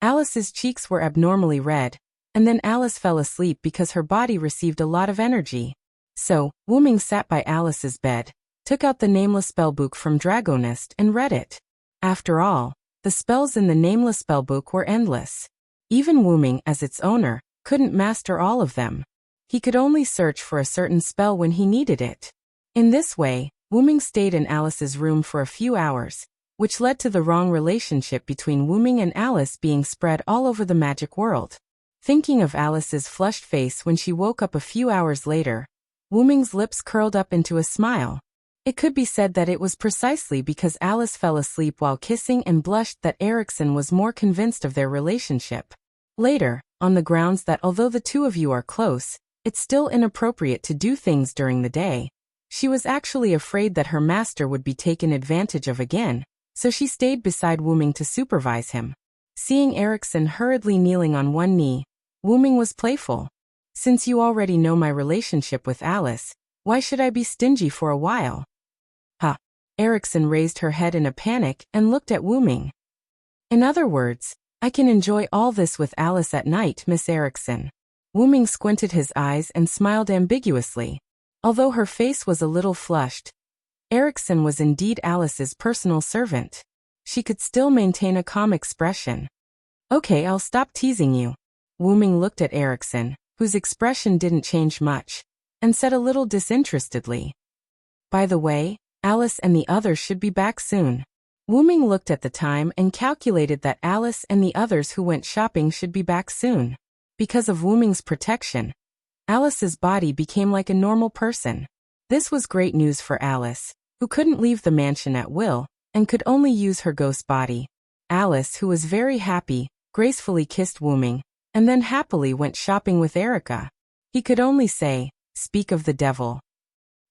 Alice's cheeks were abnormally red, and then Alice fell asleep because her body received a lot of energy. So, Wuming sat by Alice's bed, took out the nameless spellbook from Dragonist and read it. After all, the spells in the nameless spellbook were endless. Even Wuming, as its owner, couldn't master all of them. He could only search for a certain spell when he needed it. In this way, Wuming stayed in Alice's room for a few hours, which led to the wrong relationship between Wuming and Alice being spread all over the magic world. Thinking of Alice's flushed face when she woke up a few hours later, Wuming's lips curled up into a smile. It could be said that it was precisely because Alice fell asleep while kissing and blushed that Erikson was more convinced of their relationship. Later, on the grounds that although the two of you are close, it's still inappropriate to do things during the day, she was actually afraid that her master would be taken advantage of again, so she stayed beside Wuming to supervise him. Seeing Erikson hurriedly kneeling on one knee, Wuming was playful. Since you already know my relationship with Alice, why should I be stingy for a while? Ha! Erikson raised her head in a panic and looked at Wuming. In other words, I can enjoy all this with Alice at night, Miss Erikson. Wuming squinted his eyes and smiled ambiguously. Although her face was a little flushed, Erikson was indeed Alice's personal servant. She could still maintain a calm expression. Okay, I'll stop teasing you. Wuming looked at Erikson, whose expression didn't change much, and said a little disinterestedly. By the way, Alice and the others should be back soon. Wuming looked at the time and calculated that Alice and the others who went shopping should be back soon. Because of Wuming's protection, Alice's body became like a normal person. This was great news for Alice, who couldn't leave the mansion at will, and could only use her ghost body. Alice, who was very happy, gracefully kissed Wuming, and then happily went shopping with Erica. He could only say, "Speak of the devil."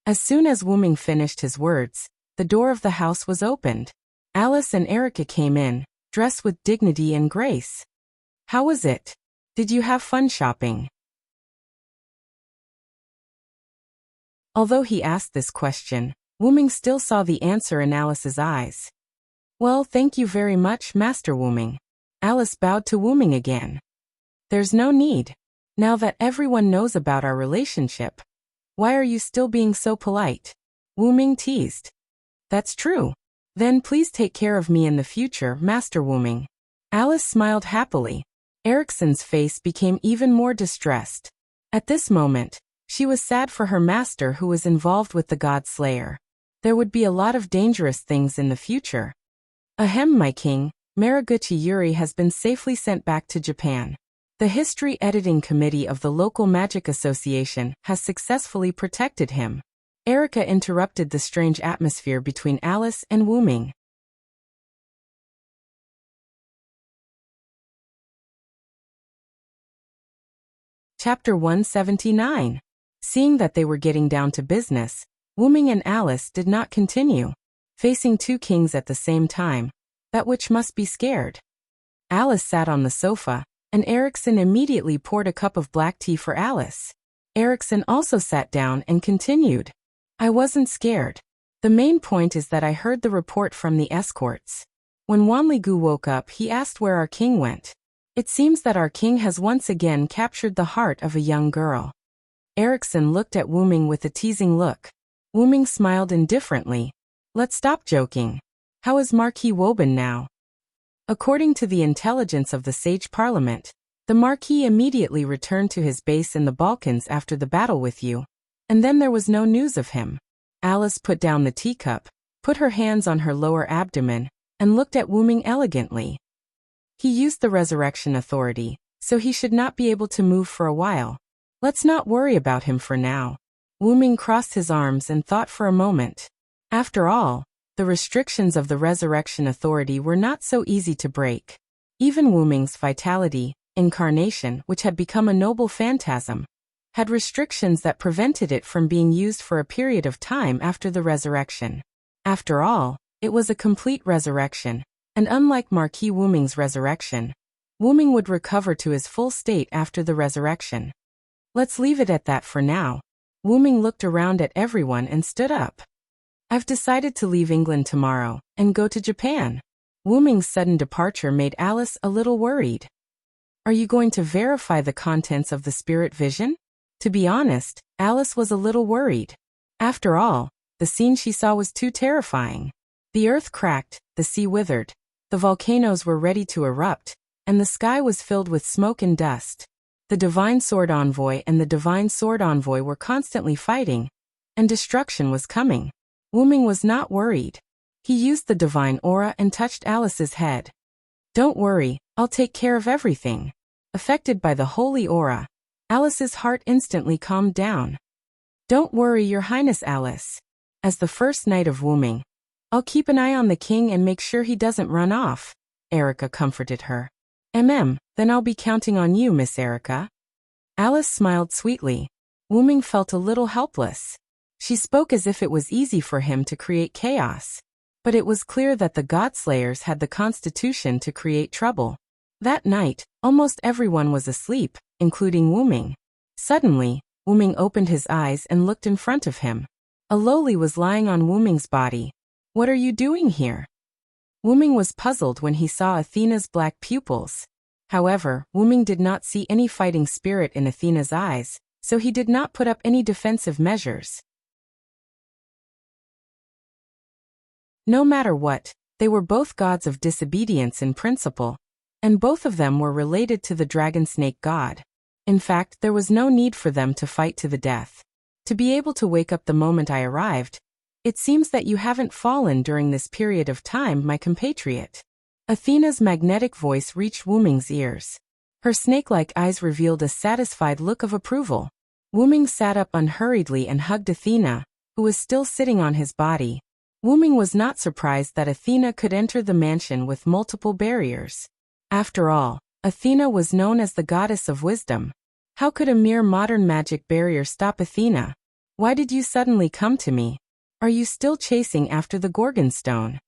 As soon as Wuming finished his words, the door of the house was opened. Alice and Erica came in, dressed with dignity and grace. How was it? Did you have fun shopping? Although he asked this question, Wuming still saw the answer in Alice's eyes. Well, thank you very much, Master Wuming. Alice bowed to Wuming again. There's no need. Now that everyone knows about our relationship, why are you still being so polite? Wuming teased. That's true. Then please take care of me in the future, Master Wuming. Alice smiled happily. Erikson's face became even more distressed. At this moment, she was sad for her master who was involved with the God Slayer. There would be a lot of dangerous things in the future. Ahem, my king, Mariguchi Yuri has been safely sent back to Japan. The History Editing Committee of the local Magic Association has successfully protected him. Erica interrupted the strange atmosphere between Alice and Wuming. Chapter 179. Seeing that they were getting down to business, Wuming and Alice did not continue. Facing two kings at the same time, that witch must be scared. Alice sat on the sofa, and Erikson immediately poured a cup of black tea for Alice. Erikson also sat down and continued. I wasn't scared. The main point is that I heard the report from the escorts. When Wanligu woke up, he asked where our king went. It seems that our king has once again captured the heart of a young girl. Erikson looked at Wuming with a teasing look. Wuming smiled indifferently. Let's stop joking. How is Marquis Woban now? According to the intelligence of the Sage Parliament, the Marquis immediately returned to his base in the Balkans after the battle with you, and then there was no news of him. Alice put down the teacup, put her hands on her lower abdomen, and looked at Wuming elegantly. He used the resurrection authority, so he should not be able to move for a while. Let's not worry about him for now. Wuming crossed his arms and thought for a moment. After all, the restrictions of the resurrection authority were not so easy to break. Even Wuming's vitality, incarnation, which had become a noble phantasm, had restrictions that prevented it from being used for a period of time after the resurrection. After all, it was a complete resurrection, and unlike Marquis Wuming's resurrection, Wuming would recover to his full state after the resurrection. Let's leave it at that for now. Wuming looked around at everyone and stood up. I've decided to leave England tomorrow and go to Japan. Wuming's sudden departure made Alice a little worried. Are you going to verify the contents of the spirit vision? To be honest, Alice was a little worried. After all, the scene she saw was too terrifying. The earth cracked, the sea withered, the volcanoes were ready to erupt, and the sky was filled with smoke and dust. The Divine Sword Envoy and the Divine Sword Envoy were constantly fighting, and destruction was coming. Wyrm was not worried. He used the divine aura and touched Alice's head. "Don't worry, I'll take care of everything." Affected by the holy aura, Alice's heart instantly calmed down. "Don't worry, Your Highness Alice. As the first knight of Wyrm, I'll keep an eye on the king and make sure he doesn't run off," Erica comforted her. Then I'll be counting on you, Miss Erica." Alice smiled sweetly. Wyrm felt a little helpless. She spoke as if it was easy for him to create chaos. But it was clear that the Godslayers had the constitution to create trouble. That night, almost everyone was asleep, including Wyrm. Suddenly, Wyrm opened his eyes and looked in front of him. A loli was lying on Wyrm's body. "What are you doing here?" Wyrm was puzzled when he saw Athena's black pupils. However, Wyrm did not see any fighting spirit in Athena's eyes, so he did not put up any defensive measures. No matter what, they were both gods of disobedience in principle, and both of them were related to the dragon snake god. In fact, there was no need for them to fight to the death. "To be able to wake up the moment I arrived, it seems that you haven't fallen during this period of time, my compatriot." Athena's magnetic voice reached Wyrm's ears. Her snake-like eyes revealed a satisfied look of approval. Wyrm sat up unhurriedly and hugged Athena, who was still sitting on his body. Wyrm was not surprised that Athena could enter the mansion with multiple barriers. After all, Athena was known as the goddess of wisdom. How could a mere modern magic barrier stop Athena? "Why did you suddenly come to me? Are you still chasing after the Gorgon stone?"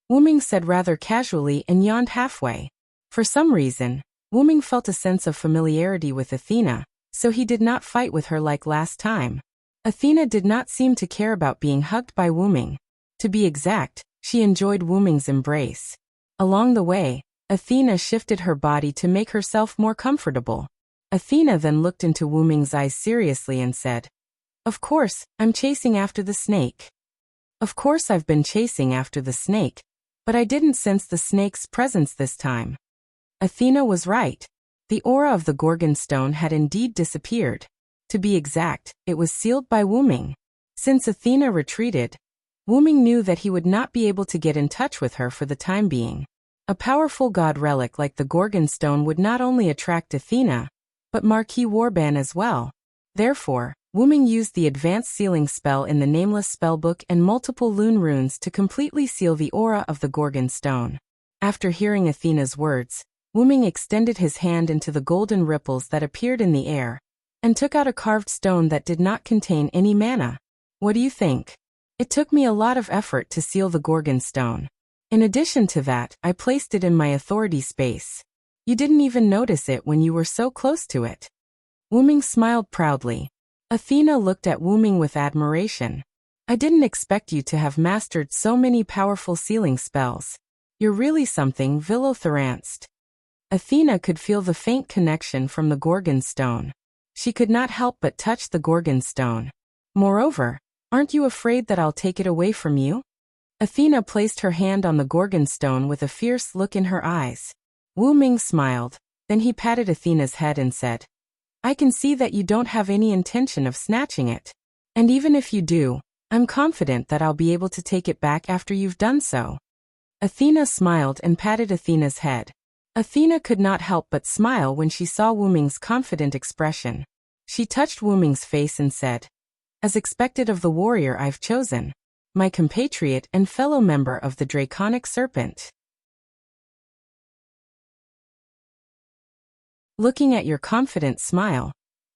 Wyrm said rather casually and yawned halfway. For some reason, Wyrm felt a sense of familiarity with Athena, so he did not fight with her like last time. Athena did not seem to care about being hugged by Wyrm. To be exact, she enjoyed Wyrm's embrace. Along the way, Athena shifted her body to make herself more comfortable. Athena then looked into Wyrm's eyes seriously and said, "Of course, I'm chasing after the snake." "Of course I've been chasing after the snake, but I didn't sense the snake's presence this time." Athena was right. The aura of the Gorgon stone had indeed disappeared. To be exact, it was sealed by Wyrm. Since Athena retreated, Wyrm knew that he would not be able to get in touch with her for the time being. A powerful god relic like the Gorgon stone would not only attract Athena, but Marquis Warban as well. Therefore, Wyrm used the advanced sealing spell in the Nameless Spellbook and multiple lune runes to completely seal the aura of the Gorgon stone. After hearing Athena's words, Wyrm extended his hand into the golden ripples that appeared in the air, and took out a carved stone that did not contain any mana. "What do you think? It took me a lot of effort to seal the Gorgon stone. In addition to that, I placed it in my authority space. You didn't even notice it when you were so close to it." Wyrm smiled proudly. Athena looked at Wyrm with admiration. "I didn't expect you to have mastered so many powerful sealing spells. You're really something, Villothoranced." Athena could feel the faint connection from the Gorgon stone. She could not help but touch the Gorgon stone. "Moreover, aren't you afraid that I'll take it away from you?" Athena placed her hand on the Gorgon stone with a fierce look in her eyes. Wyrm smiled, then he patted Athena's head and said, "I can see that you don't have any intention of snatching it. And even if you do, I'm confident that I'll be able to take it back after you've done so." Athena smiled and patted Athena's head. Athena could not help but smile when she saw Wyrm's confident expression. She touched Wyrm's face and said, "As expected of the warrior I've chosen, my compatriot and fellow member of the Draconic Serpent. Looking at your confident smile,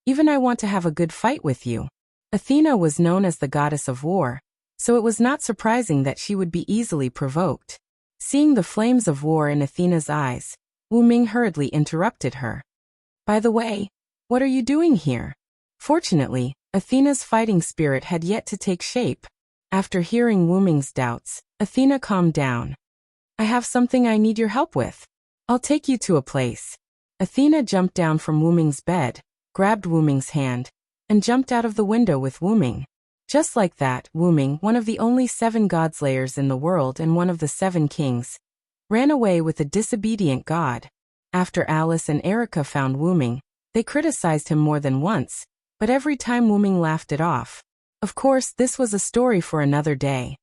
even I want to have a good fight with you." Athena was known as the goddess of war, so it was not surprising that she would be easily provoked. Seeing the flames of war in Athena's eyes, Wyrm hurriedly interrupted her. "By the way, what are you doing here?" Fortunately, Athena's fighting spirit had yet to take shape. After hearing Wyrm's doubts, Athena calmed down. "I have something I need your help with. I'll take you to a place." Athena jumped down from Wyrm's bed, grabbed Wyrm's hand, and jumped out of the window with Wuming. Just like that, Wuming, one of the only 7 godslayers in the world and one of the 7 kings, ran away with a disobedient god. After Alice and Erica found Wuming, they criticized him more than once, but every time Wuming laughed it off. Of course, this was a story for another day.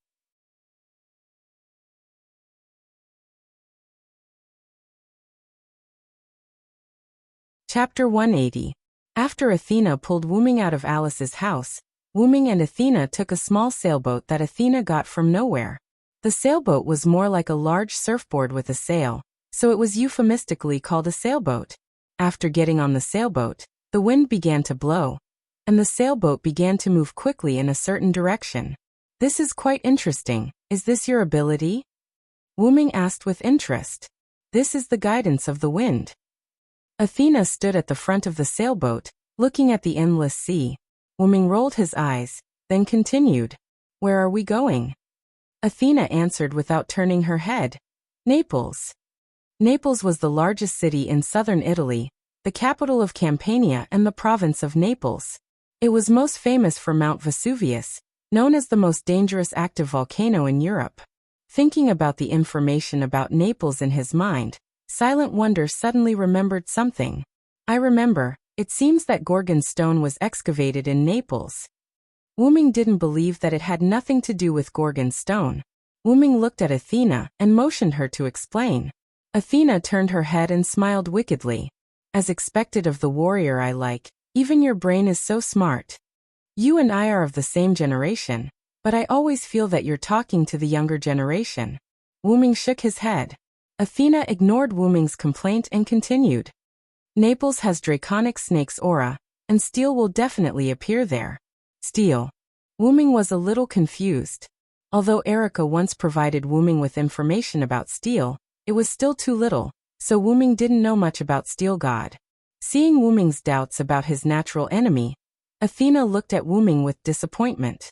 Chapter 180. After Athena pulled Wuming out of Alice's house, Wuming and Athena took a small sailboat that Athena got from nowhere. The sailboat was more like a large surfboard with a sail, so it was euphemistically called a sailboat. After getting on the sailboat, the wind began to blow, and the sailboat began to move quickly in a certain direction. "This is quite interesting. Is this your ability?" Wuming asked with interest. "This is the guidance of the wind." Athena stood at the front of the sailboat, looking at the endless sea. Wuming rolled his eyes, then continued, "Where are we going?" Athena answered without turning her head, "Naples." Naples was the largest city in southern Italy, the capital of Campania and the province of Naples. It was most famous for Mount Vesuvius, known as the most dangerous active volcano in Europe. Thinking about the information about Naples in his mind, Silent Wonder suddenly remembered something. "I remember, it seems that Gorgon stone was excavated in Naples." Wuming didn't believe that it had nothing to do with Gorgon stone. Wuming looked at Athena and motioned her to explain. Athena turned her head and smiled wickedly. "As expected of the warrior I like, even your brain is so smart. You and I are of the same generation, but I always feel that you're talking to the younger generation." Wuming shook his head. Athena ignored Wuming's complaint and continued. "Naples has draconic snake's aura, and steel will definitely appear there." Steel. Wuming was a little confused. Although Erica once provided Wuming with information about steel, it was still too little, so Wuming didn't know much about Steel God. Seeing Wuming's doubts about his natural enemy, Athena looked at Wuming with disappointment.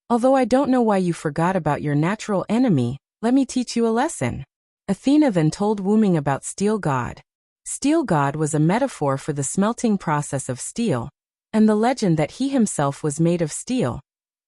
"Although I don't know why you forgot about your natural enemy, let me teach you a lesson." Athena then told Wuming about Steel God. Steel God was a metaphor for the smelting process of steel, and the legend that he himself was made of steel,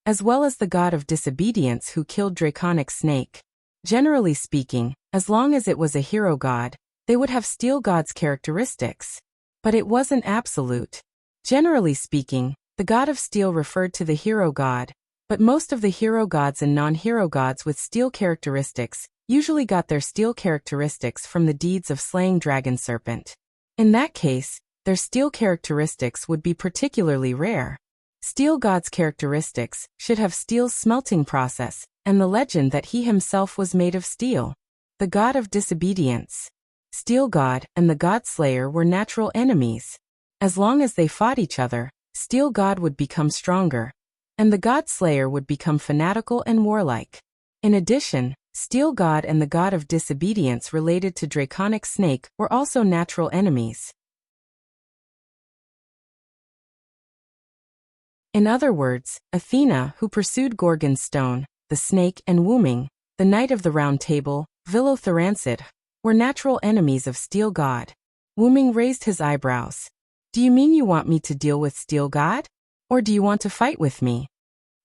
as well as the god of disobedience who killed Draconic Snake. Generally speaking, as long as it was a hero god, they would have Steel God's characteristics. But it wasn't absolute. Generally speaking, the god of steel referred to the hero god, but most of the hero gods and non-hero gods with steel characteristics usually got their steel characteristics from the deeds of slaying dragon serpent. In that case, their steel characteristics would be particularly rare. Steel God's characteristics should have steel's smelting process, and the legend that he himself was made of steel. The god of disobedience. Steel God and the God Slayer were natural enemies. As long as they fought each other, Steel God would become stronger, and the God Slayer would become fanatical and warlike. In addition, Steel God and the god of disobedience related to Draconic Snake were also natural enemies. In other words, Athena, who pursued Gorgon's stone, the snake, and Wuming, the Knight of the Round Table, Villothorancid, were natural enemies of Steel God. Wuming raised his eyebrows. "Do you mean you want me to deal with Steel God? Or do you want to fight with me?"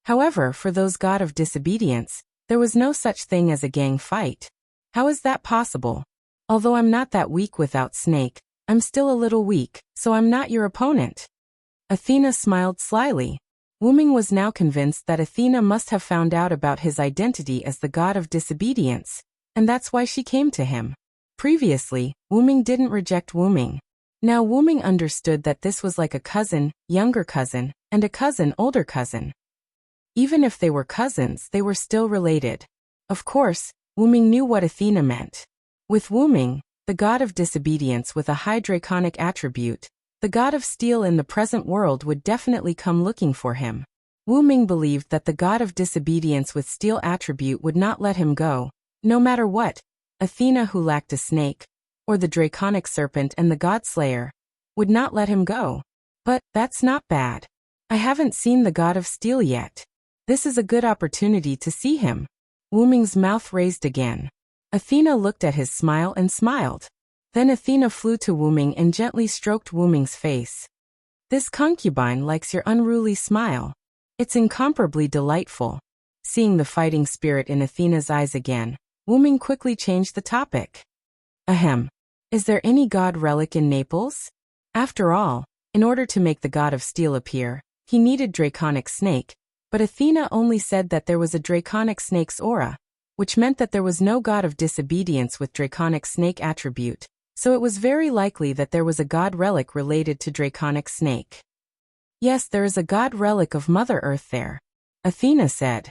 However, for those god of disobedience, there was no such thing as a gang fight. How is that possible? Although I'm not that weak without Snake, I'm still a little weak, so I'm not your opponent. Athena smiled slyly. Wuming was now convinced that Athena must have found out about his identity as the god of disobedience, and that's why she came to him. Previously, Wuming didn't reject Wuming. Now Wuming understood that this was like a cousin, younger cousin, and a cousin, older cousin. Even if they were cousins, they were still related. Of course, Wuming knew what Athena meant. With Wuming, the god of disobedience with a high draconic attribute, the god of steel in the present world would definitely come looking for him. Wuming believed that the god of disobedience with steel attribute would not let him go, no matter what. Athena, who lacked a snake, or the draconic serpent and the god slayer, would not let him go. But that's not bad. I haven't seen the god of steel yet. This is a good opportunity to see him. Wuming's mouth raised again. Athena looked at his smile and smiled. Then Athena flew to Wuming and gently stroked Wuming's face. This concubine likes your unruly smile. It's incomparably delightful. Seeing the fighting spirit in Athena's eyes again, Wuming quickly changed the topic. Ahem. Is there any god relic in Naples? After all, in order to make the god of steel appear, he needed draconic snake, but Athena only said that there was a draconic snake's aura, which meant that there was no god of disobedience with draconic snake attribute, so it was very likely that there was a god relic related to draconic snake. Yes, there is a god relic of Mother Earth there, Athena said.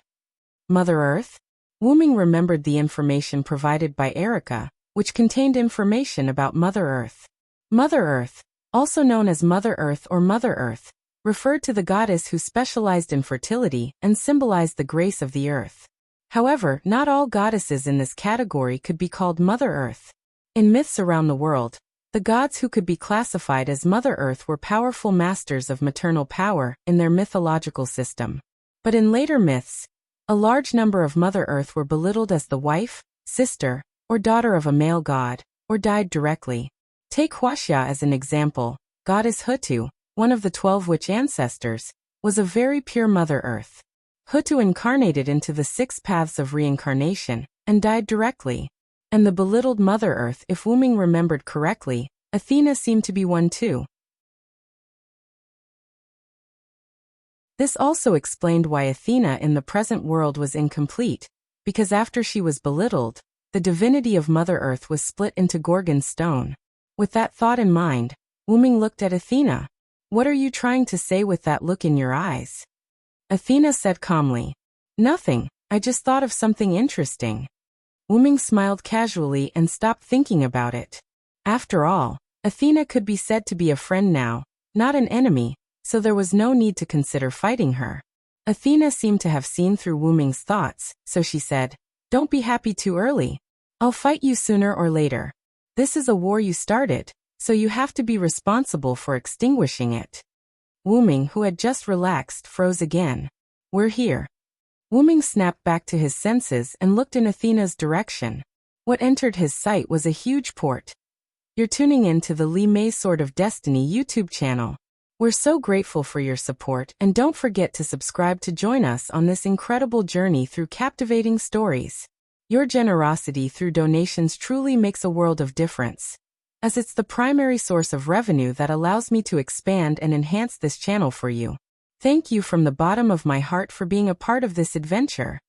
Mother Earth? Wuming remembered the information provided by Erica, which contained information about Mother Earth. Mother Earth, also known as Mother Earth or Mother Earth, referred to the goddess who specialized in fertility and symbolized the grace of the earth. However, not all goddesses in this category could be called Mother Earth. In myths around the world, the gods who could be classified as Mother Earth were powerful masters of maternal power in their mythological system. But in later myths, a large number of Mother Earth were belittled as the wife, sister, or daughter of a male god, or died directly. Take Huaxia as an example. Goddess Hutu, one of the 12 witch ancestors, was a very pure Mother Earth. Hutu incarnated into the 6 paths of reincarnation, and died directly. And the belittled Mother Earth, if Wuming remembered correctly, Athena seemed to be one too. This also explained why Athena in the present world was incomplete, because after she was belittled, the divinity of Mother Earth was split into Gorgon stone. With that thought in mind, Wuming looked at Athena. What are you trying to say with that look in your eyes? Athena said calmly. Nothing, I just thought of something interesting. Wuming smiled casually and stopped thinking about it. After all, Athena could be said to be a friend now, not an enemy, so there was no need to consider fighting her. Athena seemed to have seen through Wuming's thoughts, so she said, Don't be happy too early. I'll fight you sooner or later. This is a war you started, so you have to be responsible for extinguishing it. Wuming, who had just relaxed, froze again. We're here. Wuming snapped back to his senses and looked in Athena's direction. What entered his sight was a huge port. You're tuning in to the Li Mei Sword of Destiny YouTube channel. We're so grateful for your support, and don't forget to subscribe to join us on this incredible journey through captivating stories. Your generosity through donations truly makes a world of difference, as it's the primary source of revenue that allows me to expand and enhance this channel for you. Thank you from the bottom of my heart for being a part of this adventure.